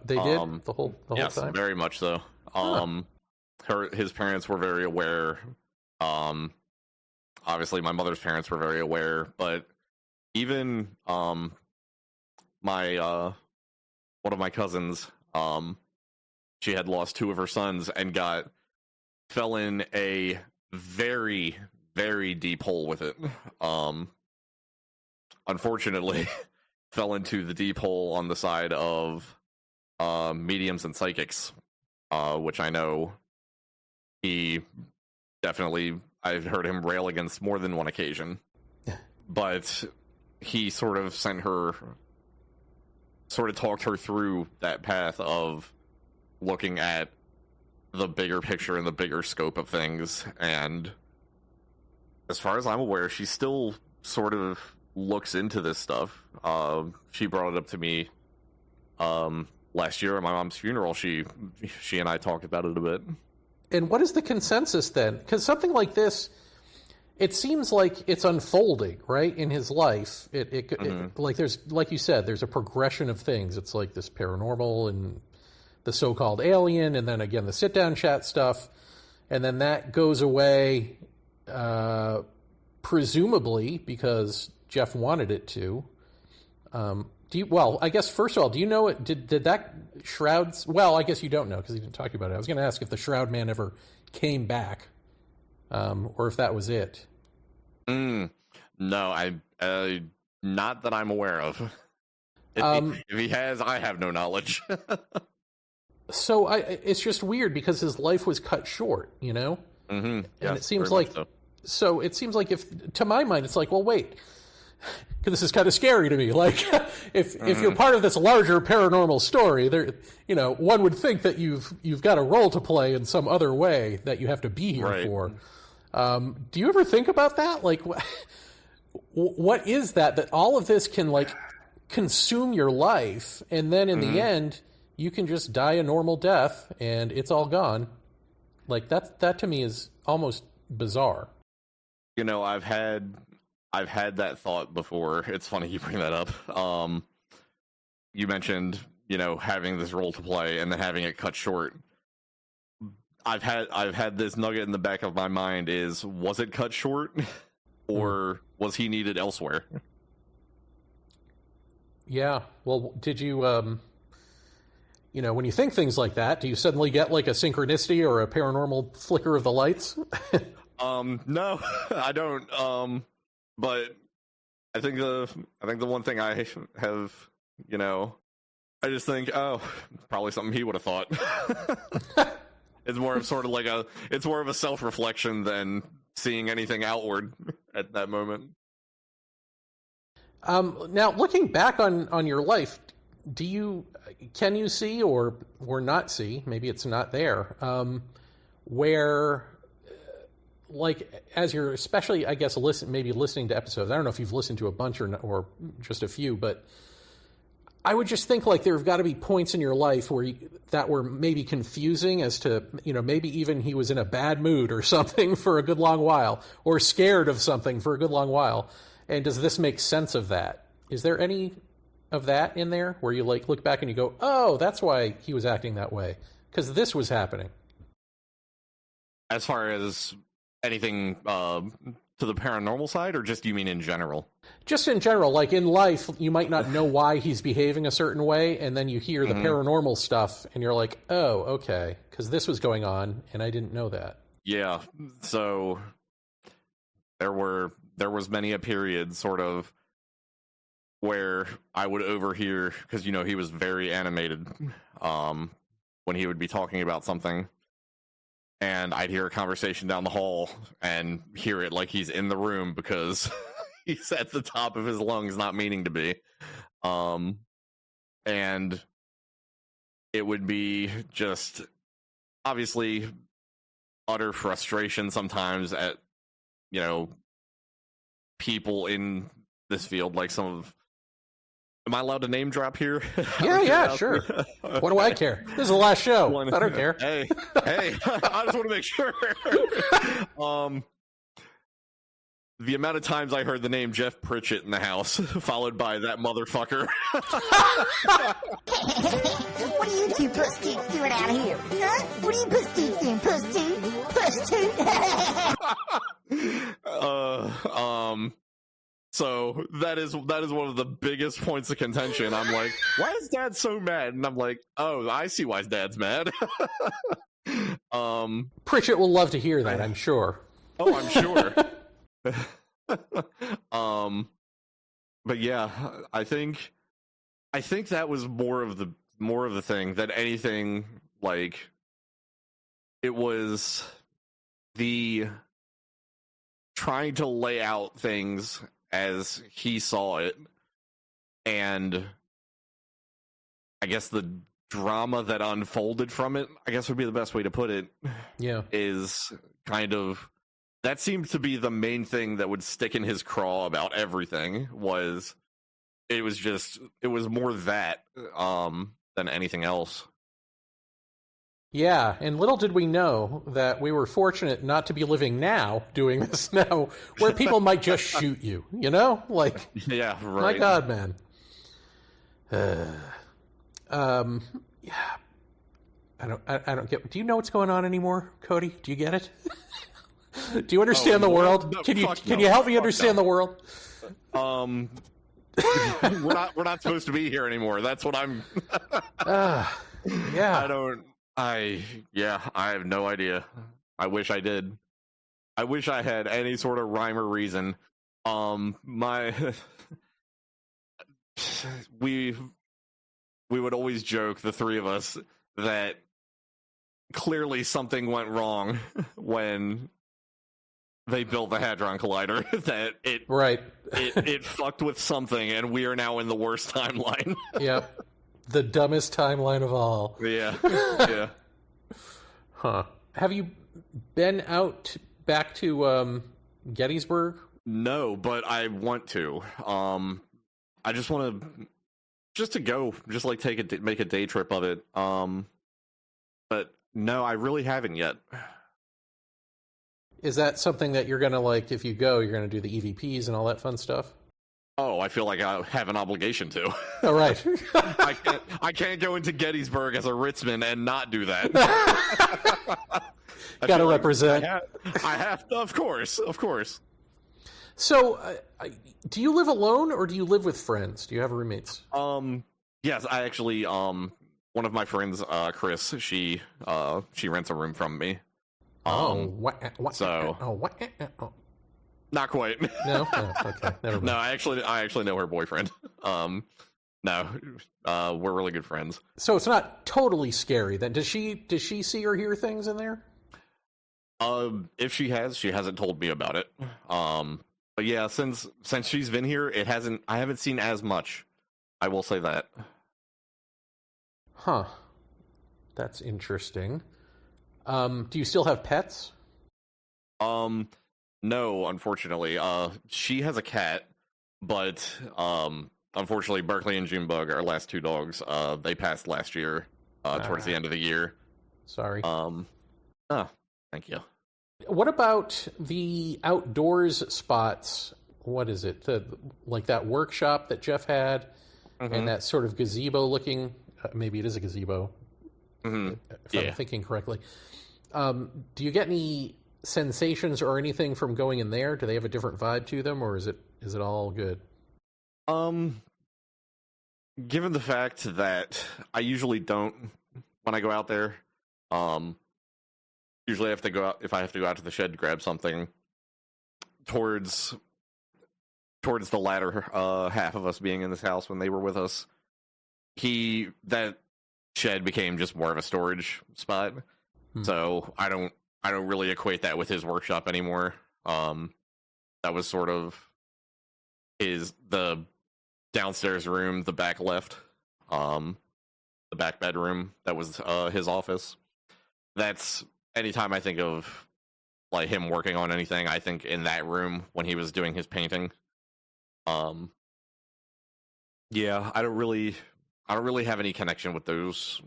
they did the whole yes, time. Very much so. His parents were very aware. Obviously, my mother's parents were very aware, but even my one of my cousins, she had lost 2 of her sons and fell in a very, very deep hole with it. Unfortunately, fell into the deep hole on the side of mediums and psychics, which I know he definitely, I've heard him rail against more than one occasion. But he sort of talked her through that path of looking at the bigger picture and the bigger scope of things. And as far as I'm aware, she still sort of looks into this stuff. She brought it up to me last year at my mom's funeral. She and I talked about it a bit. And what is the consensus then? Because something like this, it seems like it's unfolding, right, in his life. It like there's, like you said, there's a progression of things. It's like this paranormal and the so-called alien, and then again the sit-down chat stuff, and then that goes away, presumably because Jeff wanted it to. Well, I guess first of all, do you know it? Did that Shroud's? Well, I guess you don't know because he didn't talk about it. I was going to ask if the Shroud Man ever came back, or if that was it. No, I not that I'm aware of. If he has, I have no knowledge. So it's just weird because his life was cut short, you know? Mm-hmm. Yes, and it seems like, so it seems like if, to my mind, it's like, well, wait, because this is kind of scary to me. Like, if you're part of this larger paranormal story, there, you know, one would think that you've got a role to play in some other way that you have to be here for. Do you ever think about that? Like, what is that all of this can, like, consume your life, and then in the end, you can just die a normal death, and it's all gone? Like, that to me is almost bizarre. You know, I've had that thought before. It's funny you bring that up. You mentioned, you know, having this role to play and then having it cut short. I've had this nugget in the back of my mind is, was it cut short or was he needed elsewhere? Yeah. Well, did you, you know, when you think things like that, do you suddenly get like a synchronicity or a paranormal flicker of the lights? No, I don't. But I think the one thing I have, you know, I just think, oh, probably something he would have thought. It's more of sort of like it's more of a self-reflection than seeing anything outward at that moment. Now, looking back on your life, can you see or not see? Maybe it's not there. Where, like, as you're, especially, I guess, listening to episodes. I don't know if you've listened to a bunch or just a few, but I would just think like there have got to be points in your life that were maybe confusing as to, you know, maybe even he was in a bad mood or something for a good long while, or scared of something for a good long while. And does this make sense of that? Is there any of that in there where you like look back and you go, oh, that's why he was acting that way, because this was happening? As far as anything to the paranormal side, or just you mean in general? Just in general, like in life, you might not know why he's behaving a certain way, and then you hear the paranormal stuff, and you're like, oh, okay, because this was going on, and I didn't know that. Yeah, so there was many a period sort of where I would overhear, because, you know, he was very animated when he would be talking about something, and I'd hear a conversation down the hall and hear it like he's in the room because he's at the top of his lungs, not meaning to be. And it would be just obviously utter frustration sometimes at, you know, people in this field, like some of... Am I allowed to name drop here? Yeah, sure. What do I care? This is the last show. I don't care. Hey, I just want to make sure. The amount of times I heard the name Jeff Pritchett in the house, followed by that motherfucker. What are you two puss doing out here? Huh? What are you puss doing? Puss So that is one of the biggest points of contention. I'm like, why is Dad so mad? And I'm like, oh, I see why Dad's mad. Pritchett will love to hear that, I'm sure. Oh, I'm sure. But yeah, I think that was more of the thing than anything. Like, it was the trying to lay out things as he saw it, and I guess the drama that unfolded from it, I guess would be the best way to put it. Yeah, is kind of, that seemed to be the main thing that would stick in his craw about everything. It was more that than anything else. Yeah, and little did we know that we were fortunate not to be living now, doing this now, where people might just shoot you, you know? Like, yeah, right. My God, man. Yeah. I don't get. Do you know what's going on anymore, Cody? Do you get it? Do you understand the world? No, can you help me understand the world? We're not supposed to be here anymore. That's what I'm. Yeah. I have no idea. I wish I did. I wish I had any sort of rhyme or reason. We would always joke, the three of us, that clearly something went wrong when they built the Hadron Collider. That it fucked with something, and we are now in the worst timeline. Yep. The dumbest timeline of all. Yeah. Yeah. Huh. Have you been back to Gettysburg? No, but I want to. I just want to go, just like make a day trip of it. But no, I really haven't yet. Is that something that you're gonna like? If you go, you're gonna do the EVPs and all that fun stuff? Oh, I feel like I have an obligation to. Oh, right. I can't go into Gettysburg as a Ritzmann and not do that. Gotta represent. I have to, of course. So, do you live alone or do you live with friends? Do you have roommates? Yes, I actually, one of my friends, Chris, she rents a room from me. Not quite. No? Oh, okay. Never mind. No, I actually know her boyfriend. No, we're really good friends. So it's not totally scary then. Does she see or hear things in there? If she hasn't told me about it. But yeah, since she's been here, I haven't seen as much. I will say that. Huh. That's interesting. Do you still have pets? No, unfortunately. She has a cat, but unfortunately, Berkeley and Junebug, our last two dogs, they passed last year, towards the end of the year. Sorry. Thank you. What about the outdoors spots? What is it? Like that workshop that Jeff had, and that sort of gazebo-looking. Maybe it is a gazebo. Mm-hmm. If I'm thinking correctly. Do you get any sensations or anything from going in there? Do they have a different vibe to them, or is it all good? Given the fact that I usually don't when I go out there, usually I have to go out if I have to go out to the shed to grab something. Towards the latter half of us being in this house when they were with us, that shed became just more of a storage spot. So I don't really equate that with his workshop anymore. That was sort of the downstairs room, the back left, the back bedroom. That was his office. That's anytime I think of like him working on anything, I think in that room when he was doing his painting. Yeah, I don't really have any connection with those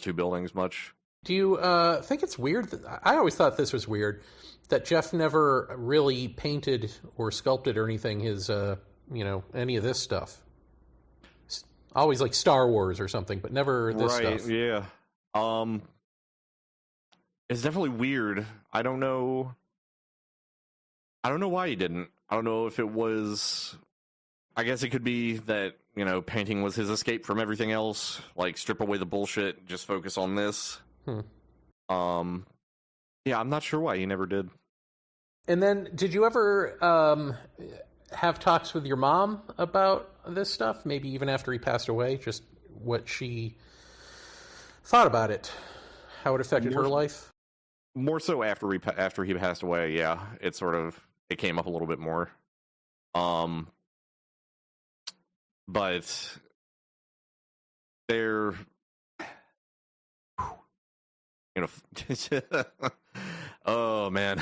two buildings much. Do you think it's weird? I always thought this was weird that Jeff never really painted or sculpted or anything. His, any of this stuff. Always like Star Wars or something, but never this stuff. Right? Yeah. It's definitely weird. I don't know why he didn't. I don't know if it was. I guess it could be that painting was his escape from everything else. Like strip away the bullshit, just focus on this. Yeah, I'm not sure why he never did. And then, did you ever have talks with your mom about this stuff? Maybe even after he passed away, just what she thought about it, how it affected her life. More so after he passed away. Yeah, it came up a little bit more. But they're. Oh man.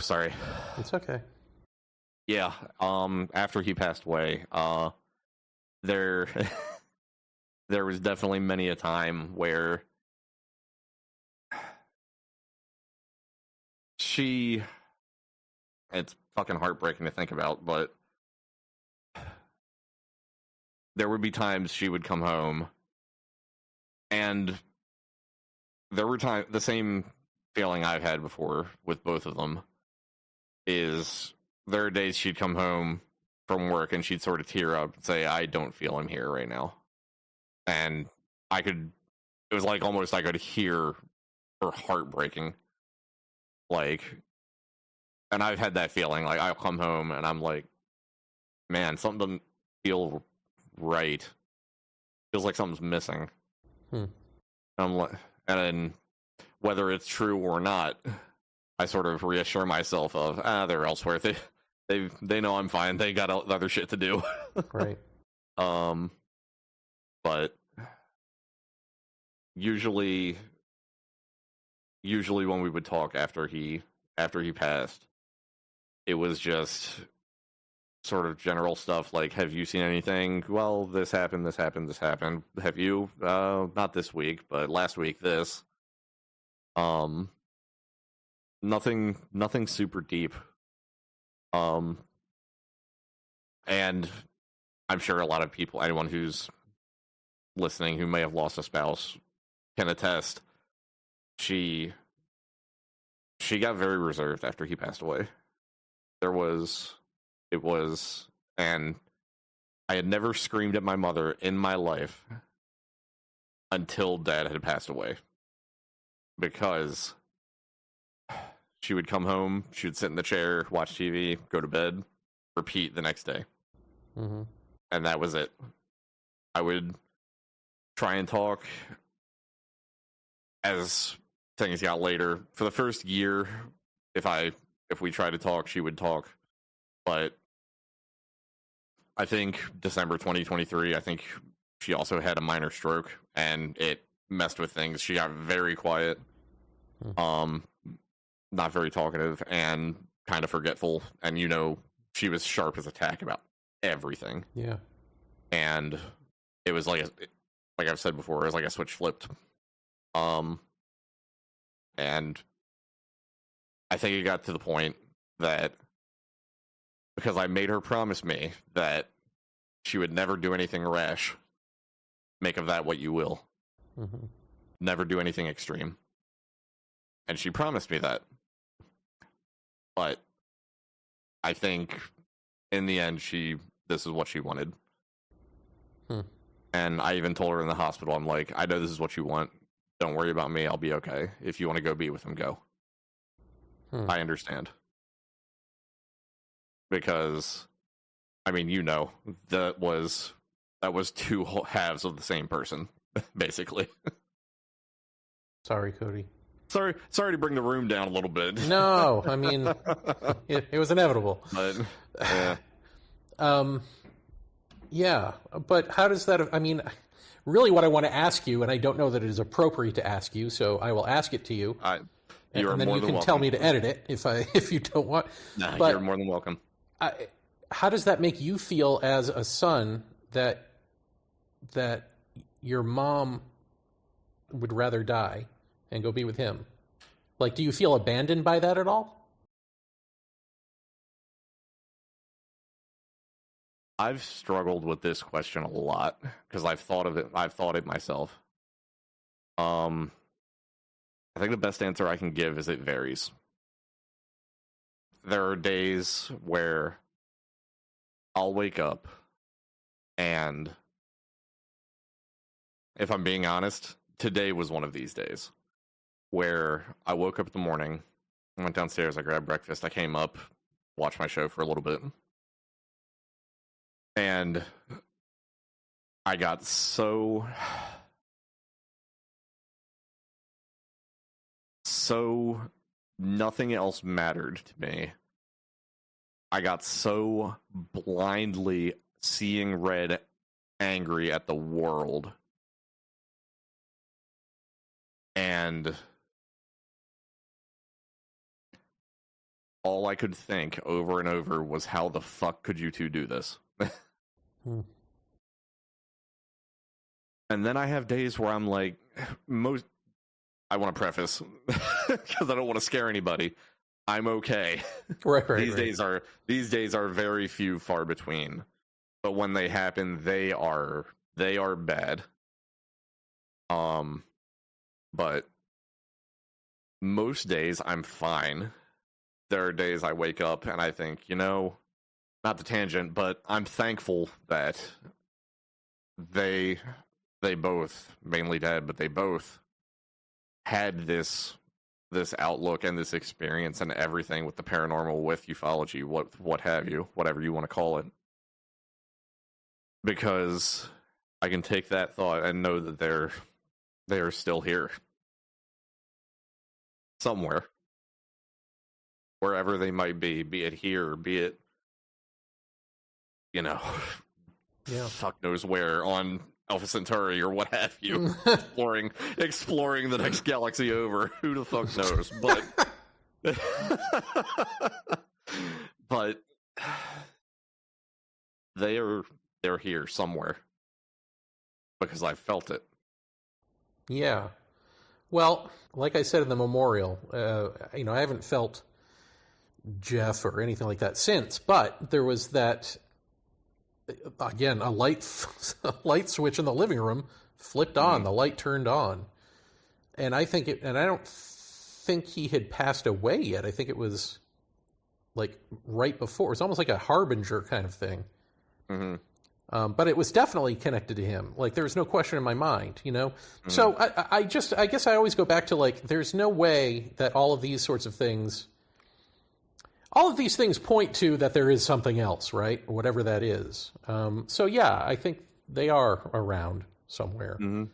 Sorry. It's okay. Yeah. After he passed away, there there was definitely many a time where it's fucking heartbreaking to think about, but there would be times she would come home, and there were times, the same feeling I've had before with both of them, is there are days she'd come home from work and she'd sort of tear up and say, I don't feel him here right now. And it was like almost I could hear her heart breaking. Like, and I've had that feeling, like I'll come home and I'm like, man, something doesn't feel right. Feels like something's missing. I'm like, and then whether it's true or not, I sort of reassure myself of, they're elsewhere. They know I'm fine. They got other shit to do. Right. But usually when we would talk after he passed, it was just sort of general stuff like, have you seen anything? Well, this happened. Have you? Not this week, but last week this. Nothing super deep. And I'm sure a lot of people, anyone who's listening who may have lost a spouse, can attest. She got very reserved after he passed away. And I had never screamed at my mother in my life until Dad had passed away. Because she would come home, she would sit in the chair, watch TV, go to bed, repeat the next day. Mm-hmm. And that was it. I would try and talk as things got later. For the first year, if we tried to talk, she would talk. But I think December 2023, I think she also had a minor stroke, and it messed with things. She got very quiet, not very talkative, and kind of forgetful. And she was sharp as a tack about everything. Yeah. And it was like I've said before, it was like a switch flipped. And I think it got to the point that, because I made her promise me that she would never do anything rash, make of that what you will. Mm-hmm. Never do anything extreme. And she promised me that. But I think in the end, this is what she wanted. And I even told her in the hospital, I'm like, I know this is what you want. Don't worry about me. I'll be okay. If you want to go be with him, go. I understand. Because, I mean, that was two halves of the same person, basically. Sorry, Cody. Sorry to bring the room down a little bit. No, I mean, it was inevitable. But, yeah. Yeah, but how does that, I mean, really what I want to ask you, and I don't know that it is appropriate to ask you, so I will ask it to you. And then you can tell me to edit it if you don't want. Nah, but you're more than welcome. How does that make you feel as a son that your mom would rather die and go be with him? Like, do you feel abandoned by that at all? I've struggled with this question a lot because I've thought it myself. I think the best answer I can give is it varies. There are days where I'll wake up and, if I'm being honest, today was one of these days where I woke up in the morning, I went downstairs, I grabbed breakfast, I came up, watched my show for a little bit. And I got so nothing else mattered to me. I got so blindly seeing red, angry at the world. And all I could think over and over was, how the fuck could you two do this? And then I have days where I'm like, I want to preface, because I don't want to scare anybody, I'm okay. Right. These days are very few, far between. But when they happen, they are bad. But most days I'm fine. There are days I wake up and I think, not the tangent, but I'm thankful that they both, mainly Dad, but they both had this outlook and this experience and everything with the paranormal, with ufology, what have you, whatever you want to call it. Because I can take that thought and know that they are still here. Somewhere. Wherever they might be it here, be it, fuck knows where, on Alpha Centauri or what have you, exploring the next galaxy over. Who the fuck knows? But they're here somewhere because I felt it. Yeah. Well, like I said in the memorial, I haven't felt Jeff or anything like that since, but there was that, again, a light switch in the living room flipped on, the light turned on. And I don't think he had passed away yet. I think it was like right before. It was almost like a harbinger kind of thing. Mm-hmm. But it was definitely connected to him. Like, there was no question in my mind, Mm-hmm. So I guess I always go back to, like, there's no way that all of these things point to that there is something else, right? Whatever that is. So yeah, I think they are around somewhere. Mm-hmm.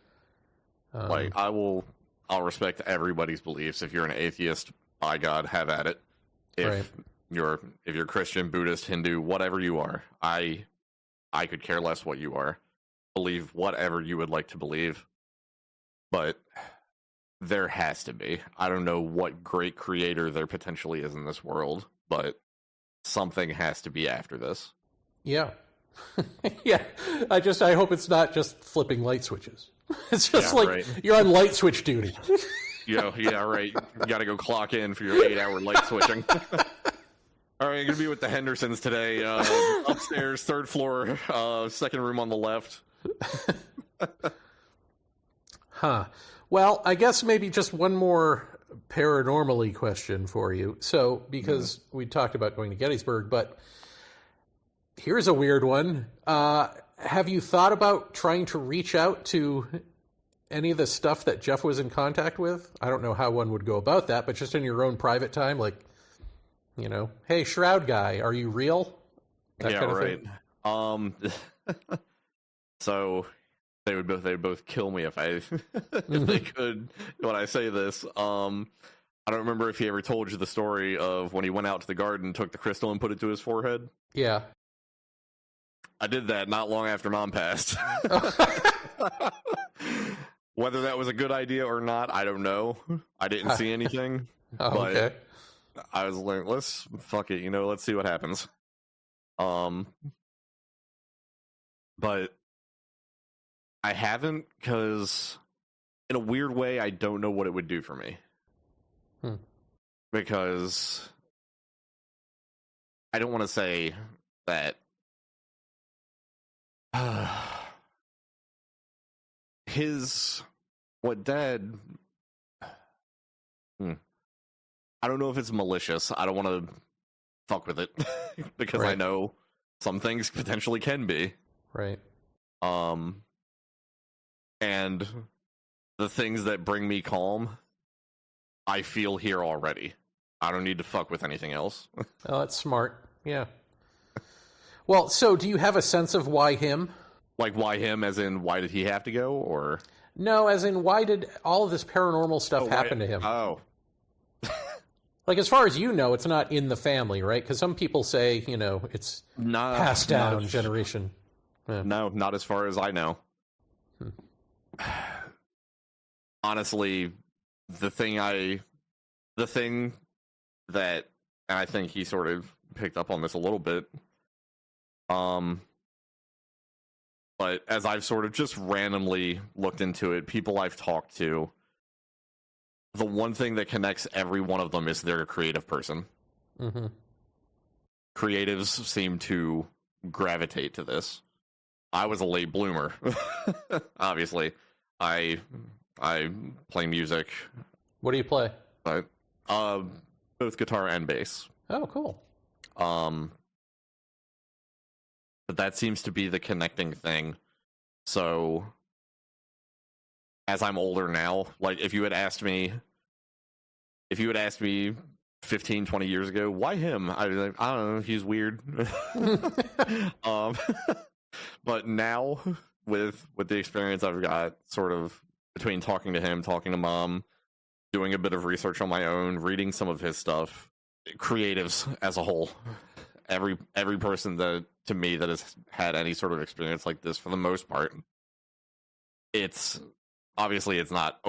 I'll respect everybody's beliefs. If you're an atheist, by God, have at it. If you're Christian, Buddhist, Hindu, whatever you are, I could care less what you are. Believe whatever you would like to believe. But there has to be. I don't know what great creator there potentially is in this world, but something has to be after this. Yeah. Yeah. I hope it's not just flipping light switches. It's just you're on light switch duty. Yeah, right. You gotta go clock in for your 8-hour light switching. All right, I'm going to be with the Hendersons today. Upstairs, 3rd floor, second room on the left. Huh. Well, I guess maybe just one more paranormally question for you. So, because we talked about going to Gettysburg, but here's a weird one. Have you thought about trying to reach out to any of the stuff that Jeff was in contact with? I don't know how one would go about that, but just in your own private time, like, hey, Shroud guy, are you real? That kind of thing. So they would both kill me if they could when I say this. I don't remember if he ever told you the story of when he went out to the garden, took the crystal and put it to his forehead. Yeah. I did that not long after Mom passed. Whether that was a good idea or not, I don't know. I didn't see anything. Okay. I was like, let's fuck it, let's see what happens. But I haven't, because in a weird way, I don't know what it would do for me. Because I don't want to say that what Dad... I don't know if it's malicious. I don't want to fuck with it because I know some things potentially can be. Right. And the things that bring me calm, I feel here already. I don't need to fuck with anything else. Oh, that's smart. Yeah. Well, so do you have a sense of why him? Like, why him, as in, why did he have to go, or? No, as in, why did all of this paranormal stuff happen to him? Oh. Like, as far as you know, it's not in the family, right? Because some people say, it's passed down generation. Yeah. No, not as far as I know. Honestly, the thing that, and I think he sort of picked up on this a little bit, But as I've sort of just randomly looked into it, people I've talked to, the one thing that connects every one of them is they're a creative person. Mm-hmm. Creatives seem to gravitate to this. I was a late bloomer. Obviously, I play music. What do you play? But both guitar and bass. Oh, cool. But that seems to be the connecting thing. So, as I'm older now, like if you had asked me 15, 20 years ago, why him? I'd be like, I don't know, he's weird. But now, with the experience I've got, sort of between talking to him, talking to Mom, doing a bit of research on my own, reading some of his stuff, creatives as a whole, every person that to me that has had any sort of experience like this, for the most part, it's obviously it's not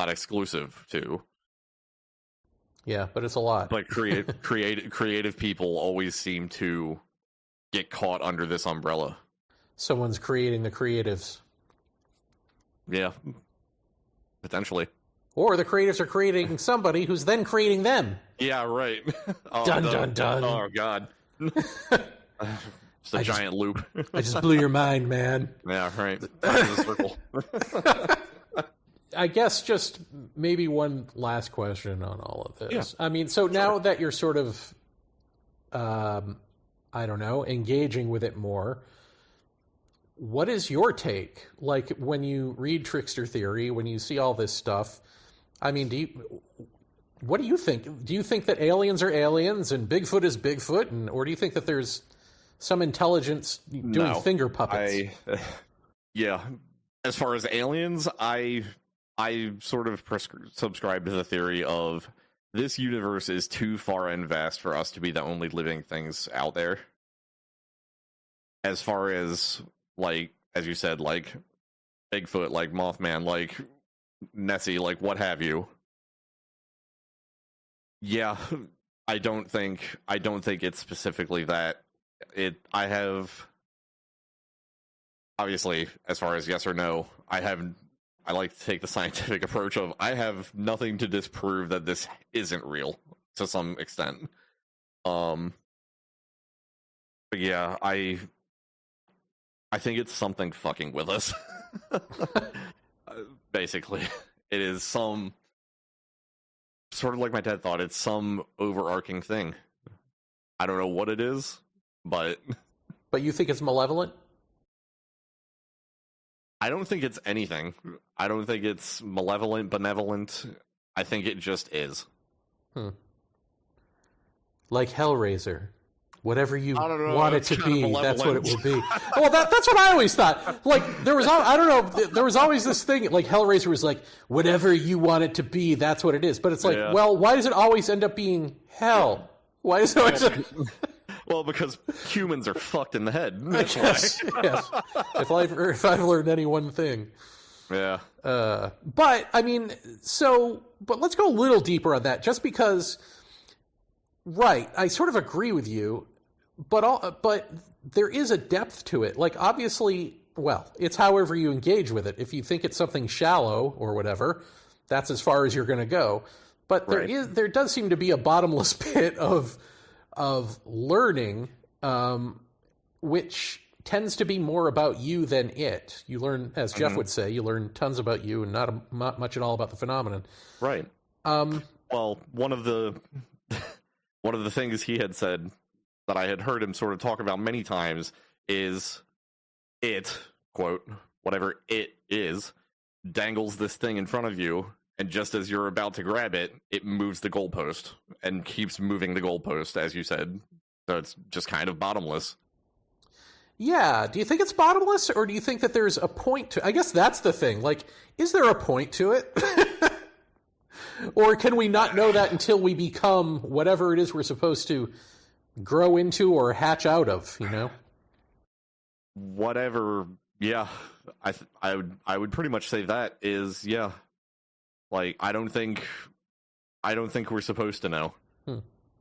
exclusive to. Yeah, but it's a lot. But creative people always seem to get caught under this umbrella. Someone's creating the creatives. Yeah, potentially. Or the creatives are creating somebody who's then creating them. Yeah, right. Oh, dun, dun, dun. Oh, God. It's a giant loop. I just blew your mind, man. Yeah, right. The circle. I guess just maybe one last question on all of this. Yeah. I mean, so now that you're sort of, I don't know, engaging with it more, what is your take? Like, when you read Trickster Theory, when you see all this stuff, I mean, what do you think? Do you think that aliens are aliens and Bigfoot is Bigfoot? Or do you think that there's some intelligence doing finger puppets? Yeah. As far as aliens, I sort of subscribe to the theory of this universe is too far and vast for us to be the only living things out there. As far as, like, as you said, like Bigfoot, like Mothman, like Nessie, like what have you. Yeah, I don't think it's specifically that. I have, obviously, as far as yes or no, I like to take the scientific approach of I have nothing to disprove that this isn't real to some extent. But yeah, I think it's something fucking with us. Basically, it is some sort of like my dad thought. It's some overarching thing. I don't know what it is, but you think it's malevolent? I don't think it's anything. I don't think it's malevolent, benevolent. I think it just is. Like Hellraiser. Whatever you want it to be, that's what it will be. Well, that's what I always thought. Like, there was always this thing, like Hellraiser was like, whatever you want it to be, that's what it is. But it's like, well, why does it always end up being hell? Why does it always... Well, because humans are fucked in the head. Yes. If I've learned any one thing. Yeah. But, I mean, but let's go a little deeper on that, just because, right, I sort of agree with you, but there is a depth to it. Like, obviously, well, it's however you engage with it. If you think it's something shallow or whatever, that's as far as you're going to go. But there does seem to be a bottomless pit of learning, which tends to be more about you than it. You learn, as Jeff would say, you learn tons about you and not much at all about the phenomenon. Right. Well, one of the things he had said that I had heard him sort of talk about many times is it, quote, whatever it is, dangles this thing in front of you, and just as you're about to grab it, it moves the goalpost and keeps moving the goalpost, as you said. So it's just kind of bottomless. Yeah. Do you think it's bottomless, or do you think that there's a point to... I guess that's the thing. Like, is there a point to it? Or can we not know that until we become whatever it is we're supposed to grow into or hatch out of, you know? Whatever, yeah. I would pretty much say that is, yeah. Like, I don't think we're supposed to know.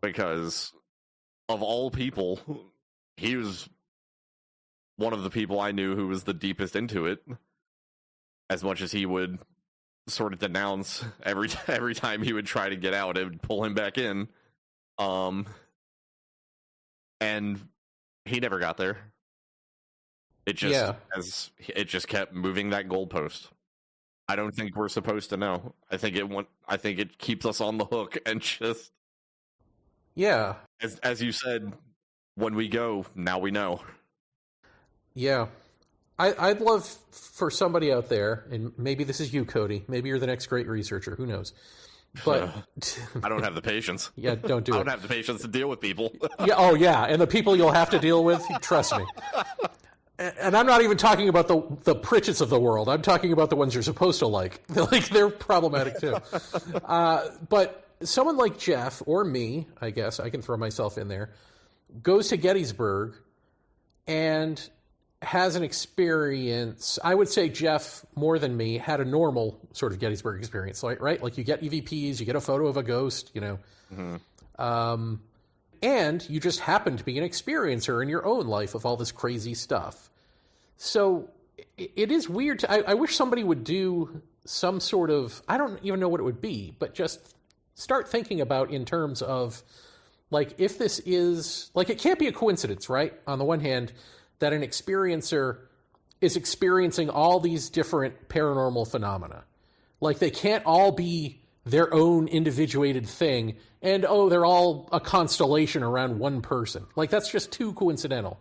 Because of all people, he was one of the people I knew who was the deepest into it, as much as he would sort of denounce every time he would try to get out, it would pull him back in. And he never got there. It just kept moving that goalpost. I don't think we're supposed to know. I think it keeps us on the hook and just as you said, when we go, now we know. Yeah. I'd love for somebody out there, and maybe this is you, Cody. Maybe you're the next great researcher. Who knows? But I don't have the patience. Yeah, don't do it. I don't have the patience to deal with people. Yeah. Oh, yeah. And the people you'll have to deal with, trust me. And I'm not even talking about the Pritchetts of the world. I'm talking about the ones you're supposed to like. Like, they're problematic too. But someone like Jeff, or me, I guess, I can throw myself in there, goes to Gettysburg and has an experience. I would say Jeff, more than me, had a normal sort of Gettysburg experience, right? Like, you get EVPs, you get a photo of a ghost, you know. Mm-hmm. And you just happen to be an experiencer in your own life of all this crazy stuff. So it is weird. I wish somebody would do some sort of, I don't even know what it would be, but just start thinking about in terms of, like, if this is, like, it can't be a coincidence, right? On the one hand, that an experiencer is experiencing all these different paranormal phenomena. Like, they can't all be their own individuated thing, and, oh, they're all a constellation around one person. Like, that's just too coincidental.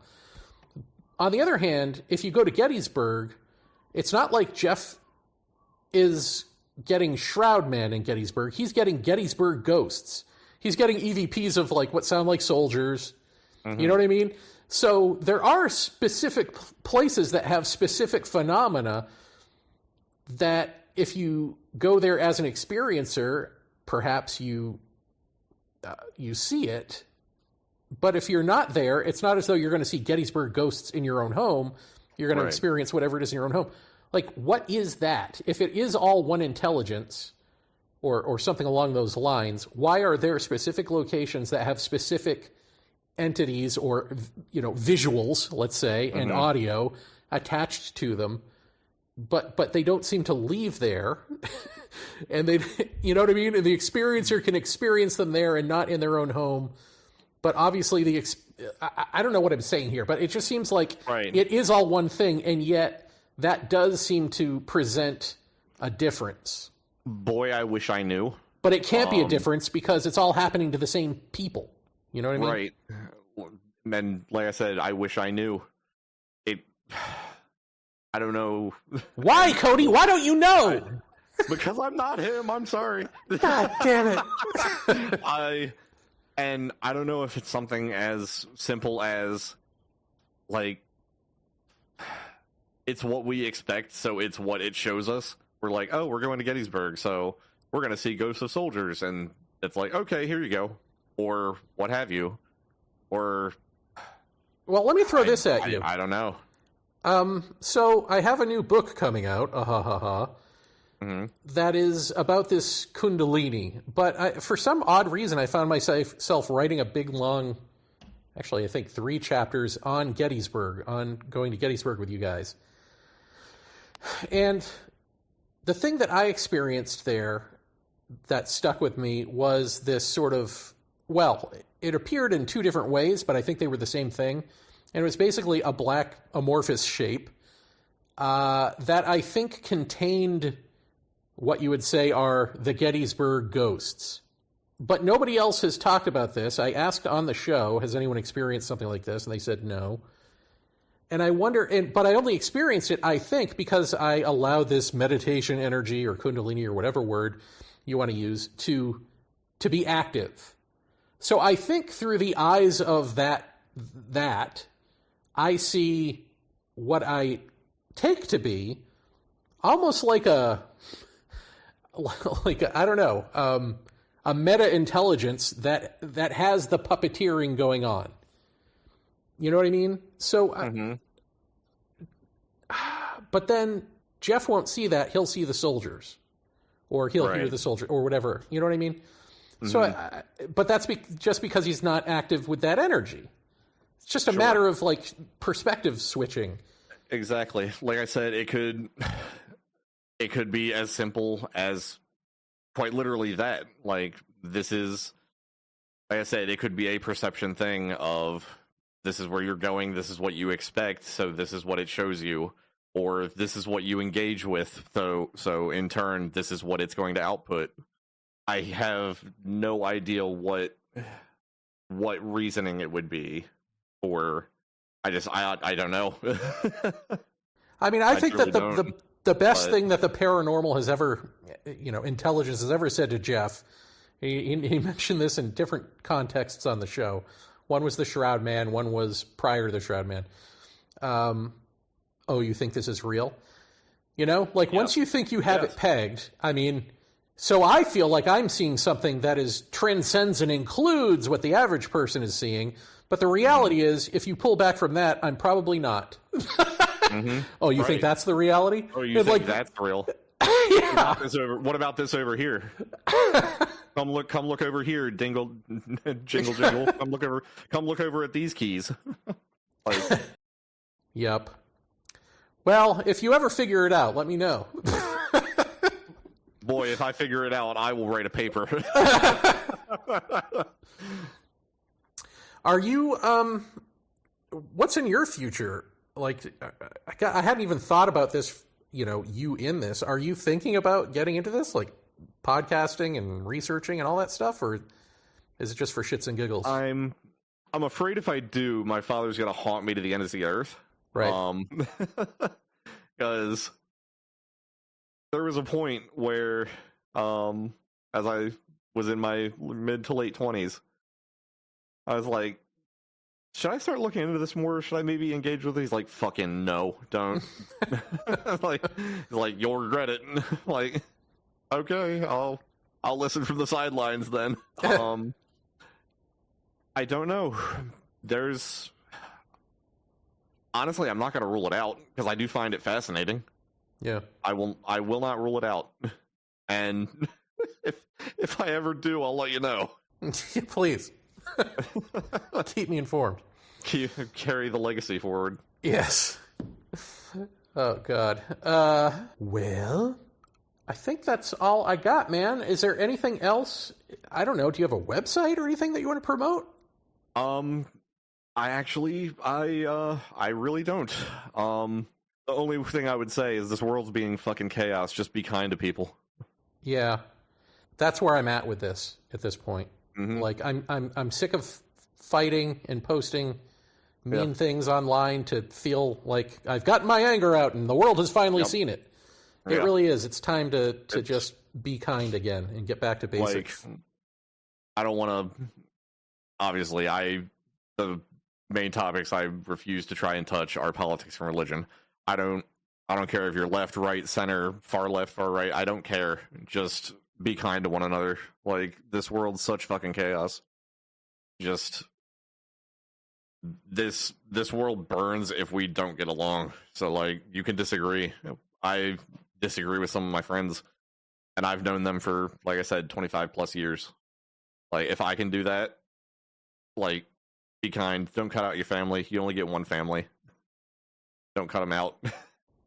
On the other hand, if you go to Gettysburg, it's not like Jeff is getting Shroud Man in Gettysburg. He's getting Gettysburg ghosts. He's getting EVPs of, like, what sound like soldiers. Mm-hmm. You know what I mean? So there are specific places that have specific phenomena that if you go there as an experiencer, perhaps you see it. But if you're not there, it's not as though you're going to see Gettysburg ghosts in your own home. You're going to experience whatever it is in your own home. Like, what is that? If it is all one intelligence or something along those lines, why are there specific locations that have specific entities or, you know, visuals, let's say, and audio attached to them, but they don't seem to leave there? And they, you know what I mean? And the experiencer can experience them there and not in their own home. But obviously I don't know what I'm saying here, but it just seems like it is all one thing, and yet that does seem to present a difference. Boy, I wish I knew. But it can't be a difference because it's all happening to the same people. You know what I mean? Right. And like I said, I wish I knew. I don't know. Why, Cody? Why don't you know? Because I'm not him. I'm sorry. God damn it. I don't know if it's something as simple as, like, it's what we expect, so it's what it shows us. We're like, oh, we're going to Gettysburg, so we're going to see ghosts of soldiers, and it's like, okay, here you go. Or what have you. Or... Well, let me throw this at you. I don't know. So I have a new book coming out, that is about this Kundalini. But for some odd reason, I found myself writing a big, long, actually, I think 3 chapters on Gettysburg, on going to Gettysburg with you guys. And the thing that I experienced there that stuck with me was this sort of, well, it appeared in 2 different ways, but I think they were the same thing. And it was basically a black amorphous shape that I think contained what you would say are the Gettysburg ghosts. But nobody else has talked about this. I asked on the show, has anyone experienced something like this? And they said no. And I wonder, but I only experienced it, I think, because I allowed this meditation energy or Kundalini or whatever word you want to use to be active. So I think through the eyes of that I see what I take to be almost like a I don't know, a meta-intelligence that has the puppeteering going on. You know what I mean? So, but then Jeff won't see that. He'll see the soldiers, or he'll hear the soldier, or whatever. You know what I mean? So, but that's just because he's not active with that energy. It's just a matter of like perspective switching. Exactly. Like I said, it could be as simple as quite literally that. Like, this is, like I said, it could be a perception thing of this is where you're going, this is what you expect, so this is what it shows you, or this is what you engage with, so in turn, this is what it's going to output. I have no idea what reasoning it would be, or I don't know. I mean, I think that the best thing that the paranormal has ever, intelligence has ever said to Jeff, he mentioned this in different contexts on the show. One was the Shroud Man, one was prior to the Shroud Man. Oh, you think this is real? Once you think you have it pegged, I mean, so I feel like I'm seeing something that transcends and includes what the average person is seeing, but the reality is, if you pull back from that, I'm probably not. Mm-hmm. Oh, you think that's the reality? Oh, you think that's real? Yeah. What about this over here? Come look over here, jingle, jingle. Come look over at these keys. Yep. Well, if you ever figure it out, let me know. Boy, if I figure it out, I will write a paper. Are you, what's in your future? Like, I hadn't even thought about this, you in this. Are you thinking about getting into this, like podcasting and researching and all that stuff, or is it just for shits and giggles? I'm afraid if I do, my father's going to haunt me to the end of the earth. Right. Because there was a point where, as I was in my mid to late 20s, I was like, should I start looking into this more? Should I maybe engage with these? Like, fucking no, don't. like you'll regret it. Like, okay, I'll listen from the sidelines then. I don't know. Honestly, I'm not going to rule it out because I do find it fascinating. Yeah, I will not rule it out. And if I ever do, I'll let you know. Please. Keep me informed. Carry the legacy forward. Yes. Oh, God. Well, I think that's all I got, man. Is there anything else? I don't know. Do you have a website or anything that you want to promote? I really don't. The only thing I would say is this world's being fucking chaos. Just be kind to people. Yeah. That's where I'm at with this at this point. Mm-hmm. Like, I'm sick of fighting and posting mean things online to feel like I've gotten my anger out and the world has finally seen it. It really is. It's time to just be kind again and get back to basics. Like, I don't want to. Obviously, the main topics I refuse to try and touch are politics and religion. I don't care if you're left, right, center, far left, far right. I don't care. Just be kind to one another. Like, this world's such fucking chaos. Just this world burns if we don't get along. So, like, you can disagree. I disagree with some of my friends, and I've known them for, like I said, 25 plus years. Like, if I can do that, like, be kind. Don't cut out your family. You only get one family. Don't cut them out.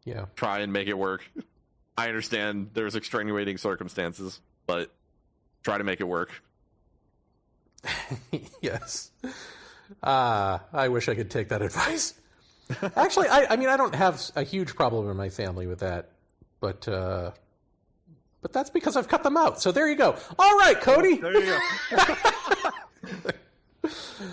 Yeah. Try and make it work. I understand there's extenuating circumstances, but try to make it work. Yes. I wish I could take that advice. Actually, I mean, I don't have a huge problem in my family with that, but that's because I've cut them out. So there you go. All right, Cody. There you go.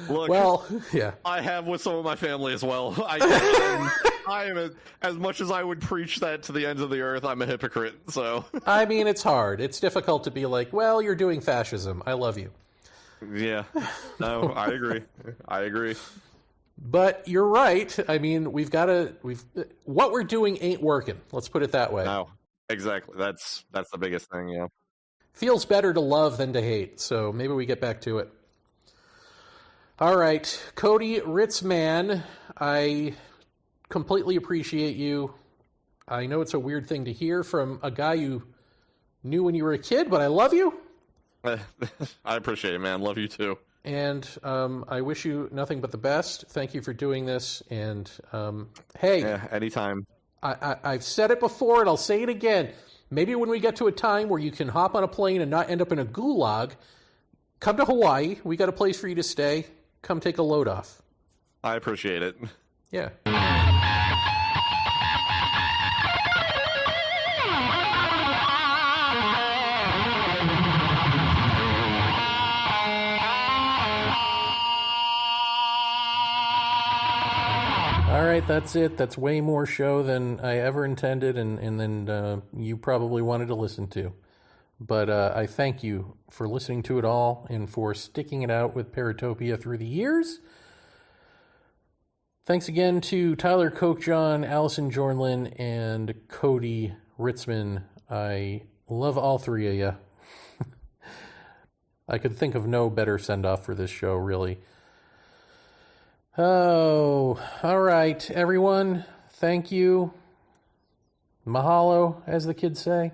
Look, well, yeah. I have with some of my family as well. I am as much as I would preach that to the ends of the earth, I'm a hypocrite. So I mean, it's hard. It's difficult to be like, well, you're doing fascism. I love you. Yeah. No, I agree. But you're right. I mean, what we're doing ain't working. Let's put it that way. No, exactly. That's the biggest thing. Yeah. Feels better to love than to hate. So maybe we get back to it. All right, Cody Ritzmann, I completely appreciate you. I know it's a weird thing to hear from a guy you knew when you were a kid, but I love you. I appreciate it, man. Love you too. And I wish you nothing but the best. Thank you for doing this. And hey, Yeah, anytime. I've said it before, and I'll say it again. Maybe when we get to a time where you can hop on a plane and not end up in a gulag, come to Hawaii. We got a place for you to stay. Come take a load off. I appreciate it. Yeah. All right, that's it. That's way more show than I ever intended and then you probably wanted to listen to. But I thank you for listening to it all and for sticking it out with Paratopia through the years. Thanks again to Tyler Kokjohn, Allison Jornlin, and Cody Ritzmann. I love all three of you. I could think of no better send-off for this show, really. Oh, all right, everyone. Thank you. Mahalo, as the kids say.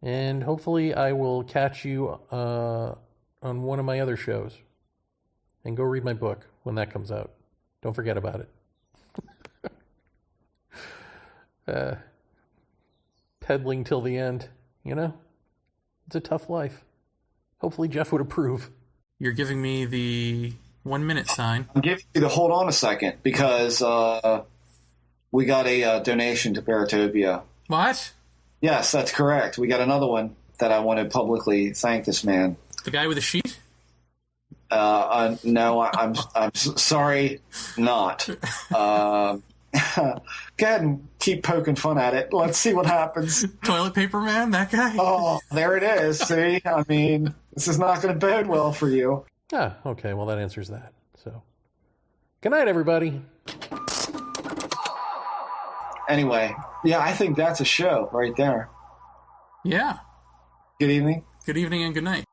And hopefully I will catch you on one of my other shows. And go read my book when that comes out. Don't forget about it. Peddling till the end, you know? It's a tough life. Hopefully Jeff would approve. You're giving me the 1 minute sign. I'm giving you the hold on a second because we got a donation to Paratopia. What? Yes, that's correct. We got another one that I want to publicly thank this man. The guy with the sheet? No, I'm sorry, not. Go ahead and keep poking fun at it. Let's see what happens. Toilet paper man, that guy? Oh, there it is. See, I mean, this is not going to bode well for you. Ah, okay, well that answers that. So, good night, everybody. Anyway, yeah, I think that's a show right there. Yeah. Good evening. Good evening and good night.